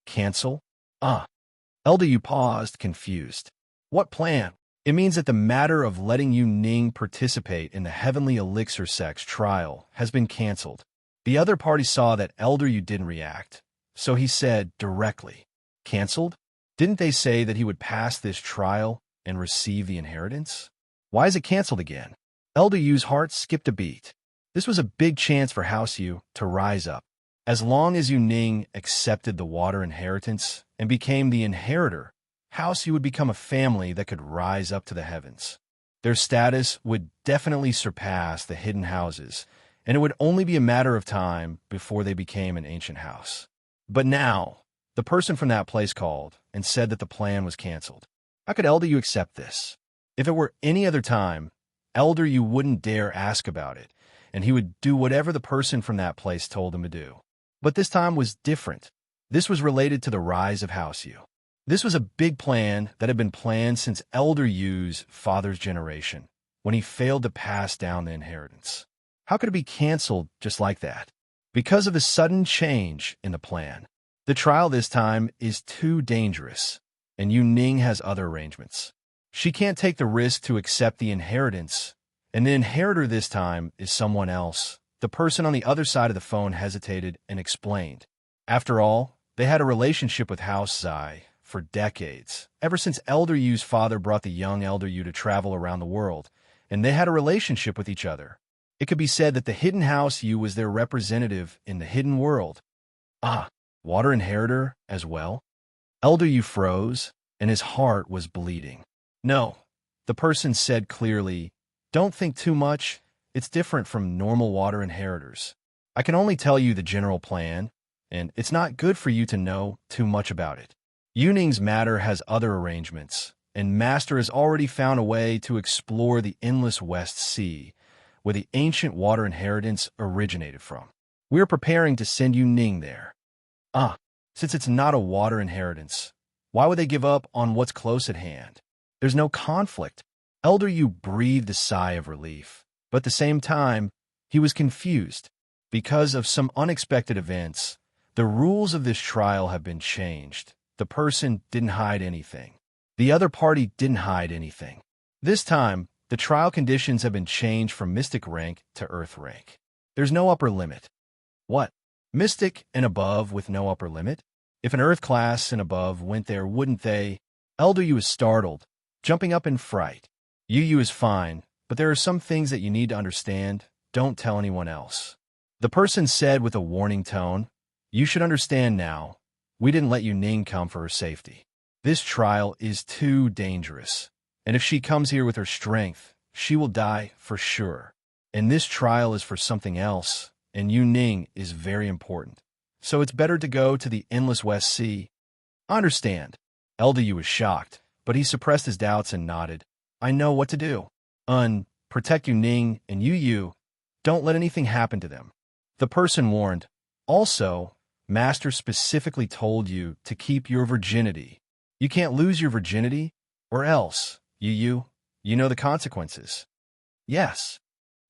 "Cancel? Elder Yu paused, confused. "What plan?" "It means that the matter of letting Yu Ning participate in the Heavenly Elixir Sex trial has been canceled." The other party saw that Elder Yu didn't react, so he said directly, "Canceled? Didn't they say that he would pass this trial and receive the inheritance? Why is it canceled again?" Elder Yu's heart skipped a beat. This was a big chance for House Yu to rise up. As long as Yu Ning accepted the water inheritance and became the inheritor, House Yu would become a family that could rise up to the heavens. Their status would definitely surpass the hidden houses, and it would only be a matter of time before they became an ancient house. But now, the person from that place called and said that the plan was canceled. How could Elder Yu accept this? If it were any other time, Elder Yu wouldn't dare ask about it, and he would do whatever the person from that place told him to do. But this time was different. This was related to the rise of House Yu. This was a big plan that had been planned since Elder Yu's father's generation, when he failed to pass down the inheritance. How could it be canceled just like that? Because of a sudden change in the plan. The trial this time is too dangerous, and Yu Ning has other arrangements. She can't take the risk to accept the inheritance, and the inheritor this time is someone else. The person on the other side of the phone hesitated and explained. After all, they had a relationship with House Zai for decades, ever since Elder Yu's father brought the young Elder Yu to travel around the world, and they had a relationship with each other. It could be said that the hidden House Yu was their representative in the hidden world. Water inheritor as well? Elder Yu froze, and his heart was bleeding. "No," the person said clearly, "don't think too much. It's different from normal water inheritors. I can only tell you the general plan, and it's not good for you to know too much about it. Yu Ning's matter has other arrangements, and Master has already found a way to explore the endless West Sea, where the ancient water inheritance originated from. We are preparing to send Yu Ning there." Since it's not a water inheritance, why would they give up on what's close at hand? There's no conflict. Elder Yu breathed a sigh of relief, but at the same time, he was confused. Because of some unexpected events, the rules of this trial have been changed. The person didn't hide anything. The other party didn't hide anything. This time, the trial conditions have been changed from Mystic rank to Earth rank. There's no upper limit. What? Mystic and above with no upper limit? If an Earth class and above went there, wouldn't they? Elder Yu is startled, jumping up in fright. Yu is fine, but there are some things that you need to understand. Don't tell anyone else. The person said with a warning tone, "You should understand now. We didn't let Yu Ning come for her safety. This trial is too dangerous, and if she comes here with her strength, she will die for sure. And this trial is for something else, and Yu Ning is very important. So it's better to go to the endless West Sea." "I understand." Elder Yu was shocked, but he suppressed his doubts and nodded. "I know what to do. Protect Yu Ning and Yu. Don't let anything happen to them." The person warned, "Also, Master specifically told you to keep your virginity. You can't lose your virginity, or else, you know the consequences." "Yes."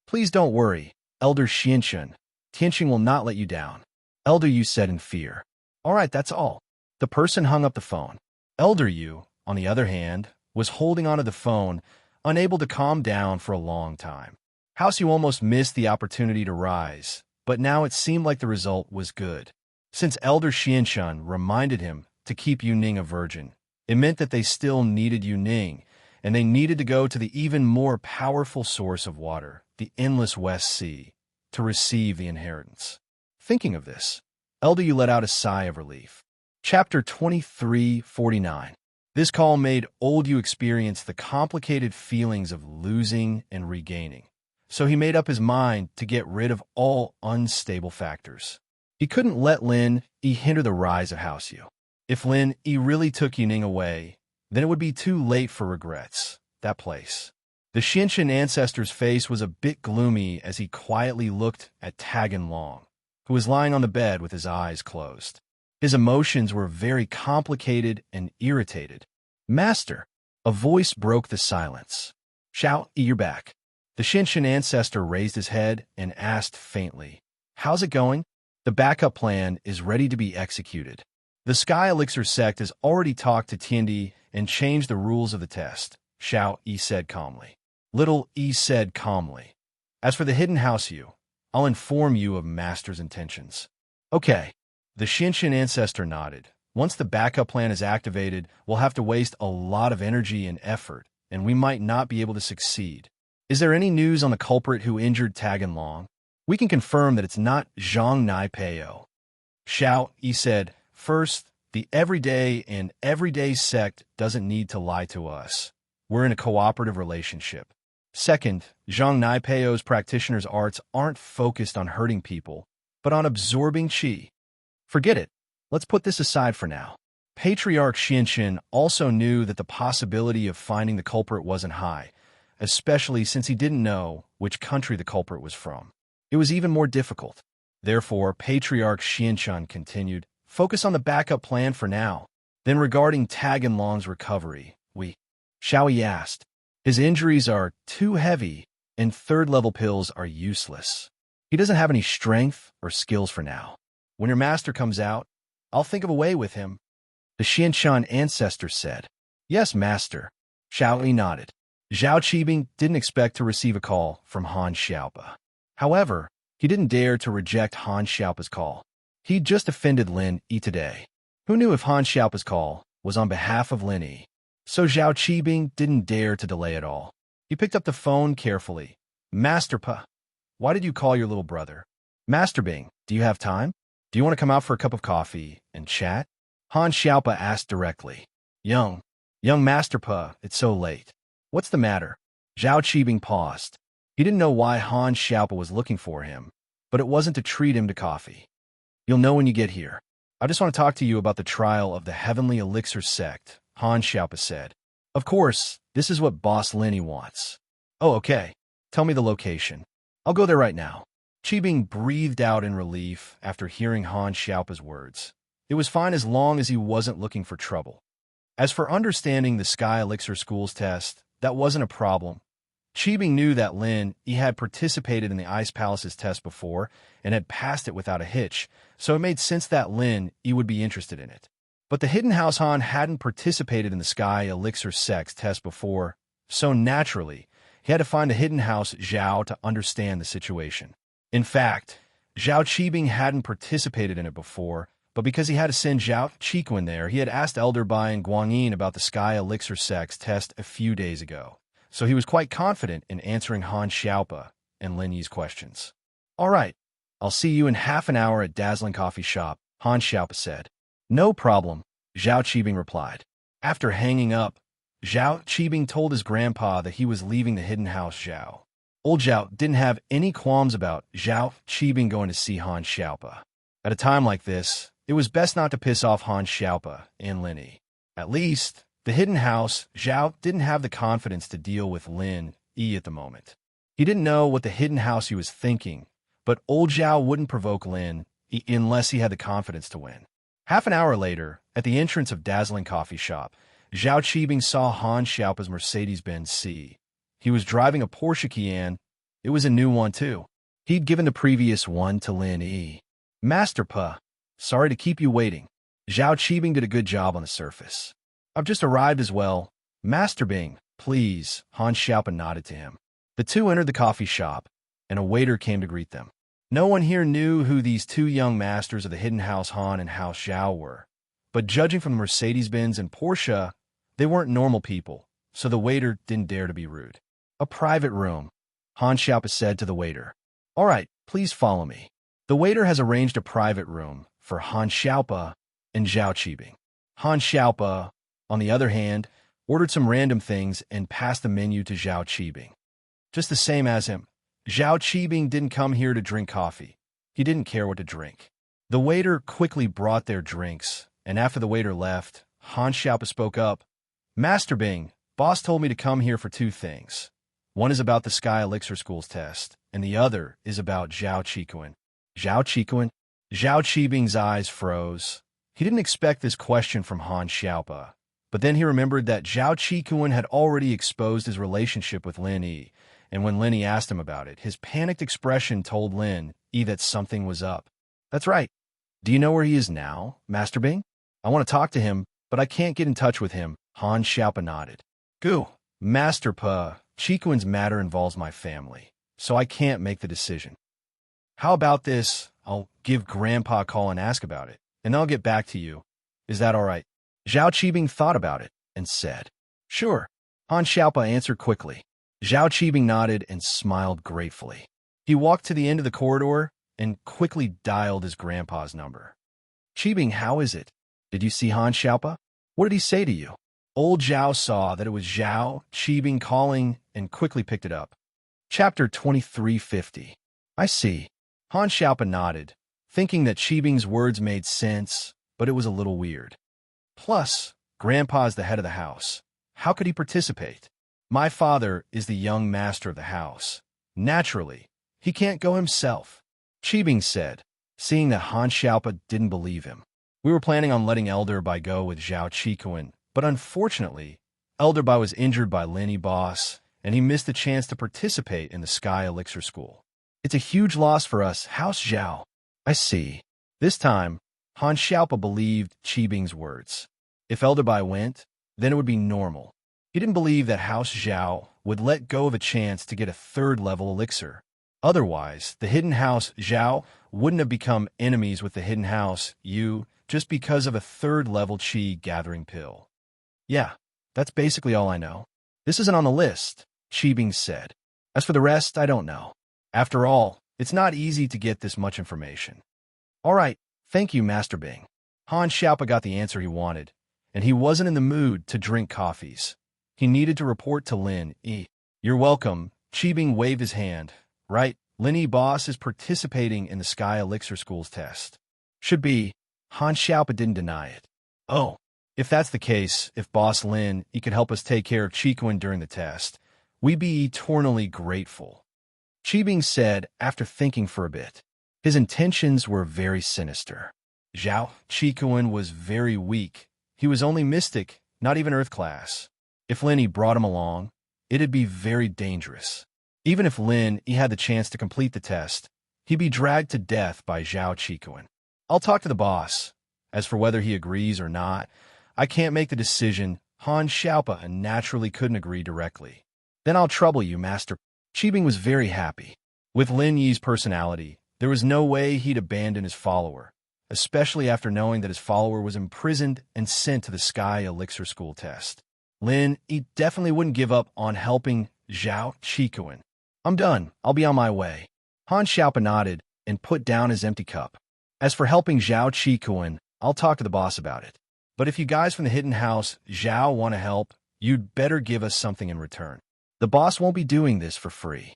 "Please don't worry, Elder Xianxun. Tianxing will not let you down," Elder Yu said in fear. "All right, that's all." The person hung up the phone. Elder Yu, on the other hand, was holding onto the phone, unable to calm down for a long time. House Yu almost missed the opportunity to rise, but now it seemed like the result was good. Since Elder Xianxun reminded him to keep Yu Ning a virgin. It meant that they still needed Yu Ning, and they needed to go to the even more powerful source of water, the endless West Sea, to receive the inheritance. Thinking of this, Elder Yu let out a sigh of relief. Chapter 23:49. This call made Old Yu experience the complicated feelings of losing and regaining, so he made up his mind to get rid of all unstable factors. He couldn't let Lin Yi hinder the rise of House Yu. If Lin Yi really took Yu Ning away, then it would be too late for regrets. That place. The Xianxin ancestor's face was a bit gloomy as he quietly looked at Tagan Long, who was lying on the bed with his eyes closed. His emotions were very complicated and irritated. "Master!" A voice broke the silence. "Xiao Yi, you're back." The Xianxin ancestor raised his head and asked faintly, "How's it going?" "The backup plan is ready to be executed. The Sky Elixir sect has already talked to Tiandi and changed the rules of the test," Xiao Yi said calmly. Little Yi said calmly, "As for the hidden House Yu, I'll inform you of Master's intentions." "Okay." The Xianxin ancestor nodded. "Once the backup plan is activated, we'll have to waste a lot of energy and effort, and we might not be able to succeed. Is there any news on the culprit who injured Tagan Long?" "We can confirm that it's not Zhang Nai Peo." Xiao Yi said, "First, the everyday sect doesn't need to lie to us. We're in a cooperative relationship. Second, Zhang Nai Peo's practitioner's arts aren't focused on hurting people, but on absorbing qi. Forget it. Let's put this aside for now." Patriarch Xianxin also knew that the possibility of finding the culprit wasn't high, especially since he didn't know which country the culprit was from. It was even more difficult. Therefore, Patriarch Xianxin continued, "Focus on the backup plan for now. Then regarding Tagan Long's recovery, Xiao Yi asked. "His injuries are too heavy, and third-level pills are useless. He doesn't have any strength or skills for now. When your master comes out, I'll think of a way with him." The Xianxin ancestor said. "Yes, master." Xiao Yi nodded. Zhao Qibing didn't expect to receive a call from Han Xiaopa. However, he didn't dare to reject Han Xiaopa's call. He'd just offended Lin Yi today. Who knew if Han Xiaopa's call was on behalf of Lin Yi? So Zhao Qibing didn't dare to delay at all. He picked up the phone carefully. "Master Pa, why did you call your little brother?" "Master Bing, do you have time? Do you want to come out for a cup of coffee and chat?" Han Xiaopa asked directly. Young Master Pa, it's so late. What's the matter?" Zhao Qibing paused. He didn't know why Han Xiaopa was looking for him, but it wasn't to treat him to coffee. "You'll know when you get here. I just want to talk to you about the trial of the Heavenly Elixir sect," Han Xiaopa said. "Of course, this is what Boss Lin Yi wants." "Oh, okay. Tell me the location. I'll go there right now." Qibing breathed out in relief after hearing Han Xiaopa's words. It was fine as long as he wasn't looking for trouble. As for understanding the Sky Elixir School's test, that wasn't a problem. Qibing knew that Lin Yi had participated in the Ice Palace's test before and had passed it without a hitch, so it made sense that Lin Yi would be interested in it. But the Hidden House Han hadn't participated in the Sky Elixir sect's test before, so naturally, he had to find the Hidden House Zhao to understand the situation. In fact, Zhao Qibing hadn't participated in it before, but because he had to send Zhao Qikuan there, he had asked Elder Bai and Guangyin about the Sky Elixir sect's test a few days ago, so he was quite confident in answering Han Xiaopa and Lin Yi's questions. "All right, I'll see you in half an hour at Dazzling Coffee Shop," Han Xiaopa said. "No problem," Zhao Qibing replied. After hanging up, Zhao Qibing told his grandpa that he was leaving the Hidden House Zhao. Old Zhao didn't have any qualms about Zhao Qibing going to see Han Xiaopa. At a time like this, it was best not to piss off Han Xiaopa and Lin Yi. At least, the Hidden House Zhao didn't have the confidence to deal with Lin Yi at the moment. He didn't know what the Hidden House he was thinking, but old Zhao wouldn't provoke Lin Yi unless he had the confidence to win. Half an hour later, at the entrance of Dazzling Coffee Shop, Zhao Qibing saw Han Xiaopa's Mercedes-Benz C. He was driving a Porsche Cayenne. It was a new one, too. He'd given the previous one to Lin Yi. "Master Pa, sorry to keep you waiting." Zhao Qibing did a good job on the surface. "I've just arrived as well." "Master Bing, please," Han Xiaopa nodded to him. The two entered the coffee shop, and a waiter came to greet them. No one here knew who these two young masters of the Hidden House Han and House Zhao were, but judging from the Mercedes-Benz and Porsche, they weren't normal people, so the waiter didn't dare to be rude. A private room, Han Xiaopa said to the waiter. All right, please follow me. The waiter has arranged a private room for Han Xiaopa and Zhao Qibing. Han Xiaopa, on the other hand, ordered some random things and passed the menu to Zhao Qibing. Just the same as him, Zhao Qibing didn't come here to drink coffee. He didn't care what to drink. The waiter quickly brought their drinks, and after the waiter left, Han Xiaopa spoke up. Master Bing, boss told me to come here for two things. One is about the Sky Elixir School's test, and the other is about Zhao Qikuan. Zhao Qikuan? Zhao Qibing's eyes froze. He didn't expect this question from Han Xiaopa, but then he remembered that Zhao Qikuan had already exposed his relationship with Lin Yi, and when Lin Yi asked him about it, his panicked expression told Lin Yi that something was up. That's right. Do you know where he is now, Master Bing? I want to talk to him, but I can't get in touch with him. Han Xiaopa nodded. Goo, Master Pa, Qikuan's matter involves my family, so I can't make the decision. How about this? I'll give Grandpa a call and ask about it, and I'll get back to you. Is that all right? Zhao Qibing thought about it and said, Sure. Han Xiaopa answered quickly. Zhao Qibing nodded and smiled gratefully. He walked to the end of the corridor and quickly dialed his grandpa's number. Qibing, how is it? Did you see Han Xiaopa? What did he say to you? Old Zhao saw that it was Zhao Qibing calling and quickly picked it up. Chapter 2350. I see. Han Xiaopa nodded, thinking that Qibing's words made sense, but it was a little weird. Plus, Grandpa's the head of the house. How could he participate? My father is the young master of the house. Naturally, he can't go himself, Qibing said, seeing that Han Xiaopa didn't believe him. We were planning on letting Elder Bai go with Zhao Qikuan, but unfortunately, Elder Bai was injured by Lin Yi boss, and he missed the chance to participate in the Sky Elixir School. It's a huge loss for us, House Zhao. I see. This time, Han Xiaopa believed Qibing's words. If Elder Bai went, then it would be normal. He didn't believe that House Zhao would let go of a chance to get a third-level elixir. Otherwise, the Hidden House Zhao wouldn't have become enemies with the Hidden House Yu just because of a third-level qi gathering pill. Yeah, that's basically all I know. This isn't on the list, Qibing said. As for the rest, I don't know. After all, it's not easy to get this much information. All right, thank you, Master Bing. Han Xiaopa got the answer he wanted, and he wasn't in the mood to drink coffees. He needed to report to Lin Yi. You're welcome, Qibing waved his hand. Right, Lin Yi boss is participating in the Sky Elixir School's test. Should be. Han Xiaopa didn't deny it. Oh, if that's the case, if Boss Lin Yi could help us take care of Qikuan during the test, we'd be eternally grateful. Qibing said after thinking for a bit. His intentions were very sinister. Zhao Qikuan was very weak. He was only mystic, not even Earth class. If Lin Yi brought him along, it'd be very dangerous. Even if Lin Yi had the chance to complete the test, he'd be dragged to death by Zhao Qikuan. I'll talk to the boss. As for whether he agrees or not, I can't make the decision. Han Xiaopa naturally couldn't agree directly. Then I'll trouble you, Master. Qibing was very happy. With Lin Yi's personality, there was no way he'd abandon his follower, especially after knowing that his follower was imprisoned and sent to the Sky Elixir School test. Lin Yi definitely wouldn't give up on helping Zhao Qikuan. I'm done. I'll be on my way. Han Xiaopa nodded and put down his empty cup. As for helping Zhao Qikuan, I'll talk to the boss about it. But if you guys from the Hidden House Zhao want to help, you'd better give us something in return. The boss won't be doing this for free.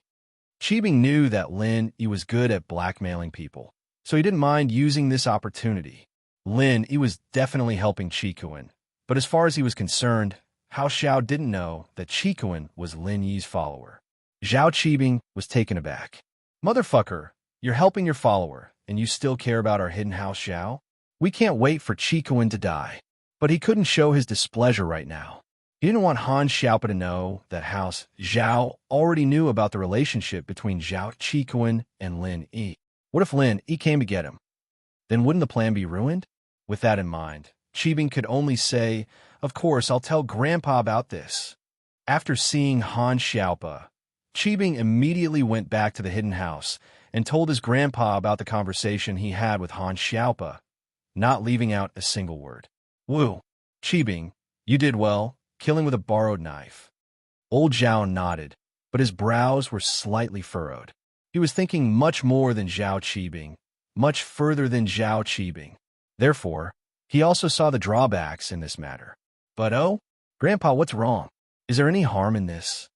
Qibing knew that Lin Yi was good at blackmailing people, so he didn't mind using this opportunity. Lin Yi was definitely helping Qikuan, but as far as he was concerned, House Zhao didn't know that Qikuan was Lin Yi's follower. Zhao Qibing was taken aback. Motherfucker, you're helping your follower, and you still care about our Hidden House Zhao? We can't wait for Qikuan to die. But he couldn't show his displeasure right now. He didn't want Han Xiaopa to know that House Zhao already knew about the relationship between Zhao Qikuan and Lin Yi. What if Lin Yi came to get him? Then wouldn't the plan be ruined? With that in mind, Qibing could only say, of course, I'll tell Grandpa about this. After seeing Han Xiaopa, Qibing immediately went back to the Hidden House and told his grandpa about the conversation he had with Han Xiaopa, not leaving out a single word. Woo. Qibing, you did well, killing with a borrowed knife. Old Zhao nodded, but his brows were slightly furrowed. He was thinking much more than Zhao Qibing, much further than Zhao Qibing. Therefore, he also saw the drawbacks in this matter. But oh, Grandpa, what's wrong? Is there any harm in this?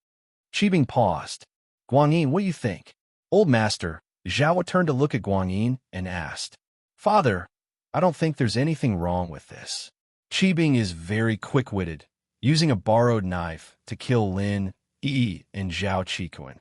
Qibing paused. Guanyin, what do you think? Old master, Zhao turned to look at Guanyin and asked, Father, I don't think there's anything wrong with this. Qibing is very quick-witted, using a borrowed knife to kill Lin, Yi, and Zhao Qikuan.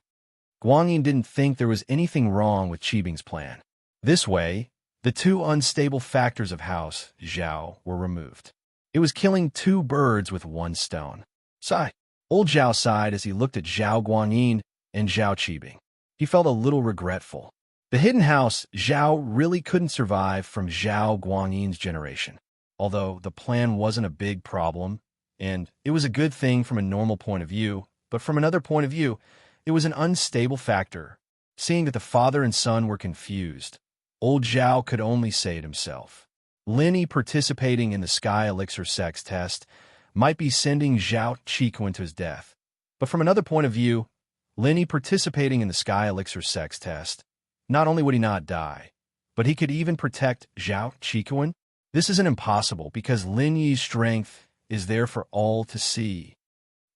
Guanyin didn't think there was anything wrong with Qibing's plan. This way, the two unstable factors of House Zhao were removed. It was killing two birds with one stone. Sigh. Old Zhao sighed as he looked at Zhao Guanyin and Zhao Qibing. He felt a little regretful. The hidden house Zhao really couldn't survive from Zhao Guanyin's generation. Although the plan wasn't a big problem, and it was a good thing from a normal point of view, but from another point of view, it was an unstable factor. Seeing that the father and son were confused, old Zhao could only say it himself. Linny participating in the Sky Elixir sex test might be sending Zhao Qikuan to his death. But from another point of view, Linny participating in the Sky Elixir sex test, not only would he not die, but he could even protect Zhao Qikuan. This isn't impossible because Lin Yi's strength is there for all to see.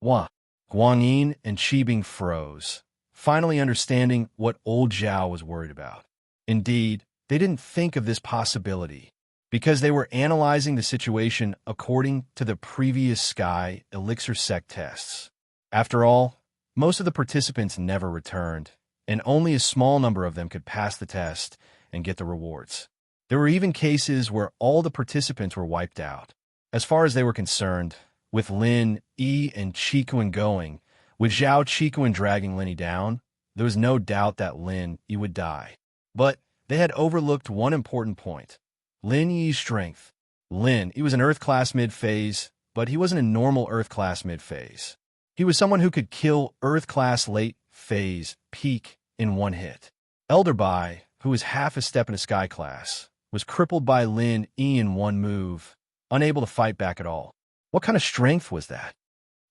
Wah! Guanyin and Qibing froze, finally understanding what old Zhao was worried about. Indeed, they didn't think of this possibility, because they were analyzing the situation according to the previous Sky Elixir sect tests. After all, most of the participants never returned, and only a small number of them could pass the test and get the rewards. There were even cases where all the participants were wiped out. As far as they were concerned, with Lin, Yi, and Qikuan going, with Zhao Qikuan dragging Linny down, there was no doubt that Lin Yi would die. But they had overlooked one important point. Lin Yi's strength. Lin, he was an Earth class mid-phase, but he wasn't a normal Earth class mid-phase. He was someone who could kill Earth class late phase peak in one hit. Elder Bai, who was half a step in a Sky class, was crippled by Lin Yi in one move, unable to fight back at all. What kind of strength was that?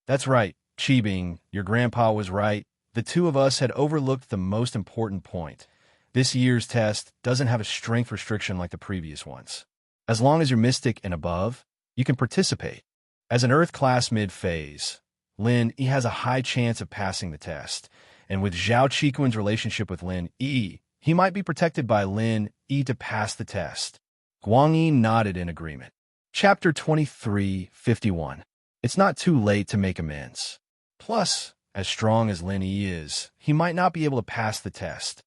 That's right, Qibing, your grandpa was right. The two of us had overlooked the most important point. This year's test doesn't have a strength restriction like the previous ones. As long as you're Mystic and above, you can participate. As an Earth class mid-phase, Lin Yi has a high chance of passing the test, and with Zhao Qikuan's relationship with Lin Yi, he might be protected by Lin Yi to pass the test. Guanyin nodded in agreement. Chapter 23:51. It's not too late to make amends. Plus, as strong as Lin Yi is, he might not be able to pass the test.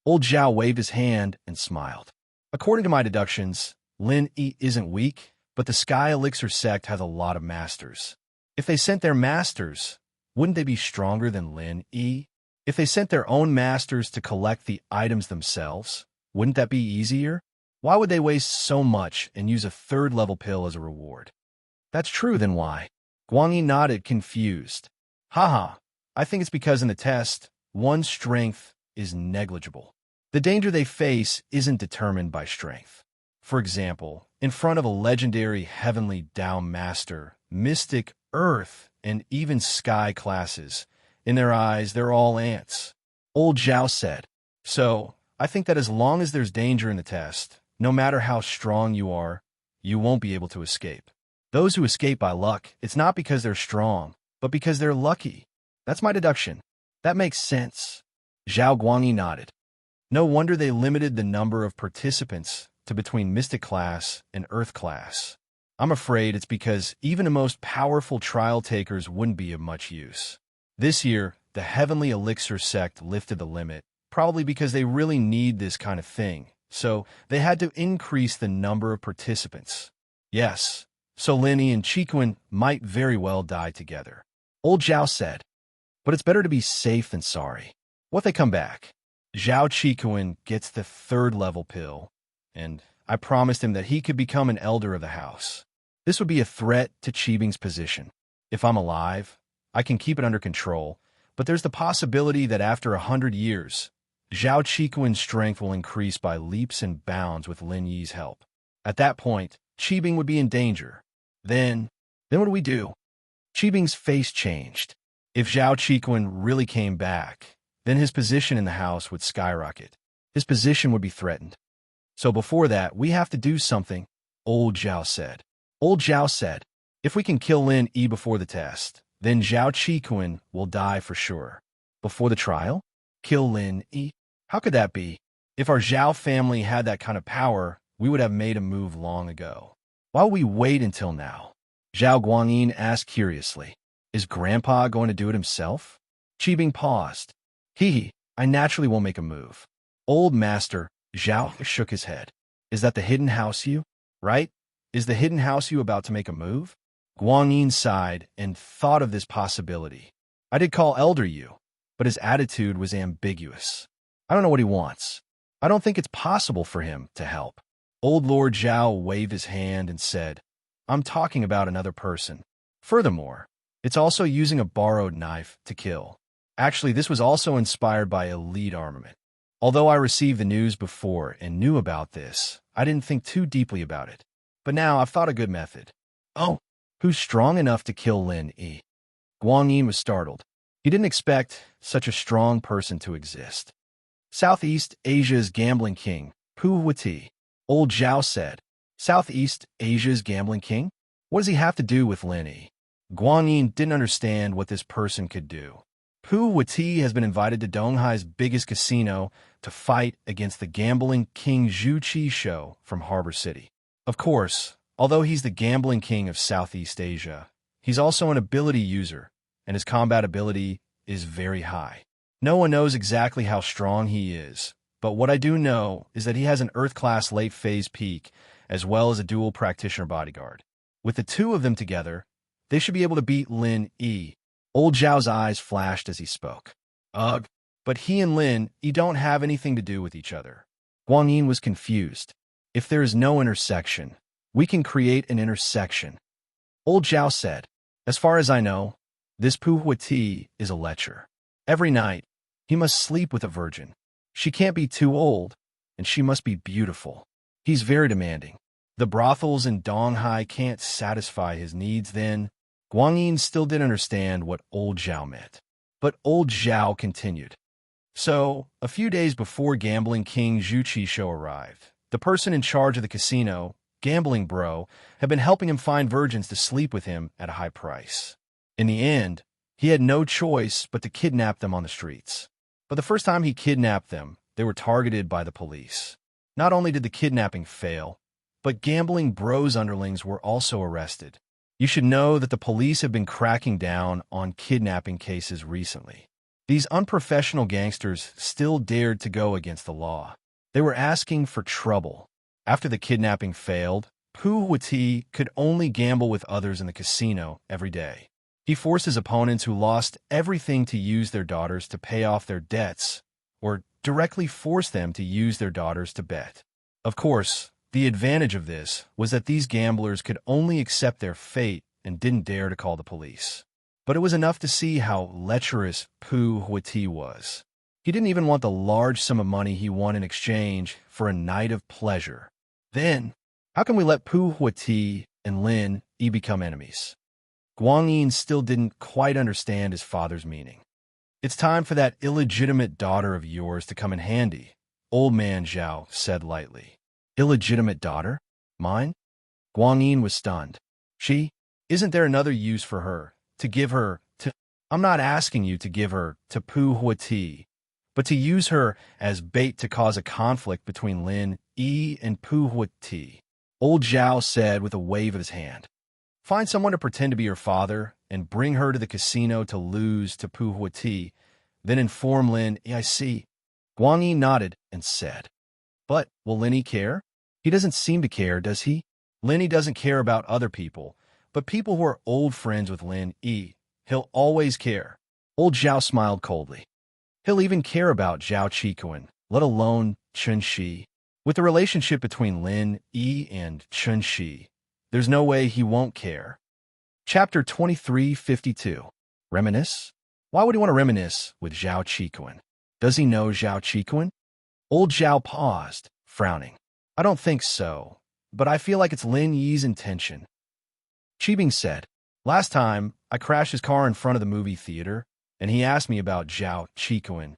Old Zhao waved his hand and smiled. According to my deductions, Lin Yi isn't weak, but the Sky Elixir sect has a lot of masters. If they sent their masters, wouldn't they be stronger than Lin Yi? If they sent their own masters to collect the items themselves, wouldn't that be easier? Why would they waste so much and use a third-level pill as a reward? That's true, then why? Guanyin nodded, confused. Haha, I think it's because in the test, one's strength is negligible. The danger they face isn't determined by strength. For example, in front of a legendary Heavenly Dao Master, Mystic, Earth, and even Sky classes, in their eyes, they're all ants. Old Zhao said. So, I think that as long as there's danger in the test, no matter how strong you are, you won't be able to escape. Those who escape by luck, it's not because they're strong, but because they're lucky. That's my deduction. That makes sense. Zhao Guangyi nodded. No wonder they limited the number of participants to between Mystic class and Earth class. I'm afraid it's because even the most powerful trial takers wouldn't be of much use. This year, the Heavenly Elixir sect lifted the limit, probably because they really need this kind of thing. So they had to increase the number of participants. Yes, so Linny and Qikuan might very well die together. Old Zhao said, but it's better to be safe than sorry. What they come back? Zhao Qikuan gets the third-level pill, and I promised him that he could become an elder of the house. This would be a threat to Qibing's position. If I'm alive, I can keep it under control, but there's the possibility that after 100 years, Zhao Qikuan's strength will increase by leaps and bounds with Lin Yi's help. At that point, Qibing would be in danger. Then what do we do? Qibing's face changed. If Zhao Qiquan really came back, then his position in the house would skyrocket. His position would be threatened. So before that, we have to do something, old Zhao said. Old Zhao said, if we can kill Lin Yi before the test, then Zhao Qiquan will die for sure. Before the trial? Kill Lin Yi? How could that be? If our Zhao family had that kind of power, we would have made a move long ago. Why would we wait until now? Zhao Guangyin asked curiously. Is Grandpa going to do it himself? Qibing paused. I naturally won't make a move. Old Master, Zhao shook his head. Is that the hidden house you? Right? Is the hidden house you about to make a move? Guangyin sighed and thought of this possibility. I did call Elder Yu, but his attitude was ambiguous. I don't know what he wants. I don't think it's possible for him to help. Old Lord Zhao waved his hand and said, I'm talking about another person. Furthermore, it's also using a borrowed knife to kill. Actually, this was also inspired by elite armament. Although I received the news before and knew about this, I didn't think too deeply about it. But now I've thought a good method. Oh, who's strong enough to kill Lin Yi? Guangyin was startled. He didn't expect such a strong person to exist. Southeast Asia's gambling king, Pu Huati. Old Zhao said, Southeast Asia's gambling king? What does he have to do with Lin Yi? Guangyin didn't understand what this person could do. Pu Huati has been invited to Donghai's biggest casino to fight against the gambling king Zhu Qisho from Harbor City. Of course, although he's the gambling king of Southeast Asia, he's also an ability user, and his combat ability is very high. No one knows exactly how strong he is, but what I do know is that he has an Earth-class late-phase peak, as well as a dual practitioner bodyguard. With the two of them together, they should be able to beat Lin Yi. Old Zhao's eyes flashed as he spoke. Ugh, but he and Lin Yi don't have anything to do with each other. Guangyin was confused. If there is no intersection, we can create an intersection. Old Zhao said, as far as I know, this Pu Huati is a lecher. Every night, he must sleep with a virgin. She can't be too old, and she must be beautiful. He's very demanding. The brothels in Donghai can't satisfy his needs then. Guangyin still didn't understand what Old Zhao meant. But Old Zhao continued. So, a few days before gambling king Zhu Qisho arrived, the person in charge of the casino, Gambling Bro, had been helping him find virgins to sleep with him at a high price. In the end, he had no choice but to kidnap them on the streets. But the first time he kidnapped them, they were targeted by the police. Not only did the kidnapping fail, but Gambling Bro's underlings were also arrested. You should know that the police have been cracking down on kidnapping cases recently. These unprofessional gangsters still dared to go against the law. They were asking for trouble. After the kidnapping failed, Pu Huati could only gamble with others in the casino every day. He forced his opponents who lost everything to use their daughters to pay off their debts, or directly forced them to use their daughters to bet. Of course, the advantage of this was that these gamblers could only accept their fate and didn't dare to call the police. But it was enough to see how lecherous Pu Huati was. He didn't even want the large sum of money he won in exchange for a night of pleasure. Then, how can we let Pu Huati and Lin Yi become enemies? Guangyin still didn't quite understand his father's meaning. It's time for that illegitimate daughter of yours to come in handy, Old Man Zhao said lightly. Illegitimate daughter? Mine? Guangyin was stunned. Isn't there another use for her? To give her to... I'm not asking you to give her to Pu Huati, but to use her as bait to cause a conflict between Lin Yi and Pu Huati. Old Zhao said with a wave of his hand. Find someone to pretend to be your father and bring her to the casino to lose to Pu Huati, then inform Lin Yi. I see. Guangyin nodded and said, but will Lin Yi care? He doesn't seem to care, does he? Lin Yi doesn't care about other people, but people who are old friends with Lin Yi, he'll always care. Old Zhao smiled coldly. He'll even care about Zhao Qiquan, let alone Chen Shi. With the relationship between Lin Yi and Chen Shi, there's no way he won't care. Chapter 2352. Reminisce? Why would he want to reminisce with Zhao Qiquan? Does he know Zhao Qiquan? Old Zhao paused, frowning. I don't think so, but I feel like it's Lin Yi's intention. Qibing said, "Last time, I crashed his car in front of the movie theater, and he asked me about Zhao Qikuan."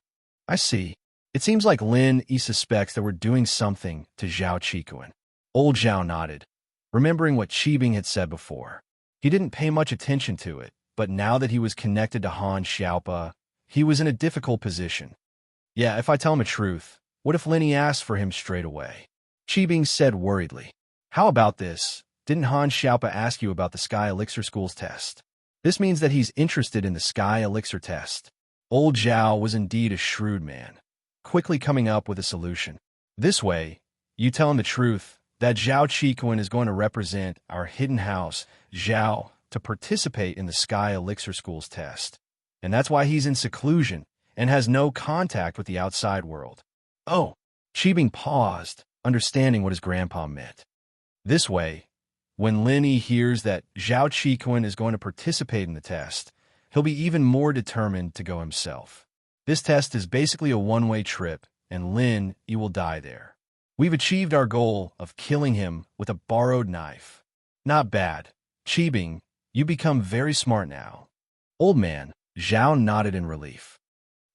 "I see. It seems like Lin Yi suspects that we're doing something to Zhao Qikuan." Old Zhao nodded, remembering what Qibing had said before. He didn't pay much attention to it, but now that he was connected to Han Xiaopa, he was in a difficult position. "Yeah, if I tell him the truth, what if Lin Yi asks for him straight away?" Qibing said worriedly. "How about this? Didn't Han Xiaopa ask you about the Sky Elixir School's test? This means that he's interested in the Sky Elixir test." Old Zhao was indeed a shrewd man, quickly coming up with a solution. "This way, you tell him the truth, that Zhao Qikuan is going to represent our hidden house, Zhao, to participate in the Sky Elixir School's test. And that's why he's in seclusion and has no contact with the outside world." "Oh." Qibing paused, understanding what his grandpa meant. "This way, when Lin Yi hears that Zhao Qikuan is going to participate in the test, he'll be even more determined to go himself. This test is basically a one-way trip, and Lin Yi will die there. We've achieved our goal of killing him with a borrowed knife." "Not bad. Qibing, you become very smart now." "Old man," Zhao nodded in relief.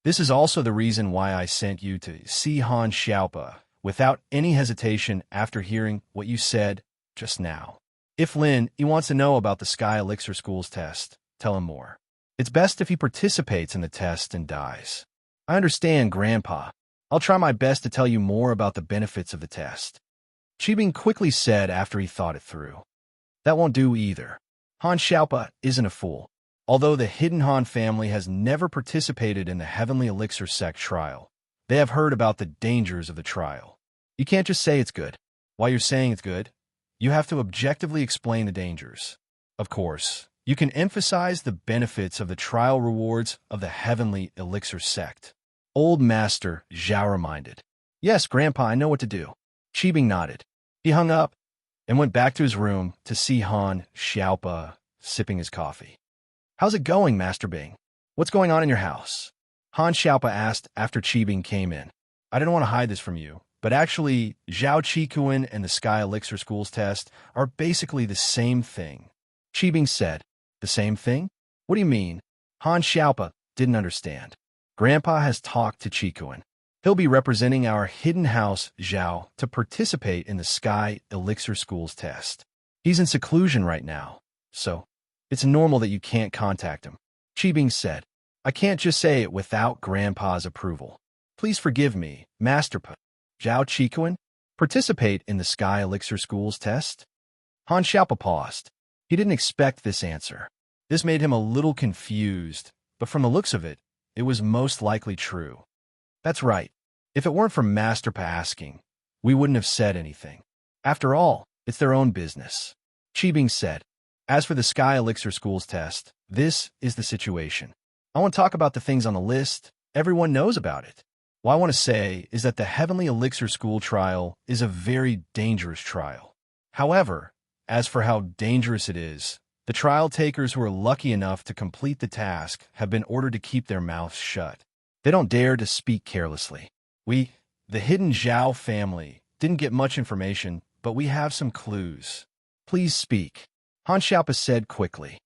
"This is also the reason why I sent you to see Han Xiaopa without any hesitation after hearing what you said just now. If Lin Yi wants to know about the Sky Elixir School's test, tell him more. It's best if he participates in the test and dies." "I understand, Grandpa. I'll try my best to tell you more about the benefits of the test," Qibing quickly said after he thought it through. "That won't do either. Han Xiaopa isn't a fool. Although the Hidden Han family has never participated in the Heavenly Elixir Sect trial, they have heard about the dangers of the trial. You can't just say it's good. While you're saying it's good, you have to objectively explain the dangers. Of course, you can emphasize the benefits of the trial rewards of the Heavenly Elixir Sect." Old Master Zhao reminded. "Yes, Grandpa, I know what to do." Qibing nodded. He hung up and went back to his room to see Han Xiaopa sipping his coffee. "How's it going, Master Bing? What's going on in your house?" Han Xiaopa asked after Qibing came in. "I didn't want to hide this from you, but actually, Zhao Qikuan and the Sky Elixir School's test are basically the same thing." Qibing said. "The same thing? What do you mean?" Han Xiaopa didn't understand. "Grandpa has talked to Qikuan. He'll be representing our hidden house, Zhao, to participate in the Sky Elixir School's test. He's in seclusion right now, so it's normal that you can't contact him." Qibing said. "I can't just say it without Grandpa's approval. Please forgive me, Master P. Zhao Qikuan, participate in the Sky Elixir School's test?" Han Xiaopa paused. He didn't expect this answer. This made him a little confused, but from the looks of it, it was most likely true. "That's right. If it weren't for Master Pa asking, we wouldn't have said anything. After all, it's their own business." Qibing said. "As for the Sky Elixir School's test, this is the situation. I want to talk about the things on the list. Everyone knows about it. What I want to say is that the Heavenly Elixir School trial is a very dangerous trial. However, as for how dangerous it is, the trial takers who are lucky enough to complete the task have been ordered to keep their mouths shut. They don't dare to speak carelessly. We, the hidden Zhao family, didn't get much information, but we have some clues. Please speak." Han Xiaopa said quickly.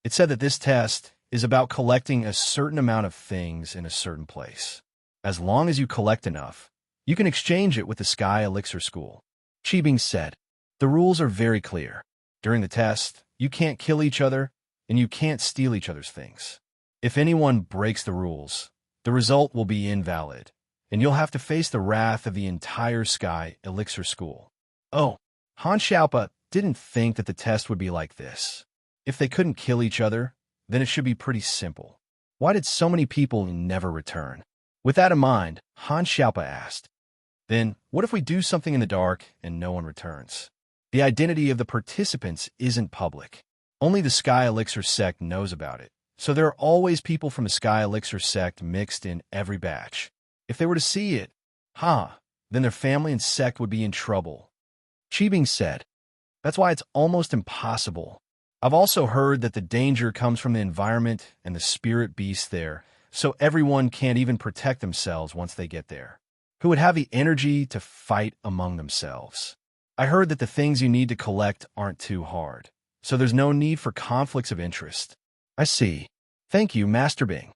"It said that this test is about collecting a certain amount of things in a certain place. As long as you collect enough, you can exchange it with the Sky Elixir School." Qibing said. "The rules are very clear. During the test, you can't kill each other, and you can't steal each other's things. If anyone breaks the rules, the result will be invalid, and you'll have to face the wrath of the entire Sky Elixir School." Oh, Han Xiaopa didn't think that the test would be like this. If they couldn't kill each other, then it should be pretty simple. Why did so many people never return? With that in mind, Han Xiaopa asked, "Then, what if we do something in the dark and no one returns? The identity of the participants isn't public. Only the Sky Elixir Sect knows about it, so there are always people from the Sky Elixir Sect mixed in every batch. If they were to see it, then their family and sect would be in trouble." Qibing said. "That's why it's almost impossible. I've also heard that the danger comes from the environment and the spirit beasts there, so everyone can't even protect themselves once they get there. Who would have the energy to fight among themselves? I heard that the things you need to collect aren't too hard, so there's no need for conflicts of interest. I see. Thank you, Master Bing.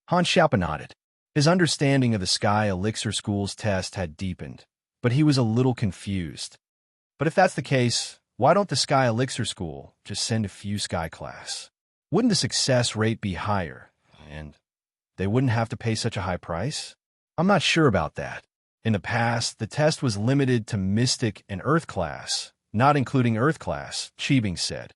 Han Xiaopa nodded. His understanding of the Sky Elixir School's test had deepened, but he was a little confused. But if that's the case, why don't the Sky Elixir School just send a few Sky class? Wouldn't the success rate be higher, and they wouldn't have to pay such a high price? I'm not sure about that. In the past, the test was limited to Mystic and Earth class, not including Earth class, Qibing said.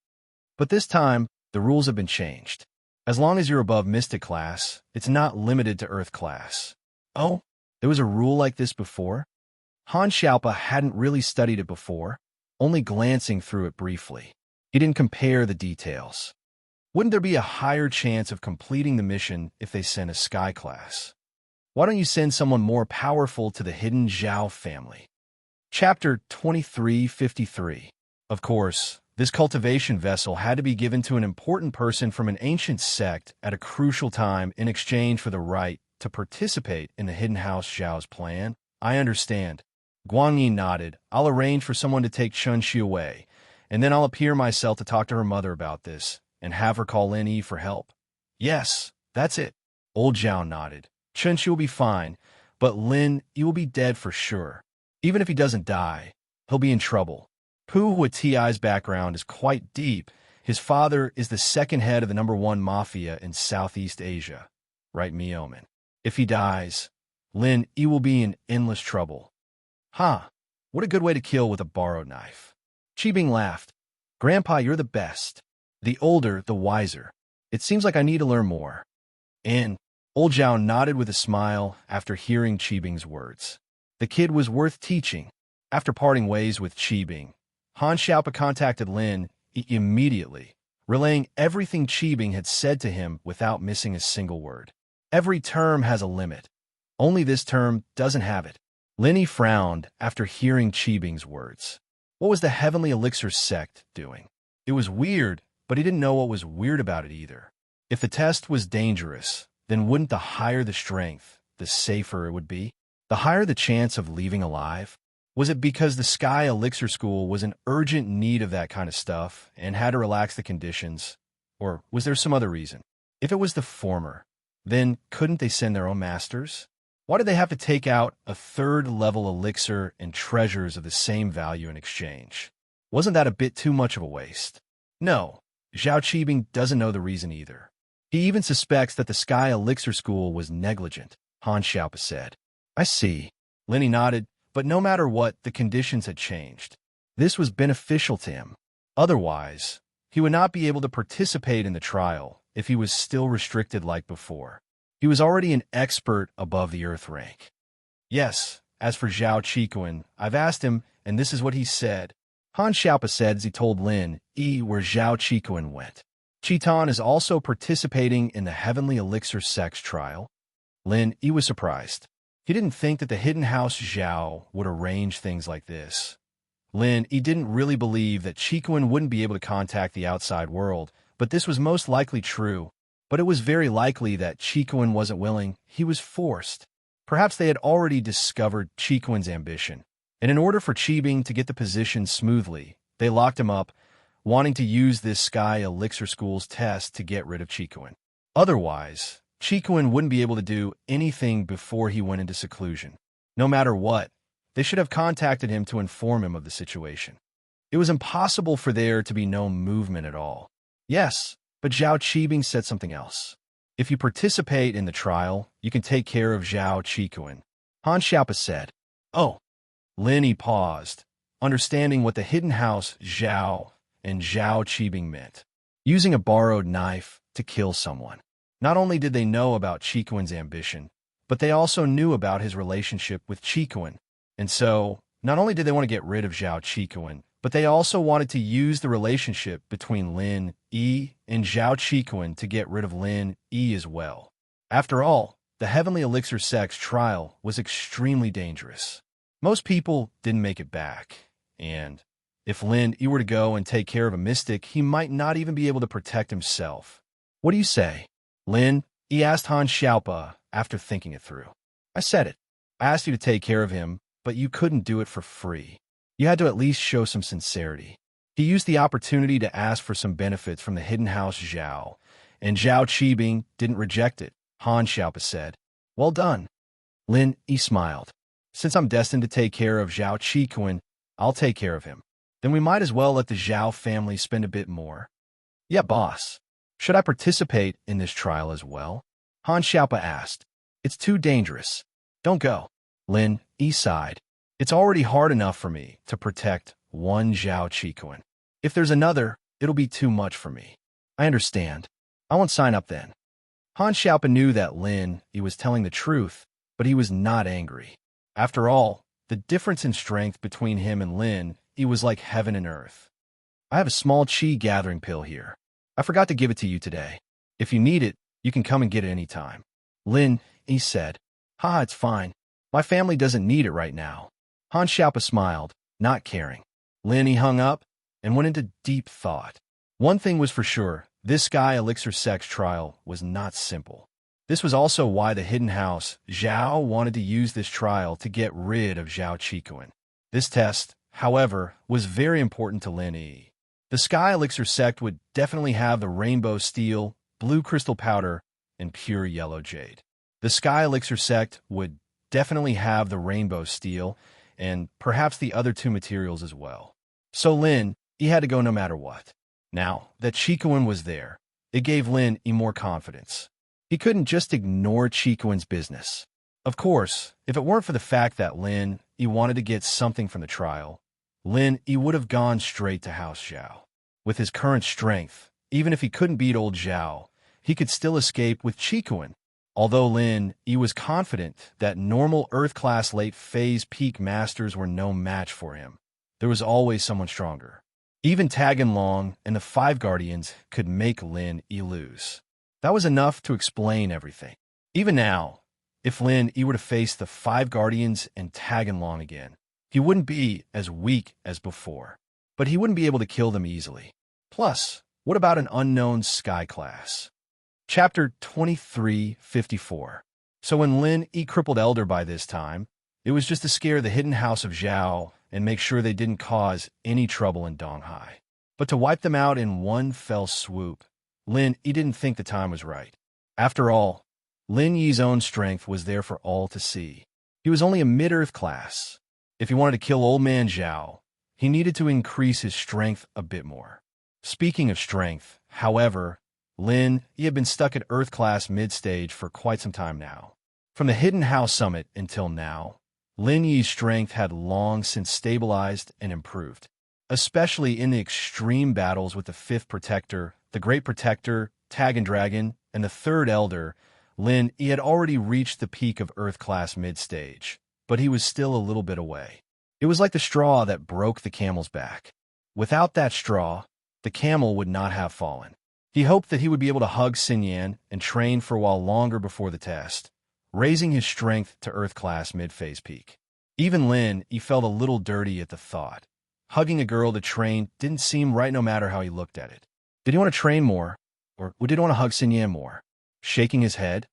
But this time, the rules have been changed. As long as you're above Mystic class, it's not limited to Earth class. Oh, there was a rule like this before? Han Xiaopa hadn't really studied it before, only glancing through it briefly. He didn't compare the details. Wouldn't there be a higher chance of completing the mission if they sent a Sky class? Why don't you send someone more powerful to the hidden Zhao family? Chapter 2353. Of course, this cultivation vessel had to be given to an important person from an ancient sect at a crucial time in exchange for the right to participate in the hidden house Zhao's plan. I understand. Guang Yi nodded. I'll arrange for someone to take Chun Shi away, and then I'll appear myself to talk to her mother about this and have her call Lin Yi for help. Yes, that's it. Old Zhao nodded. Chun Shi will be fine, but Lin Yi will be dead for sure. Even if he doesn't die, he'll be in trouble. Pu Huatiai's background is quite deep. His father is the second head of the #1 mafia in Southeast Asia. Right, Mioman? If he dies, Lin Yi will be in endless trouble. Ha! What a good way to kill with a borrowed knife. Qibing laughed. Grandpa, you're the best. The older, the wiser. It seems like I need to learn more. And Old Zhao nodded with a smile after hearing Qibing's words. The kid was worth teaching. After parting ways with Qibing, Han Xiaopa contacted Lin Yi immediately, relaying everything Qibing had said to him without missing a single word. Every term has a limit. Only this term doesn't have it. Lin Yi frowned after hearing Qibing's words. What was the Heavenly Elixir sect doing? It was weird, but he didn't know what was weird about it either. If the test was dangerous, then wouldn't the higher the strength, the safer it would be? The higher the chance of leaving alive? Was it because the Sky Elixir School was in urgent need of that kind of stuff and had to relax the conditions? Or was there some other reason? If it was the former, then couldn't they send their own masters? Why did they have to take out a third-level elixir and treasures of the same value in exchange? Wasn't that a bit too much of a waste? No, Zhao Qibing doesn't know the reason either. He even suspects that the Sky Elixir School was negligent, Han Xiaopa said. I see. Lin Yi nodded, but no matter what, the conditions had changed. This was beneficial to him. Otherwise, he would not be able to participate in the trial if he was still restricted like before. He was already an expert above the Earth rank. Yes, as for Zhao Qikuan, I've asked him, and this is what he said. Han Xiaopa said as he told Lin Yi where Zhao Qikuan went. Chitan is also participating in the Heavenly Elixir Sex trial. Lin Yi was surprised. He didn't think that the hidden house Zhao would arrange things like this. Lin Yi didn't really believe that Qikuan wouldn't be able to contact the outside world, but this was most likely true. But it was very likely that Qikuan wasn't willing, he was forced. Perhaps they had already discovered Qikuan's ambition, and in order for Qibing to get the position smoothly, they locked him up, wanting to use this Sky Elixir School's test to get rid of Qikuan. Otherwise, Qikuan wouldn't be able to do anything before he went into seclusion. No matter what, they should have contacted him to inform him of the situation. It was impossible for there to be no movement at all. Yes, but Zhao Qibing said something else. If you participate in the trial, you can take care of Zhao Qikuan. Han Xiaopa said. Oh. Lin Yi paused, understanding what the hidden house Zhao and Zhao Qibing meant. Using a borrowed knife to kill someone. Not only did they know about Qikuan's ambition, but they also knew about his relationship with Qikuan. And so, not only did they want to get rid of Zhao Qikuan, but they also wanted to use the relationship between Lin Yi and Zhao Qikuan to get rid of Lin Yi as well. After all, the Heavenly Elixir Sex trial was extremely dangerous. Most people didn't make it back, and if Lin Yi were to go and take care of a mystic, he might not even be able to protect himself. What do you say? Lin Yi asked Han Xiaopa after thinking it through. I said it. I asked you to take care of him, but you couldn't do it for free. You had to at least show some sincerity. He used the opportunity to ask for some benefits from the hidden house Zhao, and Zhao Qibing didn't reject it. Han Xiaopa said, "Well done." Lin Yi smiled. "Since I'm destined to take care of Zhao Qikuan, I'll take care of him. Then we might as well let the Zhao family spend a bit more." "Yeah, boss. Should I participate in this trial as well?" Han Xiaopa asked. "It's too dangerous. Don't go." Lin Yi sighed. "It's already hard enough for me to protect one Zhao Qikuan. If there's another, it'll be too much for me." "I understand. I won't sign up then." Han Xiaopa knew that Lin Yi was telling the truth, but he was not angry. After all, the difference in strength between him and Lin Yi was like heaven and earth. "I have a small qi gathering pill here. I forgot to give it to you today. If you need it, you can come and get it any time." Lin Yi said, "Ha, it's fine. My family doesn't need it right now." Han Xiaopa smiled, not caring. Lin Yi hung up and went into deep thought. One thing was for sure, this Sky Elixir sex trial was not simple. This was also why the hidden house Zhao wanted to use this trial to get rid of Zhao Qikuan. This test, however, was very important to Lin Yi. The Sky Elixir sect would definitely have the rainbow steel, blue crystal powder, and pure yellow jade. The Sky Elixir sect would definitely have the rainbow steel, and perhaps the other two materials as well. So Lin Yi had to go no matter what. Now that Qikuan was there, it gave Lin Yi more confidence. He couldn't just ignore Qikuan's business. Of course, if it weren't for the fact that Lin Yi wanted to get something from the trial, Lin Yi would have gone straight to House Zhao. With his current strength, even if he couldn't beat old Zhao, he could still escape with Qikuan. Although Lin Yi was confident that normal Earth-class late-phase peak masters were no match for him, there was always someone stronger. Even Taganlong and the Five Guardians could make Lin Yi lose. That was enough to explain everything. Even now, if Lin Yi were to face the Five Guardians and Taganlong again, he wouldn't be as weak as before, but he wouldn't be able to kill them easily. Plus, what about an unknown Sky class? Chapter 2354. So when Lin Yi crippled Elder by this time, it was just to scare the hidden house of Zhao and make sure they didn't cause any trouble in Donghai. But to wipe them out in one fell swoop, Lin Yi didn't think the time was right. After all, Lin Yi's own strength was there for all to see. He was only a mid-earth class. If he wanted to kill old man Zhao, he needed to increase his strength a bit more. Speaking of strength, however, Lin Yi had been stuck at Earth class mid-stage for quite some time now. From the Hidden House Summit until now, Lin Yi's strength had long since stabilized and improved, especially in the extreme battles with the Fifth Protector, the Great Protector, Tagan Dragon, and the Third Elder. Lin Yi had already reached the peak of Earth class mid-stage, but he was still a little bit away. It was like the straw that broke the camel's back. Without that straw, the camel would not have fallen. He hoped that he would be able to hug Xinyan and train for a while longer before the test, raising his strength to Earth-class mid-phase peak. Even Lin Yi felt a little dirty at the thought. Hugging a girl to train didn't seem right no matter how he looked at it. Did he want to train more, or did he want to hug Xinyan more? Shaking his head,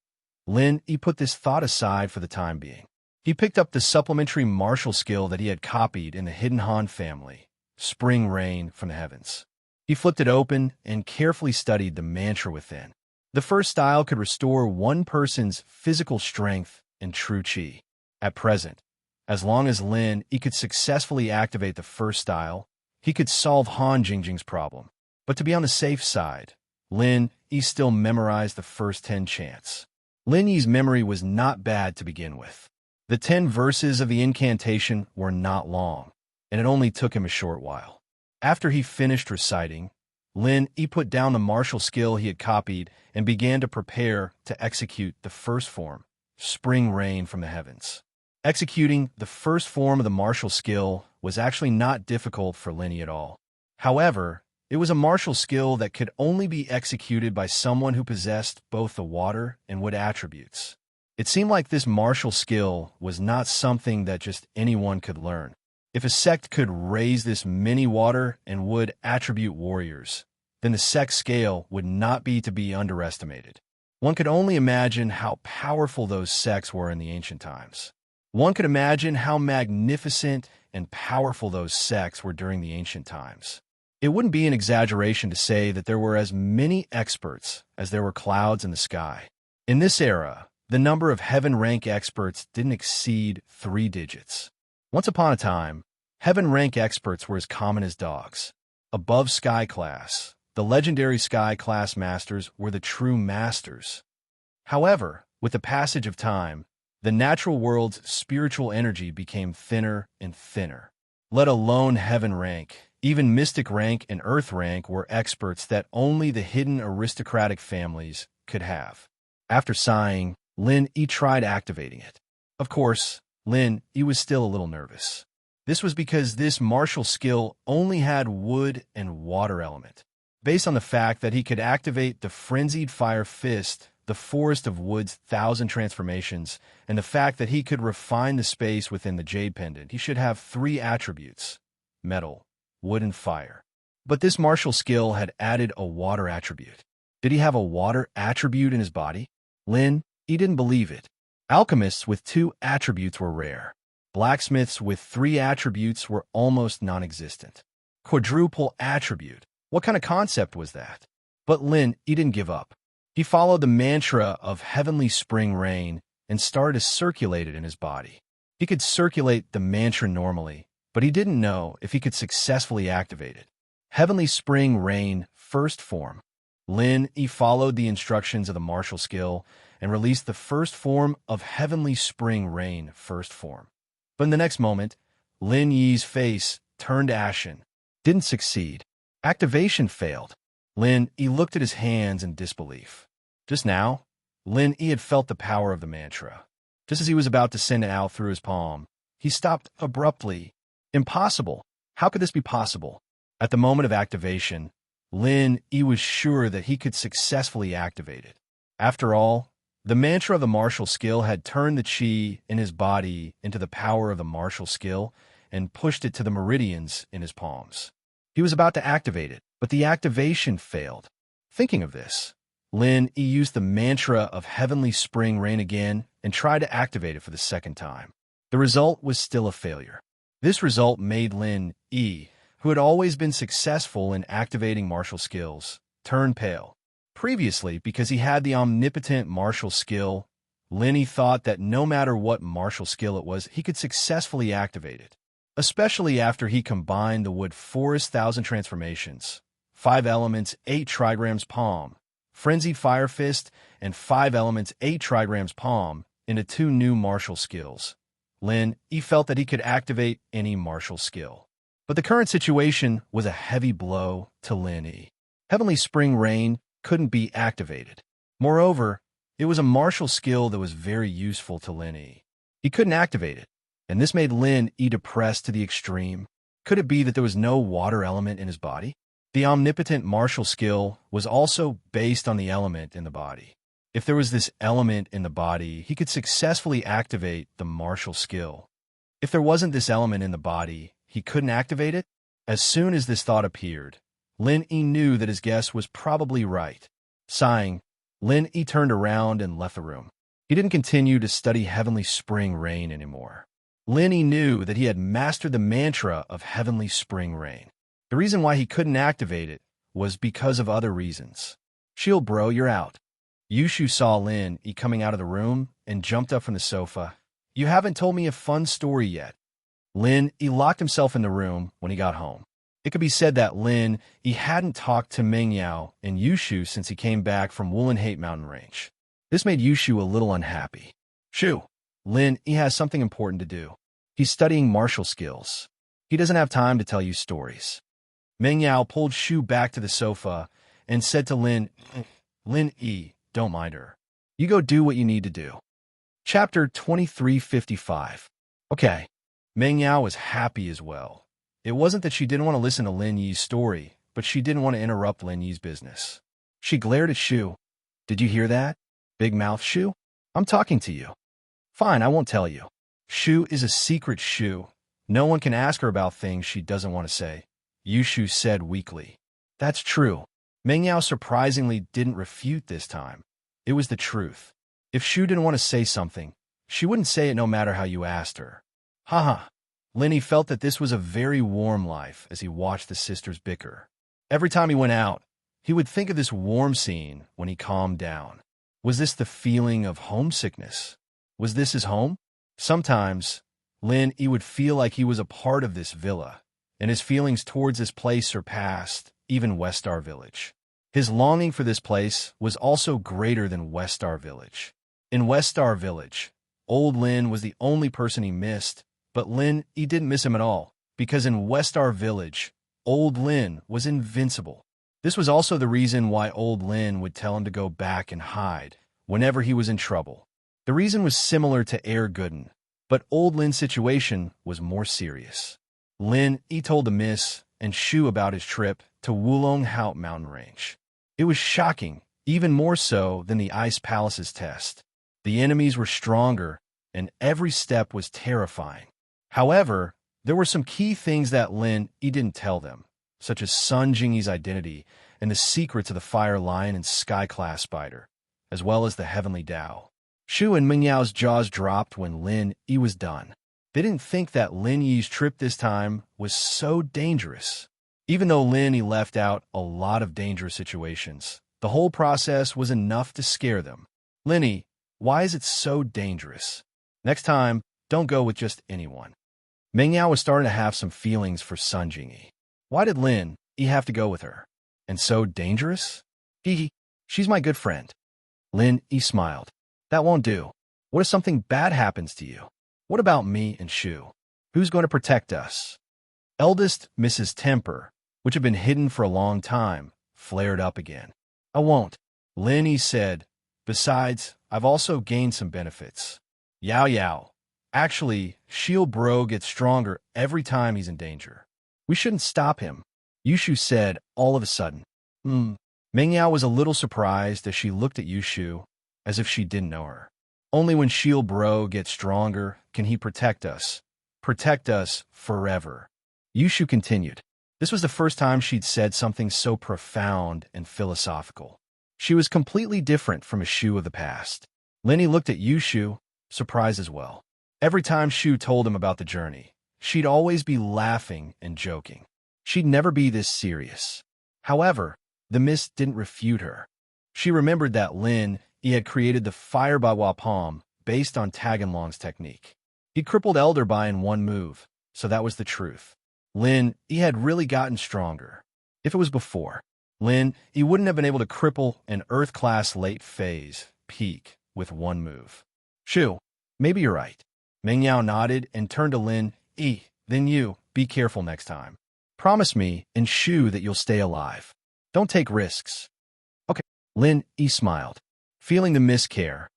Lin Yi put this thought aside for the time being. He picked up the supplementary martial skill that he had copied in the Hidden Han family, Spring Rain from the Heavens. He flipped it open and carefully studied the mantra within. The first style could restore one person's physical strength and true qi. At present, as long as Lin Yi could successfully activate the first style, he could solve Han Jingjing's problem. But to be on the safe side, Lin Yi still memorized the first 10 chants. Lin Yi's memory was not bad to begin with. The 10 verses of the incantation were not long, and it only took him a short while. After he finished reciting, Lin Yi put down the martial skill he had copied and began to prepare to execute the first form, Spring Rain from the Heavens. Executing the first form of the martial skill was actually not difficult for Lin Yi at all. However, it was a martial skill that could only be executed by someone who possessed both the water and wood attributes. It seemed like this martial skill was not something that just anyone could learn. If a sect could raise this many water and wood attribute warriors, then the sect scale would not be to be underestimated. One could only imagine how powerful those sects were in the ancient times. One could imagine how magnificent and powerful those sects were during the ancient times. It wouldn't be an exaggeration to say that there were as many experts as there were clouds in the sky. In this era, the number of heaven rank experts didn't exceed 3 digits. Once upon a time, heaven rank experts were as common as dogs. Above sky class, the legendary sky class masters were the true masters. However, with the passage of time, the natural world's spiritual energy became thinner and thinner. Let alone heaven rank. Even mystic rank and earth rank were experts that only the hidden aristocratic families could have. After sighing, Lin Yi tried activating it. Of course, Lin Yi was still a little nervous. This was because this martial skill only had wood and water element. Based on the fact that he could activate the Frenzied Fire Fist, the Forest of Wood's 1,000 transformations, and the fact that he could refine the space within the Jade Pendant, he should have 3 attributes: metal, wood, and fire. But this martial skill had added a water attribute. Did he have a water attribute in his body? Lin Yi didn't believe it. Alchemists with 2 attributes were rare. Blacksmiths with 3 attributes were almost non-existent. Quadruple attribute. What kind of concept was that? But Lin Yi didn't give up. He followed the mantra of heavenly spring rain and started to circulate it in his body. He could circulate the mantra normally, but he didn't know if he could successfully activate it. Heavenly spring rain, first form. Lin Yi followed the instructions of the martial skill and released the first form of heavenly spring rain, first form. But in the next moment, Lin Yi's face turned ashen. Didn't succeed. Activation failed. Lin Yi looked at his hands in disbelief. Just now, Lin Yi had felt the power of the mantra. Just as he was about to send it out through his palm, he stopped abruptly. Impossible. How could this be possible? At the moment of activation, Lin Yi was sure that he could successfully activate it. After all, the mantra of the martial skill had turned the chi in his body into the power of the martial skill and pushed it to the meridians in his palms. He was about to activate it, but the activation failed. Thinking of this, Lin Yi used the mantra of heavenly spring rain again and tried to activate it for the second time. The result was still a failure. This result made Lin Yi, who had always been successful in activating martial skills, turn pale. Previously, because he had the omnipotent martial skill, Lin Yi thought that no matter what martial skill it was, he could successfully activate it. Especially after he combined the Wood Forest 1,000 transformations, 5 elements, 8 trigrams palm, Frenzied Fire Fist, and 5 elements, 8 trigrams palm into 2 new martial skills. Lin Yi felt that he could activate any martial skill. But the current situation was a heavy blow to Lin Yi. Heavenly Spring Rain couldn't be activated. Moreover, it was a martial skill that was very useful to Lin Yi. He couldn't activate it, and this made Lin Yi depressed to the extreme. Could it be that there was no water element in his body? The omnipotent martial skill was also based on the element in the body. If there was this element in the body, he could successfully activate the martial skill. If there wasn't this element in the body, he couldn't activate it? As soon as this thought appeared, Lin Yi knew that his guess was probably right. Sighing, Lin Yi turned around and left the room. He didn't continue to study Heavenly Spring Rain anymore. Lin Yi knew that he had mastered the mantra of Heavenly Spring Rain. The reason why he couldn't activate it was because of other reasons. Shield bro, you're out. Yushu saw Lin Yi coming out of the room and jumped up from the sofa. You haven't told me a fun story yet. Lin Yi locked himself in the room when he got home. It could be said that Lin Yi hadn't talked to Meng Yao and Yushu since he came back from Woolen Hate Mountain Range. This made Yushu a little unhappy. Shu, Lin Yi has something important to do. He's studying martial skills. He doesn't have time to tell you stories. Meng Yao pulled Shu back to the sofa and said to Lin Yi, don't mind her. You go do what you need to do. Chapter 2355. Okay. Meng Yao was happy as well. It wasn't that she didn't want to listen to Lin Yi's story, but she didn't want to interrupt Lin Yi's business. She glared at Shu. Did you hear that? Big mouth Shu? I'm talking to you. Fine, I won't tell you. Shu is a secret Shu. No one can ask her about things she doesn't want to say. Yushu said weakly. That's true. Meng Yao surprisingly didn't refute this time. It was the truth. If Shu didn't want to say something, she wouldn't say it no matter how you asked her. Haha. Lenny felt that this was a very warm life as he watched the sisters bicker. Every time he went out, he would think of this warm scene when he calmed down. Was this the feeling of homesickness? Was this his home? Sometimes, he would feel like he was a part of this villa, and his feelings towards this place surpassed even Westar Village. His longing for this place was also greater than Westar Village. In Westar Village, old Lynn was the only person he missed, but he didn't miss him at all, because in Westar Village, old Lynn was invincible. This was also the reason why old Lynn would tell him to go back and hide whenever he was in trouble. The reason was similar to Air Gooden, but old Lynn's situation was more serious. He told the Miss and Shu about his trip to Wulong Hout mountain range. It was shocking, even more so than the Ice Palace's test. The enemies were stronger, and every step was terrifying. However, there were some key things that he didn't tell them, such as Sun Jingyi's identity and the secrets of the Fire Lion and Sky Class Spider, as well as the Heavenly Tao. Shu and Mingyao's jaws dropped when he was done. They didn't think that Lin Yi's trip this time was so dangerous. Even though he left out a lot of dangerous situations, the whole process was enough to scare them. Linny, why is it so dangerous? Next time, don't go with just anyone. Mingyao was starting to have some feelings for Sun Jingyi. Why did he have to go with her? And so dangerous? She's my good friend. He smiled. That won't do. What if something bad happens to you? What about me and Shu? Who's going to protect us? Eldest Mrs. Temper, which had been hidden for a long time, flared up again. I won't. He said. Besides, I've also gained some benefits. Yao Yao. Actually, Shield Bro gets stronger every time he's in danger. We shouldn't stop him, Yushu said all of a sudden. Mingyao was a little surprised as she looked at Yushu, as if she didn't know her. Only when Shield Bro gets stronger can he protect us. Protect us forever. Yushu continued. This was the first time she'd said something so profound and philosophical. She was completely different from a Shu of the past. Lenny looked at Yushu, surprised as well. Every time Shu told him about the journey, she'd always be laughing and joking. She'd never be this serious. However, the mist didn't refute her. She remembered that he had created the Fire by Wapom based on Taganlong's technique. He'd crippled Elderby in one move, so that was the truth. He had really gotten stronger. If it was before, he wouldn't have been able to cripple an Earth-class late phase peak with one move. Shu, maybe you're right. Mingyao nodded and turned to then you, be careful next time. Promise me and Shu that you'll stay alive. Don't take risks. Okay. He smiled. Feeling the miscare,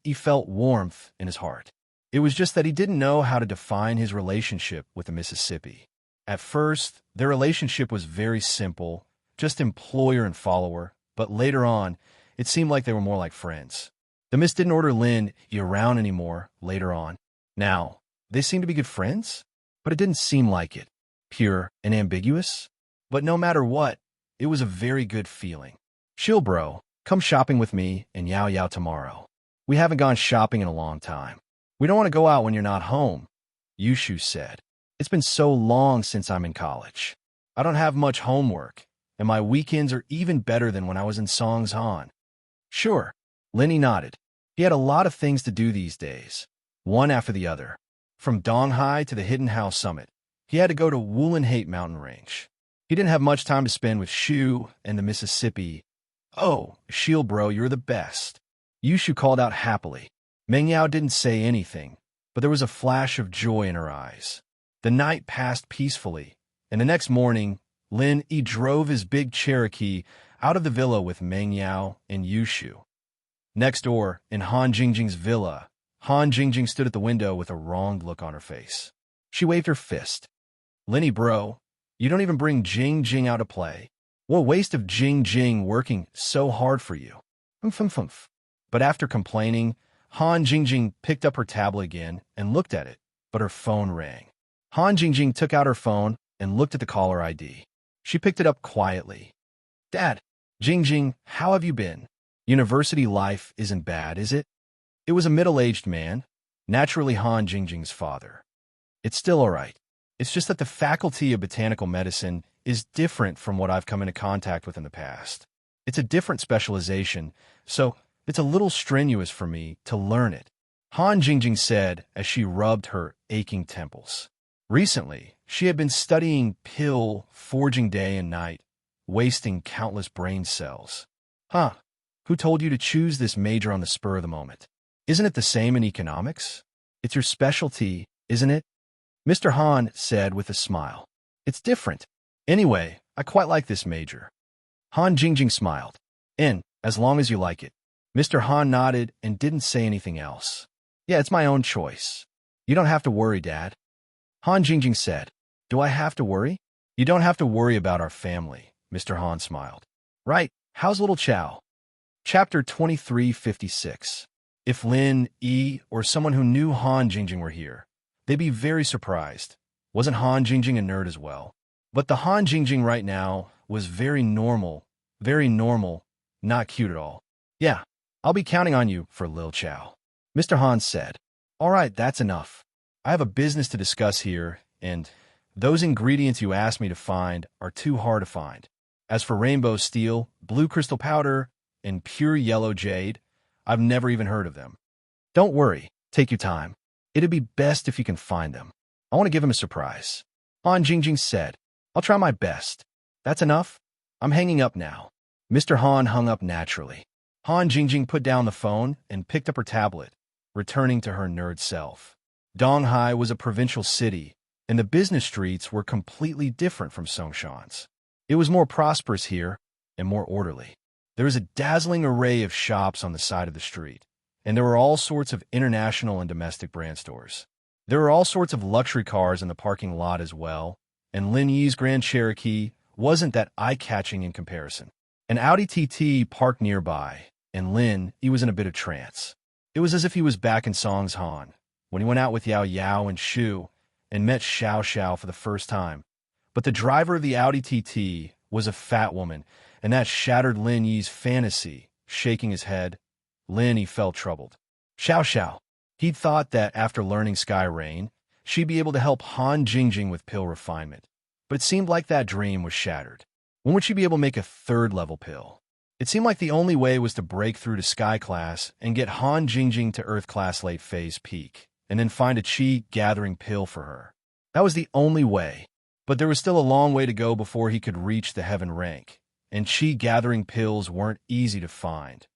he felt warmth in his heart. It was just that he didn't know how to define his relationship with the Mississippi. At first, their relationship was very simple, just employer and follower, but later on, it seemed like they were more like friends. The Miss didn't order around anymore later on. Now, they seemed to be good friends, but it didn't seem like it. Pure and ambiguous. But no matter what, it was a very good feeling. Shilbro, come shopping with me and Yao Yao tomorrow. We haven't gone shopping in a long time. We don't want to go out when you're not home, Yushu said. It's been so long since I'm in college. I don't have much homework, and my weekends are even better than when I was in Songzhan. Sure, Lenny nodded. He had a lot of things to do these days, one after the other. From Donghai to the Hidden House Summit, he had to go to Wulanhate mountain range. He didn't have much time to spend with Shu and the Mississippi. Oh, Shield Bro, you're the best. Yushu called out happily. Mingyao didn't say anything, but there was a flash of joy in her eyes. The night passed peacefully, and the next morning, he drove his big Cherokee out of the villa with Mingyao and Yushu. Next door, in Han Jingjing's villa, Han Jingjing stood at the window with a wronged look on her face. She waved her fist. Lenny bro, you don't even bring Jing Jing out to play. What a waste of Jing Jing working so hard for you. Humph. But after complaining, Han Jingjing picked up her tablet again and looked at it, but her phone rang. Han Jingjing took out her phone and looked at the caller ID. She picked it up quietly. Dad, Jingjing, how have you been? University life isn't bad, is it? It was a middle-aged man, naturally Han Jingjing's father. It's still all right. It's just that the faculty of botanical medicine is different from what I've come into contact with in the past. It's a different specialization, so it's a little strenuous for me to learn it, Han Jingjing said as she rubbed her aching temples. Recently, she had been studying pill forging day and night, wasting countless brain cells. Huh, who told you to choose this major on the spur of the moment? Isn't it the same in economics? It's your specialty, isn't it? Mr. Han said with a smile. It's different. Anyway, I quite like this major. Han Jingjing smiled. As long as you like it. Mr. Han nodded and didn't say anything else. Yeah, it's my own choice. You don't have to worry, Dad. Han Jingjing said. Do I have to worry? You don't have to worry about our family, Mr. Han smiled. Right, how's little Chow? Chapter 2356. If Lin, Yi, or someone who knew Han Jingjing were here, they'd be very surprised. Wasn't Han Jingjing a nerd as well? But the Han Jingjing right now was very normal, not cute at all. Yeah, I'll be counting on you for Lil Chow. Mr. Han said. All right, that's enough. I have a business to discuss here, and those ingredients you asked me to find are too hard to find. As for rainbow steel, blue crystal powder, and pure yellow jade, I've never even heard of them. Don't worry, take your time. It'd be best if you can find them. I want to give him a surprise. Han Jingjing said. I'll try my best. That's enough? I'm hanging up now. Mr. Han hung up naturally. Han Jingjing put down the phone and picked up her tablet, returning to her nerd self. Donghai was a provincial city, and the business streets were completely different from Songshan's. It was more prosperous here and more orderly. There was a dazzling array of shops on the side of the street, and there were all sorts of international and domestic brand stores. There were all sorts of luxury cars in the parking lot as well, and Lin Yi's Grand Cherokee wasn't that eye-catching in comparison. An Audi TT parked nearby, and Lin Yi was in a bit of trance. It was as if he was back in Songshan, when he went out with Yao Yao and Shu and met Xiao Xiao for the first time. But the driver of the Audi TT was a fat woman, and that shattered Lin Yi's fantasy. Shaking his head, Lin Yi felt troubled. Xiao Xiao. He'd thought that after learning Sky Rain, she'd be able to help Han Jingjing with pill refinement. But it seemed like that dream was shattered. When would she be able to make a third-level pill? It seemed like the only way was to break through to Sky Class and get Han Jingjing to Earth Class late phase peak, and then find a chi-gathering pill for her. That was the only way. But there was still a long way to go before he could reach the heaven rank, and chi-gathering pills weren't easy to find.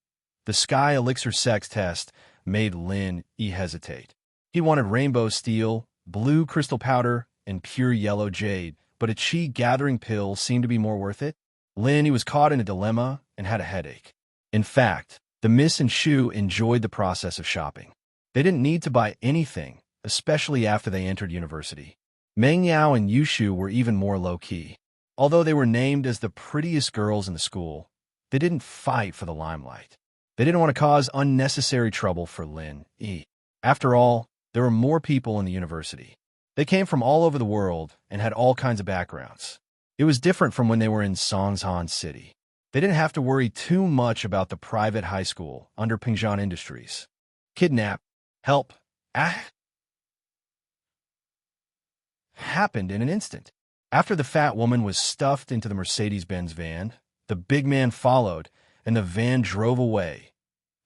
The Sky Elixir Sex test made Lin Yi hesitate. He wanted rainbow steel, blue crystal powder, and pure yellow jade, but a chi-gathering pill seemed to be more worth it. Lin Yi was caught in a dilemma and had a headache. In fact, the Miss and Shu enjoyed the process of shopping. They didn't need to buy anything, especially after they entered university. Meng Yao and Yushu were even more low-key. Although they were named as the prettiest girls in the school, they didn't fight for the limelight. They didn't want to cause unnecessary trouble for Lin Yi. After all, there were more people in the university. They came from all over the world and had all kinds of backgrounds. It was different from when they were in Songshan City. They didn't have to worry too much about the private high school under Pingzhan Industries. Kidnap, help, happened in an instant. After the fat woman was stuffed into the Mercedes-Benz van, the big man followed, and the van drove away.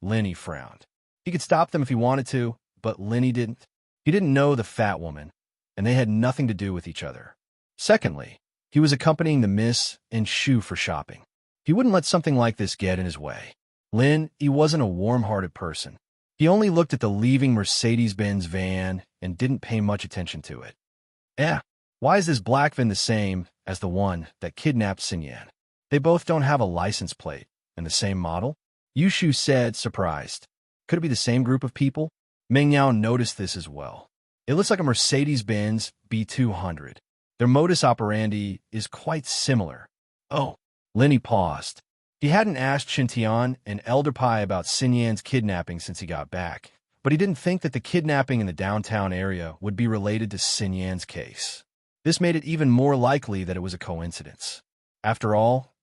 Lin Yi frowned. He could stop them if he wanted to, but Lin Yi didn't. He didn't know the fat woman, and they had nothing to do with each other. Secondly, he was accompanying the Miss and Shu for shopping. He wouldn't let something like this get in his way. Lin Yi wasn't a warm-hearted person. He only looked at the leaving Mercedes-Benz van and didn't pay much attention to it. Why is this black van the same as the one that kidnapped Xinyan? They both don't have a license plate and the same model? Yushu said, surprised. Could it be the same group of people? Meng Yao noticed this as well. It looks like a Mercedes-Benz B200. Their modus operandi is quite similar. Oh, Lin Yi paused. He hadn't asked Xintian and Elder Pai about Xinyan's kidnapping since he got back, but he didn't think that the kidnapping in the downtown area would be related to Xinyan's case. This made it even more likely that it was a coincidence. After all,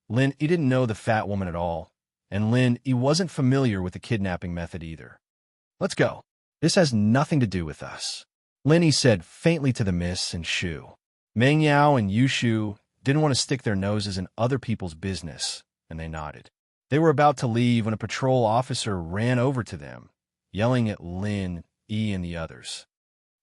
Lin Yi didn't know the fat woman at all, and Lin Yi wasn't familiar with the kidnapping method either. Let's go. This has nothing to do with us. Lenny said faintly to the Miss and Shu. Meng Yao and Yushu didn't want to stick their noses in other people's business, and they nodded. They were about to leave when a patrol officer ran over to them, yelling at Lin, E, and the others.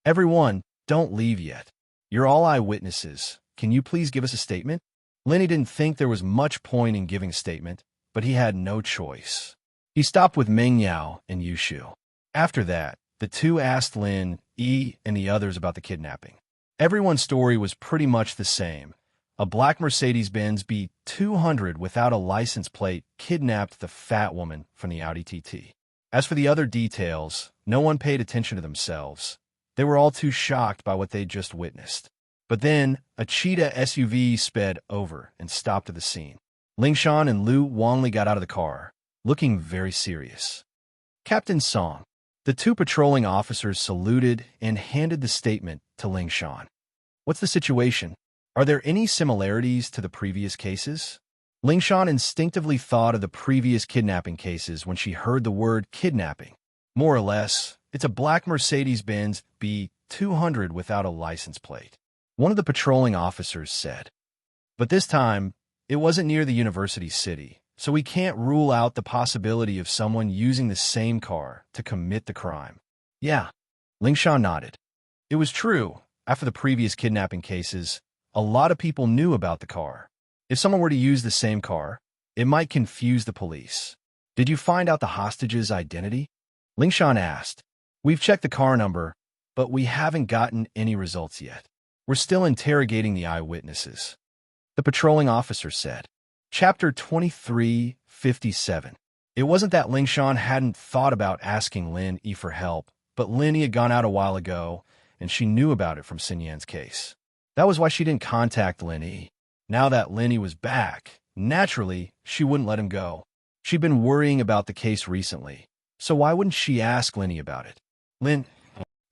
Everyone, don't leave yet. You're all eyewitnesses. Can you please give us a statement? Lenny didn't think there was much point in giving a statement, but he had no choice. He stopped with Meng Yao and Yushu. After that, the two asked Lin, E, and the others about the kidnapping. Everyone's story was pretty much the same. A black Mercedes-Benz B200 without a license plate kidnapped the fat woman from the Audi TT. As for the other details, no one paid attention to themselves. They were all too shocked by what they'd just witnessed. But then, a cheetah SUV sped over and stopped at the scene. Lingshan and Lu Wangli got out of the car, looking very serious. Captain Song. The two patrolling officers saluted and handed the statement to Lingshan. What's the situation? Are there any similarities to the previous cases? Lingshan instinctively thought of the previous kidnapping cases when she heard the word kidnapping. More or less, it's a black Mercedes-Benz B200 without a license plate. One of the patrolling officers said. But this time, it wasn't near the university city, so we can't rule out the possibility of someone using the same car to commit the crime. Yeah, Lingshan nodded. It was true. After the previous kidnapping cases, a lot of people knew about the car. If someone were to use the same car, it might confuse the police. Did you find out the hostage's identity? Lingshan asked. We've checked the car number, but we haven't gotten any results yet. We're still interrogating the eyewitnesses. The patrolling officer said. Chapter 2357. It wasn't that Lingshan hadn't thought about asking Lin E for help, but Lin E had gone out a while ago, and she knew about it from Xinyan's case. That was why she didn't contact Lin E. Now that Lin E was back, naturally, she wouldn't let him go. She'd been worrying about the case recently, so why wouldn't she ask Lin E about it?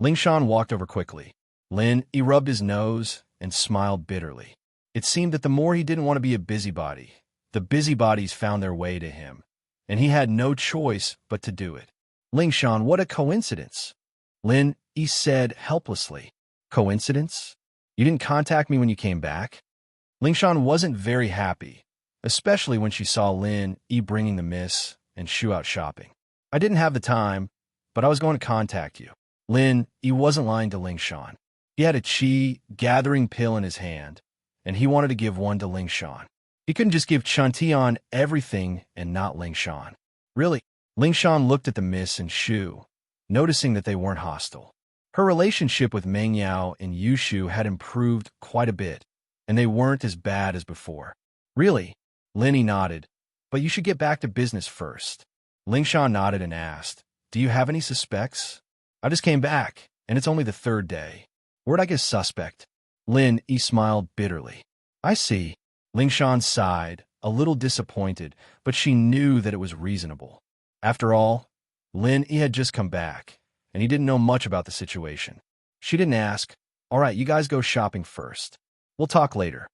Lingshan walked over quickly. Lin E rubbed his nose and smiled bitterly. It seemed that the more he didn't want to be a busybody, the busybodies found their way to him, and he had no choice but to do it. Lingshan, what a coincidence! Lin E said helplessly. Coincidence? You didn't contact me when you came back? Lingshan wasn't very happy, especially when she saw Lin E bringing the Miss and Shu out shopping. I didn't have the time, but I was going to contact you. Lin E wasn't lying to Lingshan. He had a chi gathering pill in his hand, and he wanted to give one to Lingshan. He couldn't just give Chantian everything and not Lingshan. Really? Lingshan looked at the Miss and Shu, noticing that they weren't hostile. Her relationship with Meng Yao and Yushu had improved quite a bit, and they weren't as bad as before. Really? Linny nodded, but you should get back to business first. Lingshan nodded and asked, do you have any suspects? I just came back, and it's only the third day. Where'd I get suspect? Lin E smiled bitterly. I see. Lingshan sighed, a little disappointed, but she knew that it was reasonable. After all, Lin E had just come back, and he didn't know much about the situation. She didn't ask, all right, you guys go shopping first. We'll talk later.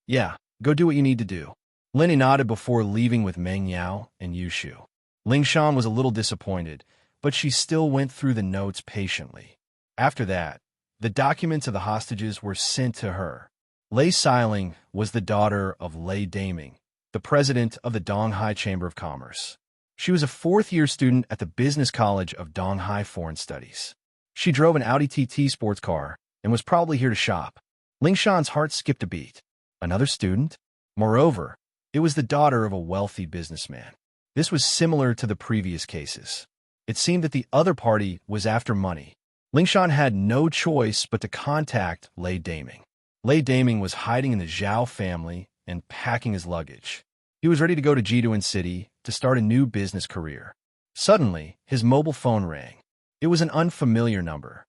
Yeah, go do what you need to do. Lin E nodded before leaving with Meng Yao and Yushu. Lingshan was a little disappointed, but she still went through the notes patiently. After that, the documents of the hostages were sent to her. Lei Xiling was the daughter of Lei Daming, the president of the Donghai Chamber of Commerce. She was a fourth-year student at the Business College of Donghai Foreign Studies. She drove an Audi TT sports car and was probably here to shop. Lingshan's heart skipped a beat. Another student? Moreover, it was the daughter of a wealthy businessman. This was similar to the previous cases. It seemed that the other party was after money. Lingshan had no choice but to contact Lei Daming. Lei Daming was hiding in the Zhao family and packing his luggage. He was ready to go to Jiduan City to start a new business career. Suddenly, his mobile phone rang. It was an unfamiliar number.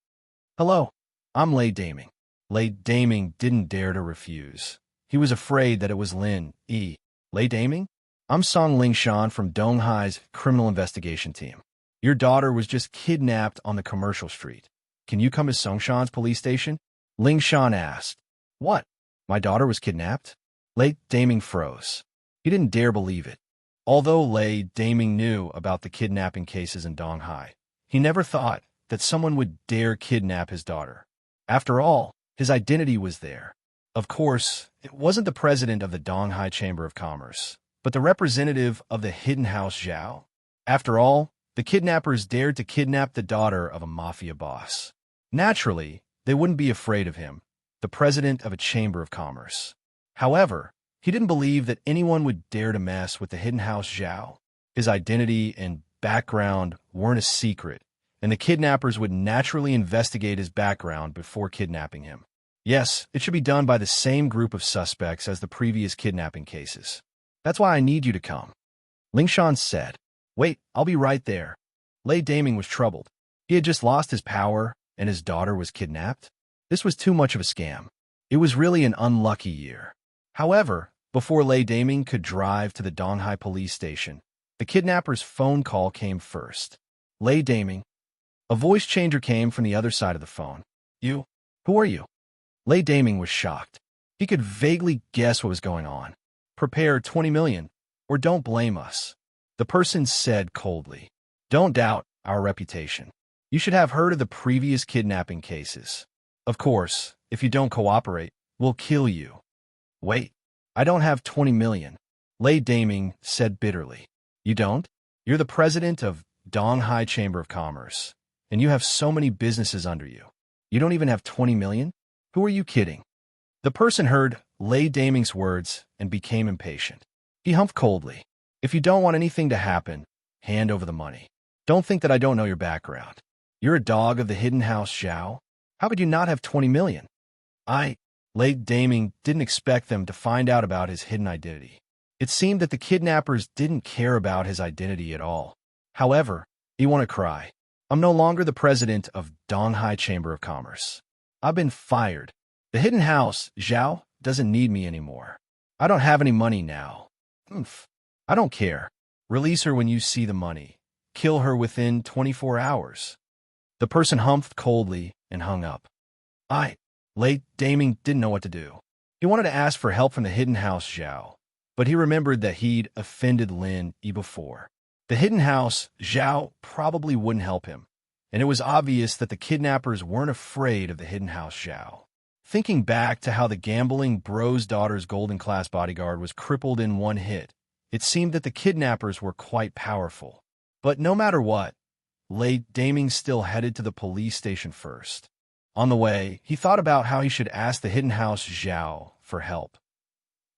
Hello, I'm Lei Daming. Lei Daming didn't dare to refuse. He was afraid that it was Lin E. Lei Daming? I'm Song Lingshan from Donghai's criminal investigation team. Your daughter was just kidnapped on the commercial street. Can you come to Songshan's police station? Lingshan asked. What? My daughter was kidnapped? Lei Daming froze. He didn't dare believe it. Although Lei Daming knew about the kidnapping cases in Donghai, he never thought that someone would dare kidnap his daughter. After all, his identity was there. Of course, it wasn't the president of the Donghai Chamber of Commerce, but the representative of the hidden house Zhao. After all, the kidnappers dared to kidnap the daughter of a mafia boss. Naturally, they wouldn't be afraid of him, the president of a chamber of commerce. However, he didn't believe that anyone would dare to mess with the hidden house Zhao. His identity and background weren't a secret, and the kidnappers would naturally investigate his background before kidnapping him. Yes, it should be done by the same group of suspects as the previous kidnapping cases. That's why I need you to come. Lingshan said. Wait, I'll be right there. Lei Daming was troubled. He had just lost his power, and his daughter was kidnapped. This was too much of a scam. It was really an unlucky year. However, before Lei Daming could drive to the Donghai police station, the kidnapper's phone call came first. Lei Daming. A voice changer came from the other side of the phone. You? Who are you? Lei Daming was shocked. He could vaguely guess what was going on. Prepare 20 million, or don't blame us. The person said coldly. Don't doubt our reputation. You should have heard of the previous kidnapping cases. Of course, if you don't cooperate, we'll kill you. Wait, I don't have 20 million. Lei Daming said bitterly. You don't? You're the president of Donghai Chamber of Commerce, and you have so many businesses under you. You don't even have 20 million? Who are you kidding? The person heard Lei Daming's words and became impatient. He humphed coldly. If you don't want anything to happen, hand over the money. Don't think that I don't know your background. You're a dog of the hidden house Zhao. How could you not have 20 million? Lei Daming didn't expect them to find out about his hidden identity. It seemed that the kidnappers didn't care about his identity at all. However, he wanted to cry. I'm no longer the president of Donghai Chamber of Commerce. I've been fired. The hidden house, Zhao, doesn't need me anymore. I don't have any money now. I don't care. Release her when you see the money. Kill her within 24 hours. The person humphed coldly and hung up. Lei Daming didn't know what to do. He wanted to ask for help from the hidden house Zhao, but he remembered that he'd offended Lin Yi before. The hidden house Zhao probably wouldn't help him, and it was obvious that the kidnappers weren't afraid of the hidden house Zhao. Thinking back to how the gambling bro's daughter's golden class bodyguard was crippled in one hit, it seemed that the kidnappers were quite powerful. But no matter what, Lei Daming still headed to the police station first. On the way, he thought about how he should ask the hidden house Zhao for help.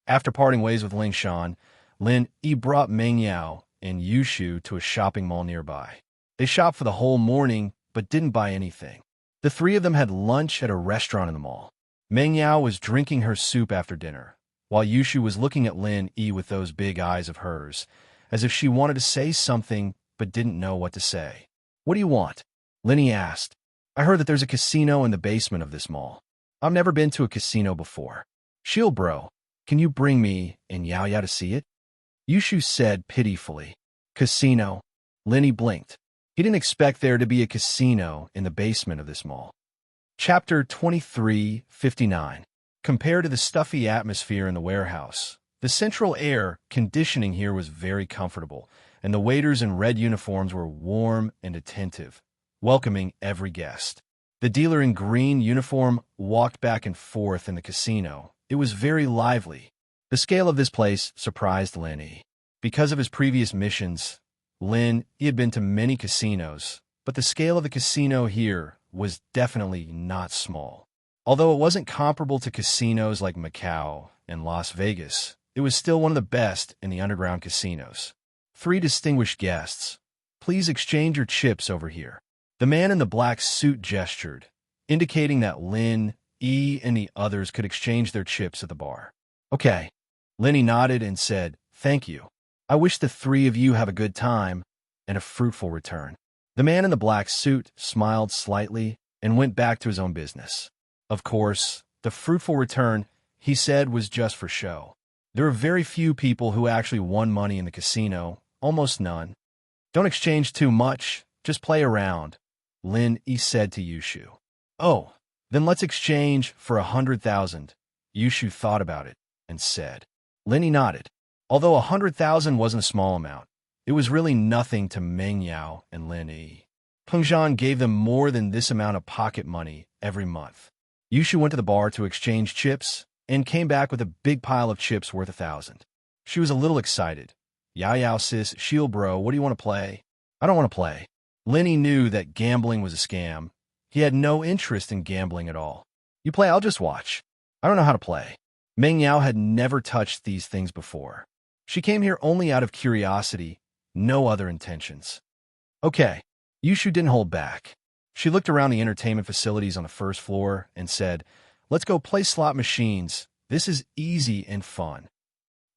After parting ways with Lingshan, Lin Yi brought Meng Yao and Yushu to a shopping mall nearby. They shopped for the whole morning, but didn't buy anything. The three of them had lunch at a restaurant in the mall. Meng Yao was drinking her soup after dinner, while Yushu was looking at Lin Yi with those big eyes of hers, as if she wanted to say something but didn't know what to say. What do you want? Lin Yi asked. I heard that there's a casino in the basement of this mall. I've never been to a casino before. Shield bro, can you bring me and Yao Yao to see it? Yushu said pitifully. Casino. Lin Yi blinked. He didn't expect there to be a casino in the basement of this mall. Chapter 23:59. Compared to the stuffy atmosphere in the warehouse, the central air conditioning here was very comfortable, and the waiters in red uniforms were warm and attentive, welcoming every guest. The dealer in green uniform walked back and forth in the casino. It was very lively. The scale of this place surprised Lin Yi. Because of his previous missions, he had been to many casinos, but the scale of the casino here was definitely not small. Although it wasn't comparable to casinos like Macau and Las Vegas, it was still one of the best in the underground casinos. 3 distinguished guests. Please exchange your chips over here. The man in the black suit gestured, indicating that Lin Yi and the others could exchange their chips at the bar. Okay. Lin Yi nodded and said, thank you. I wish the 3 of you have a good time and a fruitful return. The man in the black suit smiled slightly and went back to his own business. Of course, the fruitful return, he said, was just for show. There are very few people who actually won money in the casino, almost none. Don't exchange too much, just play around, Lin Yi said to Yushu. Oh, then let's exchange for 100,000. Yushu thought about it and said. Lin Yi nodded. Although 100,000 wasn't a small amount, it was really nothing to Meng Yao and Lin Yi. Peng Zhan gave them more than this amount of pocket money every month. Yushu went to the bar to exchange chips and came back with a big pile of chips worth 1,000. She was a little excited. Yao sis, shield bro, what do you want to play? I don't want to play. Lenny knew that gambling was a scam. He had no interest in gambling at all. You play, I'll just watch. I don't know how to play. Meng Yao had never touched these things before. She came here only out of curiosity, no other intentions. Okay. Yushu didn't hold back. She looked around the entertainment facilities on the first floor and said, let's go play slot machines. This is easy and fun.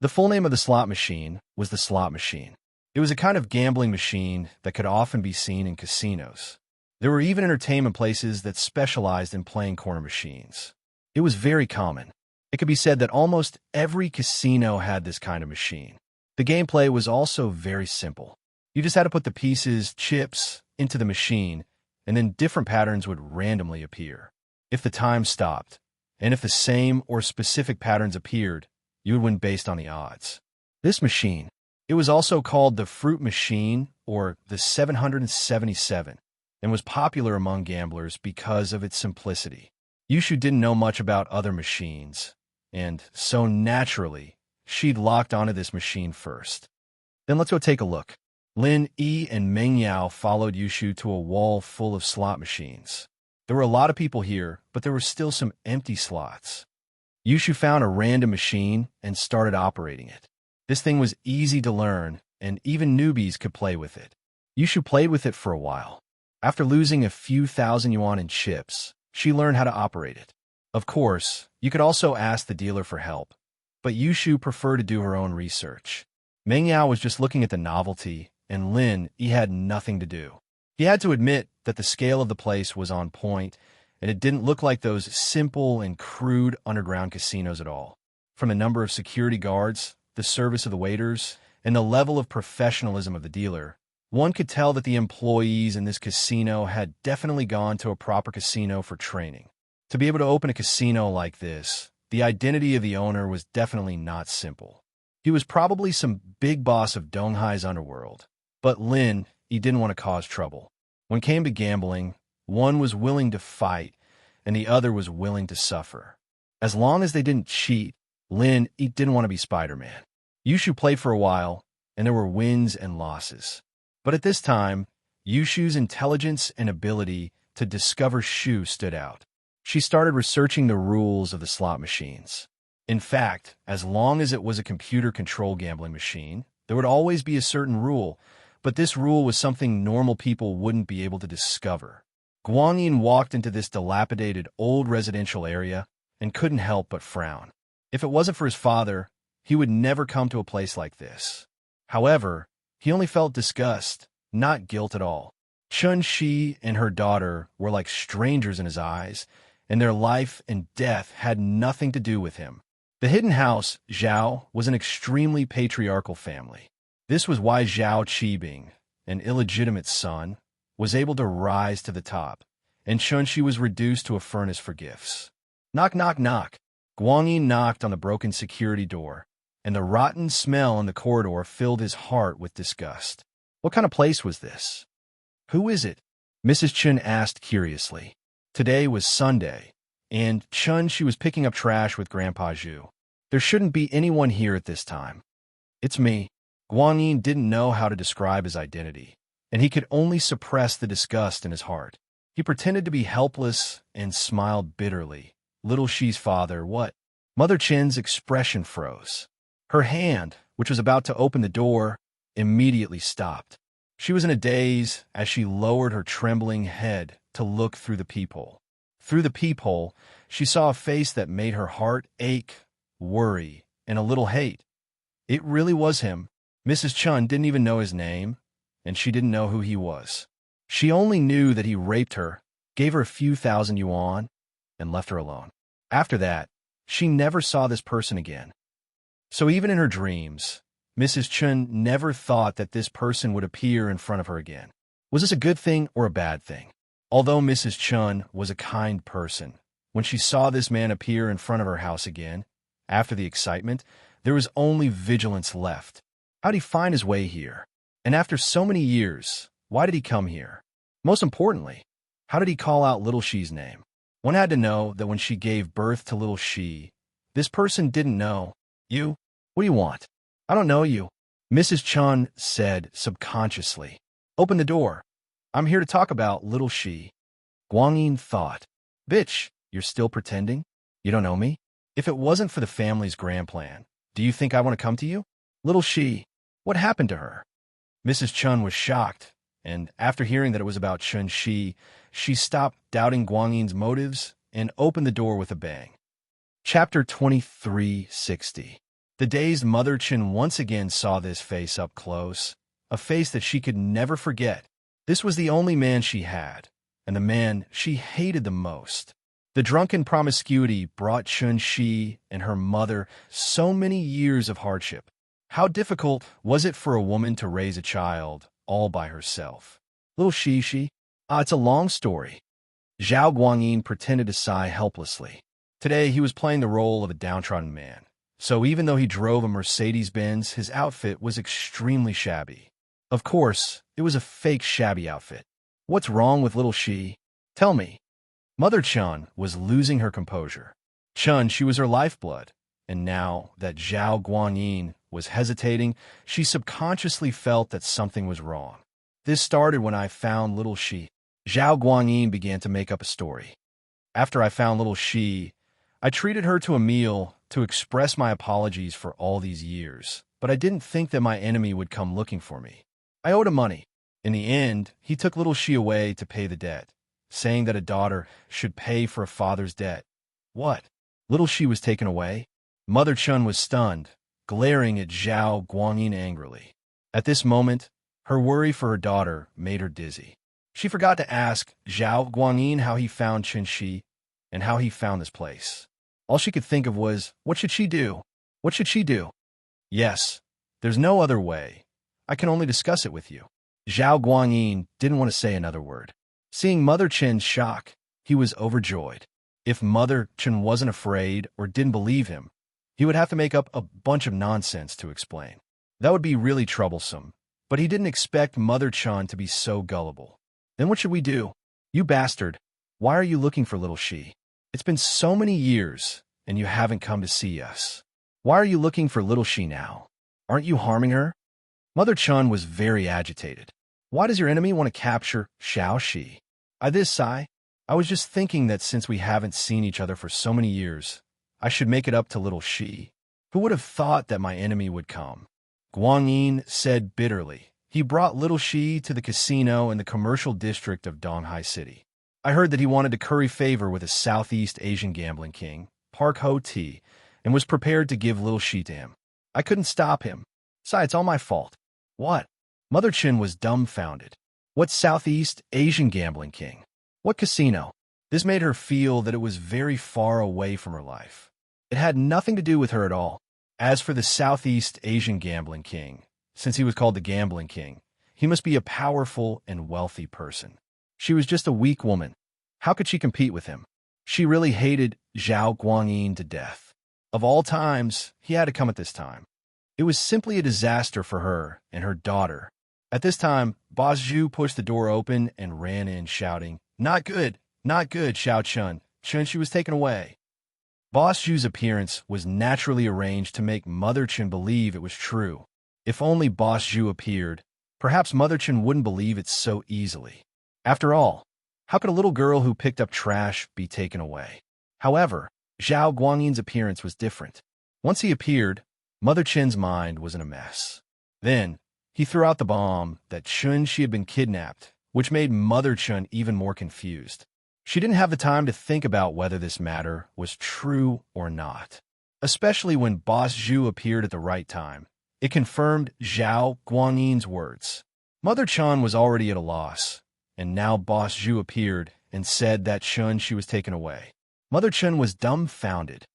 The full name of the slot machine was the slot machine. It was a kind of gambling machine that could often be seen in casinos. There were even entertainment places that specialized in playing corner machines. It was very common. It could be said that almost every casino had this kind of machine. The gameplay was also very simple. You just had to put the pieces, chips, into the machine, and then different patterns would randomly appear. If the time stopped, and if the same or specific patterns appeared, you would win based on the odds. This machine, it was also called the Fruit Machine or the 777, and was popular among gamblers because of its simplicity. Yushu didn't know much about other machines, and so naturally, she'd locked onto this machine first. Then let's go take a look. Lin Yi and Meng Yao followed Yushu to a wall full of slot machines. There were a lot of people here, but there were still some empty slots. Yushu found a random machine and started operating it. This thing was easy to learn, and even newbies could play with it. Yushu played with it for a while. After losing a few thousand yuan in chips, she learned how to operate it. Of course, you could also ask the dealer for help, but Yushu preferred to do her own research. Meng Yao was just looking at the novelty, and Lin, he had nothing to do. He had to admit that the scale of the place was on point, and it didn't look like those simple and crude underground casinos at all. From the number of security guards, the service of the waiters, and the level of professionalism of the dealer, one could tell that the employees in this casino had definitely gone to a proper casino for training. To be able to open a casino like this, the identity of the owner was definitely not simple. He was probably some big boss of Donghai's underworld. But Lin, he didn't want to cause trouble. When it came to gambling, one was willing to fight, and the other was willing to suffer. As long as they didn't cheat, Lin, he didn't want to be Spider-Man. Yushu played for a while, and there were wins and losses. But at this time, Yushu's intelligence and ability to discover Shu stood out. She started researching the rules of the slot machines. In fact, as long as it was a computer-controlled gambling machine, there would always be a certain rule, but this rule was something normal people wouldn't be able to discover. Guanyin walked into this dilapidated old residential area and couldn't help but frown. If it wasn't for his father, he would never come to a place like this. However, he only felt disgust, not guilt at all. Chun Shi and her daughter were like strangers in his eyes, and their life and death had nothing to do with him. The hidden house, Zhao, was an extremely patriarchal family. This was why Zhao Qibing, an illegitimate son, was able to rise to the top, and Chunshi was reduced to a furnace for gifts. Knock, knock, knock. Guangyi knocked on the broken security door, and the rotten smell in the corridor filled his heart with disgust. What kind of place was this? Who is it? Mrs. Chun asked curiously. Today was Sunday, and she was picking up trash with Grandpa Zhu. There shouldn't be anyone here at this time. It's me. Guanyin didn't know how to describe his identity, and he could only suppress the disgust in his heart. He pretended to be helpless and smiled bitterly. Little Shi's father, what? Mother Chen's expression froze. Her hand, which was about to open the door, immediately stopped. She was in a daze as she lowered her trembling head to look through the peephole. Through the peephole, she saw a face that made her heart ache, worry, and a little hate. It really was him. Mrs. Chun didn't even know his name, and she didn't know who he was. She only knew that he raped her, gave her a few thousand yuan, and left her alone. After that, she never saw this person again. So even in her dreams, Mrs. Chun never thought that this person would appear in front of her again. Was this a good thing or a bad thing? Although Mrs. Chun was a kind person, when she saw this man appear in front of her house again, after the excitement, there was only vigilance left. How'd he find his way here? And after so many years, why did he come here? Most importantly, how did he call out Little Shi's name? One had to know that when she gave birth to little Shi, this person didn't know. You? What do you want? I don't know you, Mrs. Chun said subconsciously. Open the door. I'm here to talk about little Shi. Guanyin thought. Bitch, you're still pretending? You don't know me? If it wasn't for the family's grand plan, do you think I want to come to you? Little Shi, what happened to her? Mrs. Chun was shocked, and after hearing that it was about Chun Shi, she stopped doubting Guanyin's motives and opened the door with a bang. Chapter 2360. The dazed Mother Chun once again saw this face up close, a face that she could never forget. This was the only man she had, and the man she hated the most. The drunken promiscuity brought Chun Shi and her mother so many years of hardship. How difficult was it for a woman to raise a child all by herself? Little Shi? It's a long story. Zhao Guanyin pretended to sigh helplessly. Today he was playing the role of a downtrodden man. So even though he drove a Mercedes-Benz, his outfit was extremely shabby. Of course, it was a fake shabby outfit. What's wrong with little Shi? Tell me. Mother Chun was losing her composure. Chun, she was her lifeblood. And now that Zhao Guanyin was hesitating, she subconsciously felt that something was wrong. This started when I found little Shi. Zhao Guanyin began to make up a story. After I found little Shi, I treated her to a meal to express my apologies for all these years, but I didn't think that my enemy would come looking for me. I owed him money. In the end, he took little Shi away to pay the debt, saying that a daughter should pay for a father's debt. What? Little Shi was taken away? Mother Chun was stunned, glaring at Zhao Guanyin angrily. At this moment, her worry for her daughter made her dizzy. She forgot to ask Zhao Guanyin how he found Chun Shi and how he found this place. All she could think of was, what should she do? What should she do? Yes, there's no other way. I can only discuss it with you. Zhao Guanyin didn't want to say another word. Seeing Mother Chun's shock, he was overjoyed. If Mother Chun wasn't afraid or didn't believe him, he would have to make up a bunch of nonsense to explain. That would be really troublesome, but he didn't expect Mother Chun to be so gullible. Then what should we do? You bastard, why are you looking for little Shi? It's been so many years, and you haven't come to see us. Why are you looking for little Shi now? Aren't you harming her? Mother Chun was very agitated. Why does your enemy want to capture Xiao Shi? I was just thinking that since we haven't seen each other for so many years, I should make it up to little Shi. Who would have thought that my enemy would come? Guanyin said bitterly. He brought little Shi to the casino in the commercial district of Donghai City. I heard that he wanted to curry favor with a Southeast Asian gambling king, Park Ho-Ti, and was prepared to give little Shi to him. I couldn't stop him. Besides, it's all my fault. What? Mother Chun was dumbfounded. What Southeast Asian gambling king? What casino? This made her feel that it was very far away from her life. It had nothing to do with her at all. As for the Southeast Asian gambling king, since he was called the gambling king, he must be a powerful and wealthy person. She was just a weak woman. How could she compete with him? She really hated Zhao Guanyin to death. Of all times, he had to come at this time. It was simply a disaster for her and her daughter. At this time, Boss Zhu pushed the door open and ran in, shouting, Not good, Xiao Chun. Chun Shi was taken away. Boss Zhu's appearance was naturally arranged to make Mother Chun believe it was true. If only Boss Zhu appeared, perhaps Mother Chun wouldn't believe it so easily. After all, how could a little girl who picked up trash be taken away? However, Zhao Guanyin's appearance was different. Once he appeared, Mother Chun's mind was in a mess. Then, he threw out the bomb that Chun Shi had been kidnapped, which made Mother Chun even more confused. She didn't have the time to think about whether this matter was true or not. Especially when Boss Zhu appeared at the right time. It confirmed Zhao Guanyin's words. Mother Chun was already at a loss, and now Boss Zhu appeared and said that Chun Shi was taken away. Mother Chun was dumbfounded.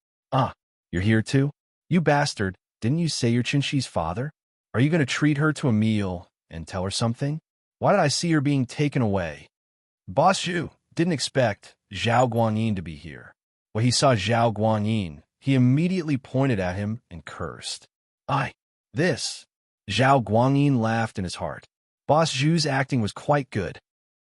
You're here too? You bastard, didn't you say you're Chun Shi's father? Are you going to treat her to a meal and tell her something? Why did I see her being taken away? Boss Zhu didn't expect Zhao Guanyin to be here. When he saw Zhao Guanyin, he immediately pointed at him and cursed. This. Zhao Guanyin laughed in his heart. Boss Zhu's acting was quite good.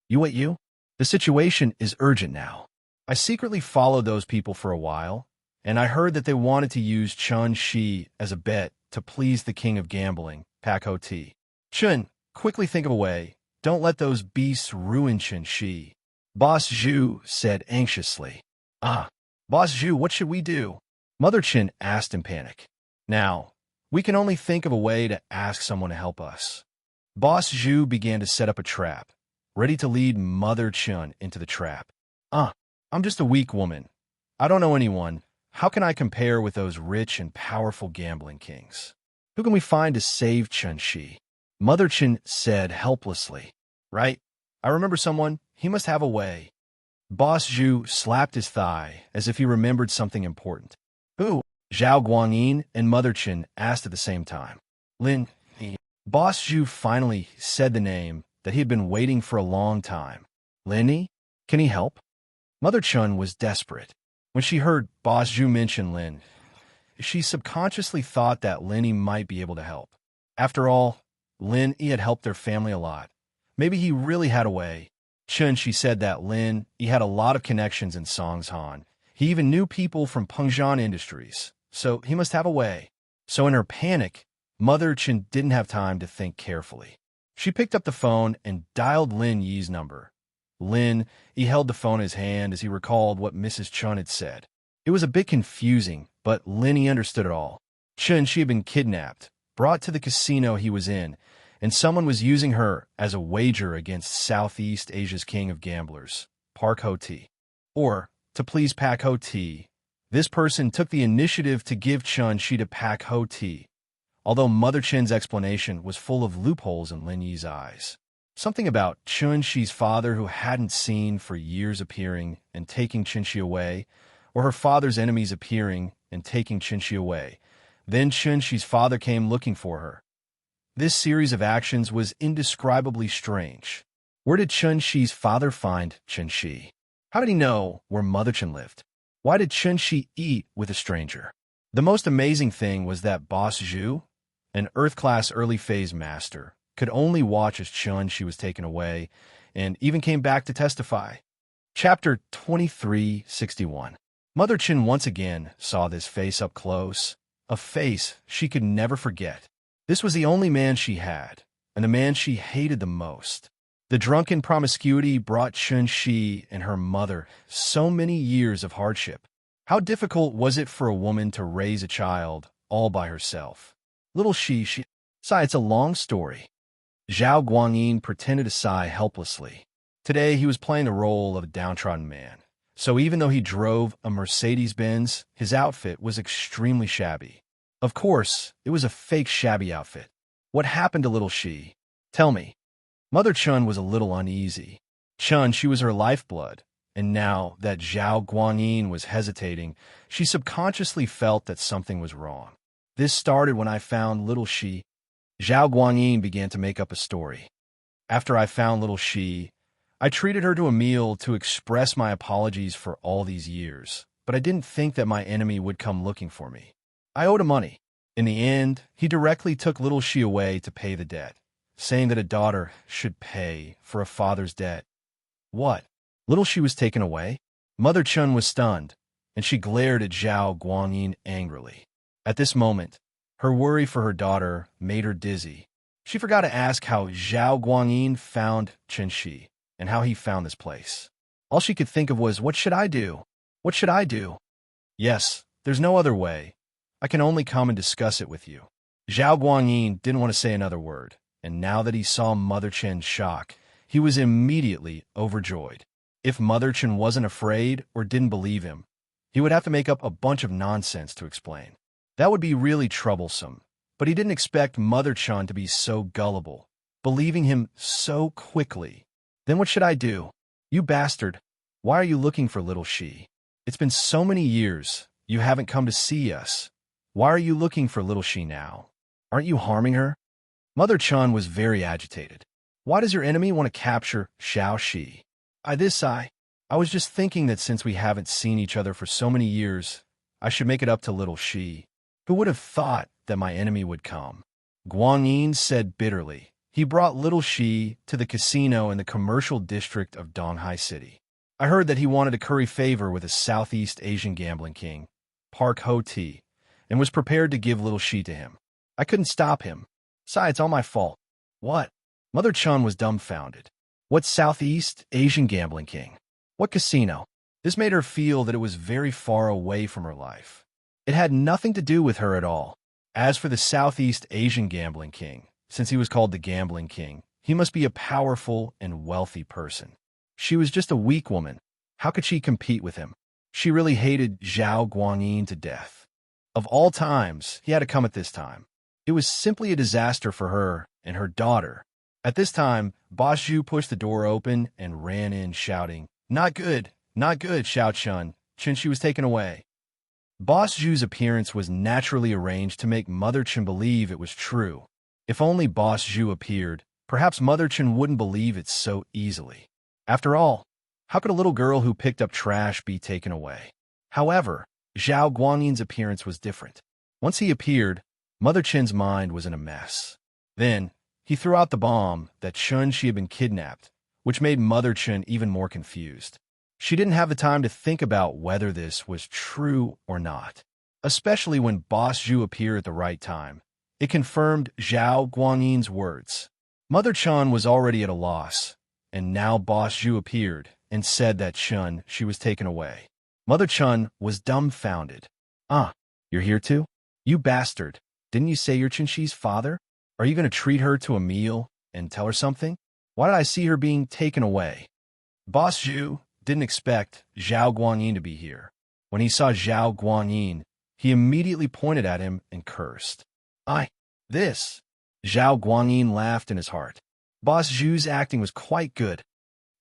You? The situation is urgent now. I secretly followed those people for a while, and I heard that they wanted to use Chun Shi as a bet to please the king of gambling, Pak Ho Ti. Chun, quickly think of a way. Don't let those beasts ruin Chun Shi. Boss Zhu said anxiously. Boss Zhu, what should we do? Mother Chin asked in panic. Now, we can only think of a way to ask someone to help us. Boss Zhu began to set up a trap, ready to lead Mother Chun into the trap. I'm just a weak woman. I don't know anyone. How can I compare with those rich and powerful gambling kings? Who can we find to save Chun Shi? Mother Chin said helplessly. Right? I remember someone. He must have a way. Boss Zhu slapped his thigh as if he remembered something important. Who? Zhao Guangyin and Mother Chin asked at the same time. Lin. Boss Zhu finally said the name that he had been waiting for a long time. Linny? Can he help? Mother Chun was desperate. When she heard Boss Zhu mention Lin, she subconsciously thought that Linny might be able to help. After all, Lin had helped their family a lot. Maybe he really had a way. Chun, she said that Lin, he had a lot of connections in Songshan. He even knew people from Pengzhan Industries, so he must have a way. So in her panic, Mother Chun didn't have time to think carefully. She picked up the phone and dialed Lin Yi's number. Lin, he held the phone in his hand as he recalled what Mrs. Chun had said. It was a bit confusing, but Lin, he understood it all. Chun, she had been kidnapped, brought to the casino he was in, and someone was using her as a wager against Southeast Asia's king of gamblers, Park Ho Ti. Or, to please Pak Ho Ti, this person took the initiative to give Chun Shi to Pak Ho Ti, although Mother Chin's explanation was full of loopholes in Lin Yi's eyes. Something about Chun Shi's father who hadn't seen for years appearing and taking Chun Shi away, or her father's enemies appearing and taking Chun Shi away. Then Chun Shi's father came looking for her. This series of actions was indescribably strange. Where did Chun Shi's father find Chun Shi? How did he know where Mother Chun lived? Why did Chun Shi eat with a stranger? The most amazing thing was that Boss Zhu, an Earth-class early-phase master, could only watch as Chun Shi was taken away, and even came back to testify. Chapter 2361. Mother Chun once again saw this face up close, a face she could never forget. This was the only man she had, and the man she hated the most. The drunken promiscuity brought Chun Shi and her mother so many years of hardship. How difficult was it for a woman to raise a child all by herself? Little she... Sigh, it's a long story. Zhao Guangyin pretended to sigh helplessly. Today he was playing the role of a downtrodden man. So even though he drove a Mercedes-Benz, his outfit was extremely shabby. Of course, it was a fake shabby outfit. What happened to little Shi? Tell me. Mother Chun was a little uneasy. Chun, she was her lifeblood, and now that Zhao Guangyin was hesitating, she subconsciously felt that something was wrong. This started when I found little Shi. Zhao Guangyin began to make up a story. After I found little Shi, I treated her to a meal to express my apologies for all these years, but I didn't think that my enemy would come looking for me. I owed him money. In the end, he directly took little Shi away to pay the debt, saying that a daughter should pay for a father's debt. What? Little Shi was taken away? Mother Chun was stunned, and she glared at Zhao Guangyin angrily. At this moment, her worry for her daughter made her dizzy. She forgot to ask how Zhao Guangyin found Chun Shi and how he found this place. All she could think of was, what should I do? What should I do? Yes, there's no other way. I can only come and discuss it with you. Zhao Guangyin didn't want to say another word, and now that he saw Mother Chen's shock, he was immediately overjoyed. If Mother Chen wasn't afraid or didn't believe him, he would have to make up a bunch of nonsense to explain. That would be really troublesome, but he didn't expect Mother Chun to be so gullible, believing him so quickly. Then what should I do? You bastard, why are you looking for little Shi? It's been so many years, you haven't come to see us. Why are you looking for little Shi now? Aren't you harming her? Mother Chun was very agitated. Why does your enemy want to capture Xiao Shi? I was just thinking that since we haven't seen each other for so many years, I should make it up to little Shi. Who would have thought that my enemy would come? Guangyin said bitterly. He brought little Shi to the casino in the commercial district of Donghai City. I heard that he wanted to curry favor with a Southeast Asian gambling king, Park Ho-Ti, and was prepared to give little Shi to him. I couldn't stop him. Besides, it's all my fault. What? Mother Chun was dumbfounded. What Southeast Asian gambling king? What casino? This made her feel that it was very far away from her life. It had nothing to do with her at all. As for the Southeast Asian gambling king, since he was called the gambling king, he must be a powerful and wealthy person. She was just a weak woman. How could she compete with him? She really hated Zhao Guanyin to death. Of all times, he had to come at this time. It was simply a disaster for her and her daughter. At this time, Boss Zhu pushed the door open and ran in, shouting, not good, Xiao Chun. Chun-Shi was taken away. Boss Zhu's appearance was naturally arranged to make Mother Chun believe it was true. If only Boss Zhu appeared, perhaps Mother Chun wouldn't believe it so easily. After all, how could a little girl who picked up trash be taken away? However, Zhao Guanyin's appearance was different. Once he appeared, Mother Chun's mind was in a mess. Then, he threw out the bomb that Chun-Shi had been kidnapped, which made Mother Chun even more confused. She didn't have the time to think about whether this was true or not, especially when Boss Zhu appeared at the right time. It confirmed Zhao Guanyin's words. Mother Chun was already at a loss, and now Boss Zhu appeared and said that Chun-Shi was taken away. Mother Chun was dumbfounded. You're here too? You bastard. Didn't you say you're Chun-Shi's father? Are you going to treat her to a meal and tell her something? Why did I see her being taken away? Boss Zhu didn't expect Zhao Guanyin to be here. When he saw Zhao Guanyin, he immediately pointed at him and cursed. This. Zhao Guanyin laughed in his heart. Boss Zhu's acting was quite good.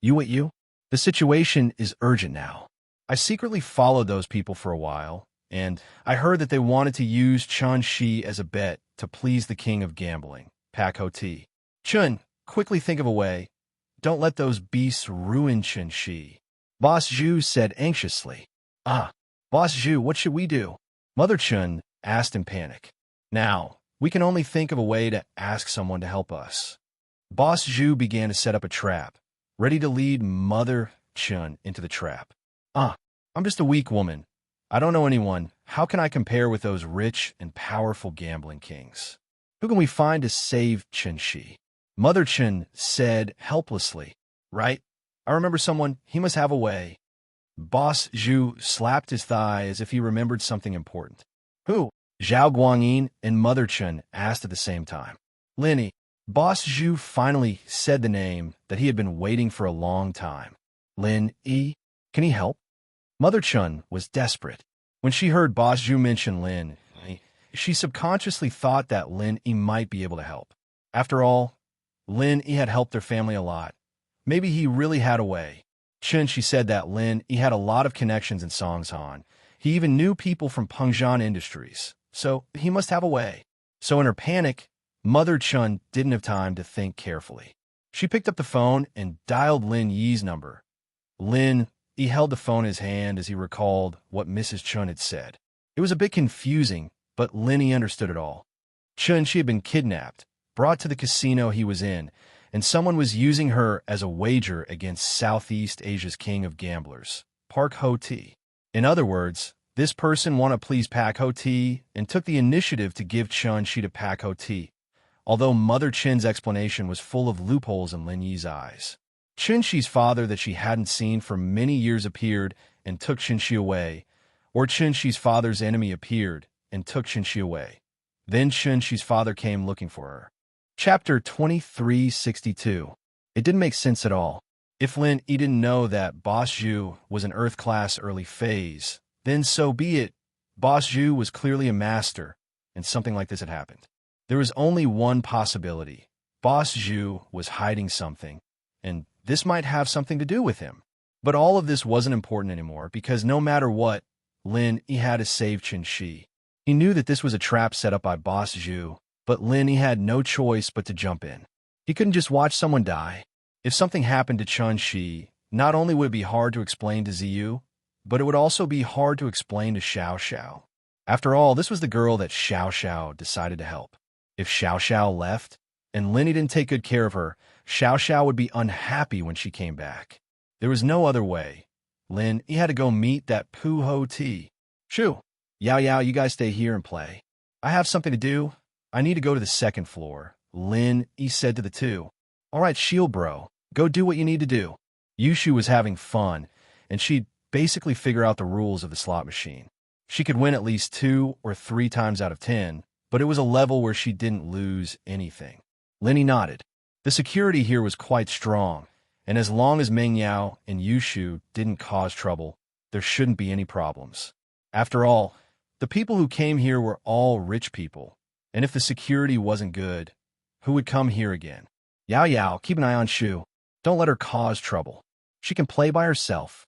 You? The situation is urgent now. I secretly followed those people for a while, and I heard that they wanted to use Chun-Shi as a bet to please the king of gambling, Pak Ho-Ti. Chun, quickly think of a way. Don't let those beasts ruin Chun-Shi. Boss Zhu said anxiously. Boss Zhu, what should we do? Mother Chun asked in panic. Now, we can only think of a way to ask someone to help us. Boss Zhu began to set up a trap, ready to lead Mother Chun into the trap. I'm just a weak woman. I don't know anyone. How can I compare with those rich and powerful gambling kings? Who can we find to save Chun-Shi? Mother Chun said helplessly. Right? I remember someone. He must have a way. Boss Zhu slapped his thigh as if he remembered something important. Who? Zhao Guanyin and Mother Chun asked at the same time. Linny. Boss Zhu finally said the name that he had been waiting for a long time. Lin Yi. Can he help? Mother Chun was desperate. When she heard Boss Zhu mention Lin Yi, she subconsciously thought that Lin Yi might be able to help. After all, Lin Yi had helped their family a lot. Maybe he really had a way. She said that Lin Yi had a lot of connections in Songshan. He even knew people from Pengzhan Industries, so he must have a way. So in her panic, Mother Chun didn't have time to think carefully. She picked up the phone and dialed Lin Yi's number. Lin Yi held the phone in his hand as he recalled what Mrs. Chun had said. It was a bit confusing, but Lin Yi understood it all. She had been kidnapped, brought to the casino he was in, and someone was using her as a wager against Southeast Asia's king of gamblers, Park Ho-Ti. In other words, this person wanted to please Pak Ho-Ti and took the initiative to give Chun-Shi to Pak Ho-Ti, although Mother Chin's explanation was full of loopholes in Lin Yi's eyes. Chun-Shi's father that she hadn't seen for many years appeared and took Chun-Shi away, or Chun-Shi's father's enemy appeared and took Chun-Shi away. Then Chun-Shi's father came looking for her. Chapter 2362. It didn't make sense at all. If Lin Yi didn't know that Boss Zhu was an Earth-class early phase, then so be it. Boss Zhu was clearly a master, and something like this had happened. There was only one possibility. Boss Zhu was hiding something, and this might have something to do with him. But all of this wasn't important anymore, because no matter what, Lin Yi had to save Chun-Shi. He knew that this was a trap set up by Boss Zhu, but Lin Yi had no choice but to jump in. He couldn't just watch someone die. If something happened to Chun-Shi, not only would it be hard to explain to Ziyu, but it would also be hard to explain to Xiao Xiao. After all, this was the girl that Xiao Xiao decided to help. If Xiao Xiao left, and Lin Yi didn't take good care of her, Xiao Xiao would be unhappy when she came back. There was no other way. Lin, he had to go meet that Poo-Ho T. Shoo. Yao Yao, you guys stay here and play. I have something to do. I need to go to the second floor. Lin, he said to the two. All right, Shield Bro, go do what you need to do. Yushu was having fun, and she'd basically figure out the rules of the slot machine. She could win at least 2 or 3 times out of 10, but it was a level where she didn't lose anything. Linny nodded. The security here was quite strong, and as long as Meng Yao and Yushu didn't cause trouble, there shouldn't be any problems. After all, the people who came here were all rich people, and if the security wasn't good, who would come here again? Yao Yao, keep an eye on Shu. Don't let her cause trouble. She can play by herself.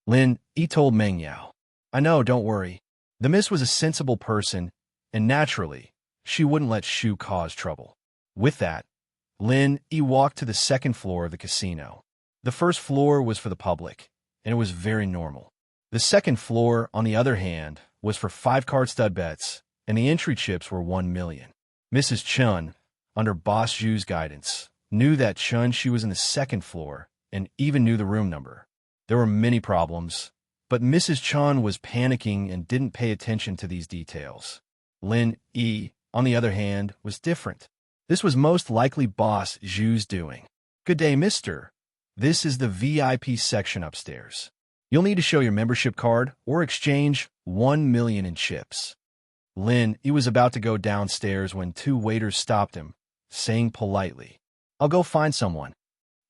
Lin, he told Meng Yao. I know, don't worry. The Miss was a sensible person, and naturally, she wouldn't let Shu cause trouble. With that, Lin, he walked to the second floor of the casino. The first floor was for the public, and it was very normal. The second floor, on the other hand, was for 5-card stud bets, and the entry chips were 1 million. Mrs. Chun, under Boss Zhu's guidance, knew that Chun-Shi was in the second floor, and even knew the room number. There were many problems, but Mrs. Chun was panicking and didn't pay attention to these details. Lin Yi, on the other hand, was different. This was most likely Boss Zhu's doing. Good day, mister. This is the VIP section upstairs. You'll need to show your membership card or exchange 1 million in chips. Lin, he was about to go downstairs when 2 waiters stopped him, saying politely, I'll go find someone.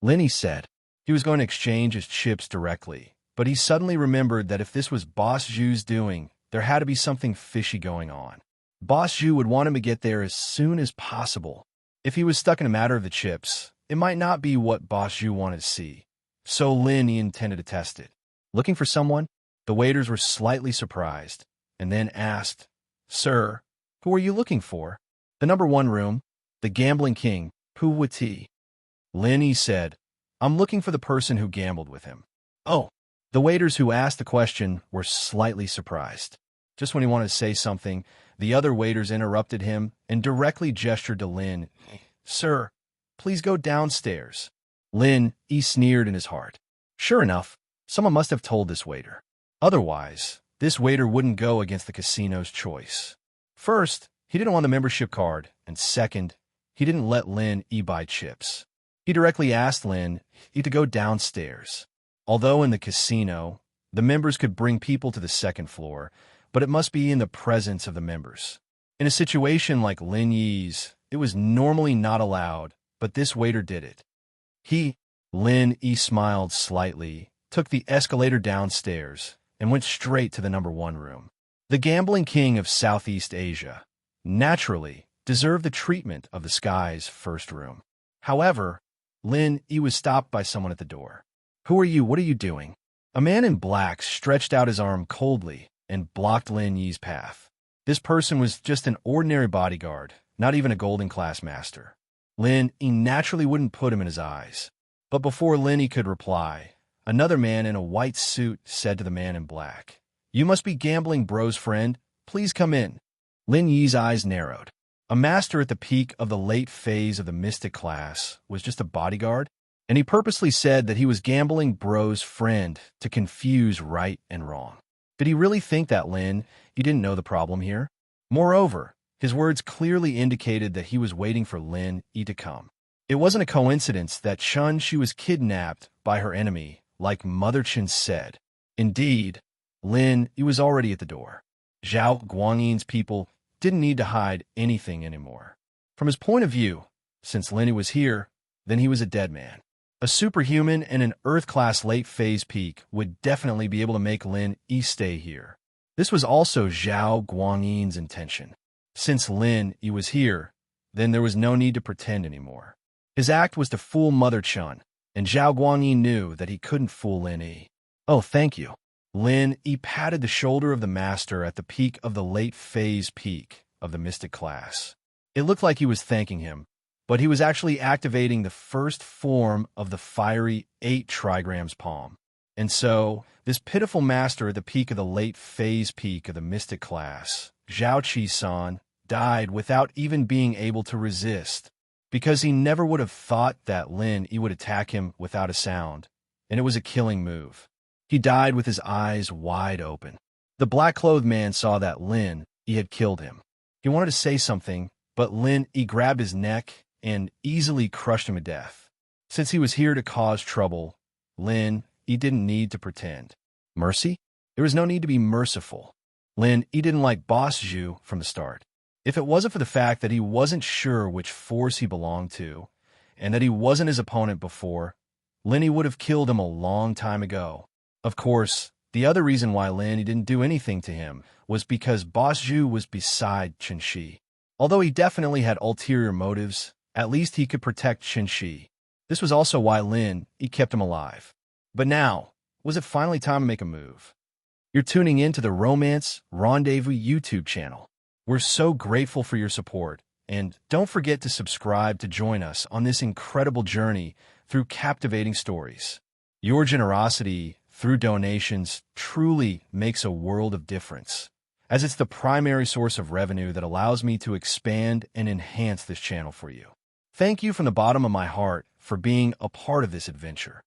Lin, he said. He was going to exchange his chips directly, but he suddenly remembered that if this was Boss Zhu's doing, there had to be something fishy going on. Boss Zhu would want him to get there as soon as possible. If he was stuck in a matter of the chips, it might not be what Boss Zhu wanted to see. So Lin, he intended to test it. Looking for someone? The waiters were slightly surprised, and then asked, Sir, who are you looking for? The number 1 room, the gambling king, Pu Wati. Lin, he said, I'm looking for the person who gambled with him. Oh. The waiters who asked the question were slightly surprised. Just when he wanted to say something, the other waiters interrupted him and directly gestured to Lin. Sir, please go downstairs. Lin, he sneered in his heart. Sure enough, someone must have told this waiter. Otherwise, this waiter wouldn't go against the casino's choice. First, he didn't want the membership card, and second, he didn't let Lin buy chips. He directly asked Lin to go downstairs. Although in the casino, the members could bring people to the second floor, but it must be in the presence of the members. In a situation like Lin Yi's, it was normally not allowed, but this waiter did it. Lin Yi smiled slightly, took the escalator downstairs, and went straight to the number 1 room. The gambling king of Southeast Asia, naturally, deserved the treatment of the sky's first room. However, Lin Yi was stopped by someone at the door. Who are you? What are you doing? A man in black stretched out his arm coldly and blocked Lin Yi's path. This person was just an ordinary bodyguard, not even a golden class master. Lin Yi naturally wouldn't put him in his eyes. But before Lin Yi could reply, another man in a white suit said to the man in black, You must be Gambling Bro's friend. Please come in. Lin Yi's eyes narrowed. A master at the peak of the late phase of the mystic class was just a bodyguard, and he purposely said that he was Gambling Bro's friend to confuse right and wrong. Did he really think that Lin Yi didn't know the problem here? Moreover, his words clearly indicated that he was waiting for Lin Yi to come. It wasn't a coincidence that Chun-Shi was kidnapped by her enemy, like Mother Chen said. Indeed, Lin Yi was already at the door. Zhao Guangyin's people didn't need to hide anything anymore. From his point of view, since Lin Yi was here, then he was a dead man. A superhuman and an Earth-class late-phase peak would definitely be able to make Lin Yi stay here. This was also Zhao Guangyin's intention. Since Lin Yi was here, then there was no need to pretend anymore. His act was to fool Mother Chun, and Zhao Guangyin knew that he couldn't fool Lin Yi. Oh, thank you. Lin Yi patted the shoulder of the master at the peak of the late-phase peak of the mystic class. It looked like he was thanking him, but he was actually activating the first form of the fiery 8 trigrams palm. And so, this pitiful master at the peak of the late-phase peak of the mystic class, Zhao Qi-san, died without even being able to resist, because he never would have thought that Lin Yi would attack him without a sound, and it was a killing move. He died with his eyes wide open. The black-clothed man saw that Lin he had killed him. He wanted to say something, but Lin he grabbed his neck and easily crushed him to death. Since he was here to cause trouble, Lin he didn't need to pretend. Mercy? There was no need to be merciful. Lin he didn't like Boss Zhu from the start. If it wasn't for the fact that he wasn't sure which force he belonged to, and that he wasn't his opponent before, Lin he would have killed him a long time ago. Of course, the other reason why Lin he didn't do anything to him was because Boss Zhu was beside Chen Shi. Although he definitely had ulterior motives, at least he could protect Chen Shi. This was also why Lin he kept him alive. But now, was it finally time to make a move? You're tuning in to the Romance Rendezvous YouTube channel. We're so grateful for your support, and don't forget to subscribe to join us on this incredible journey through captivating stories. Your generosity through donations truly makes a world of difference, as it's the primary source of revenue that allows me to expand and enhance this channel for you. Thank you from the bottom of my heart for being a part of this adventure.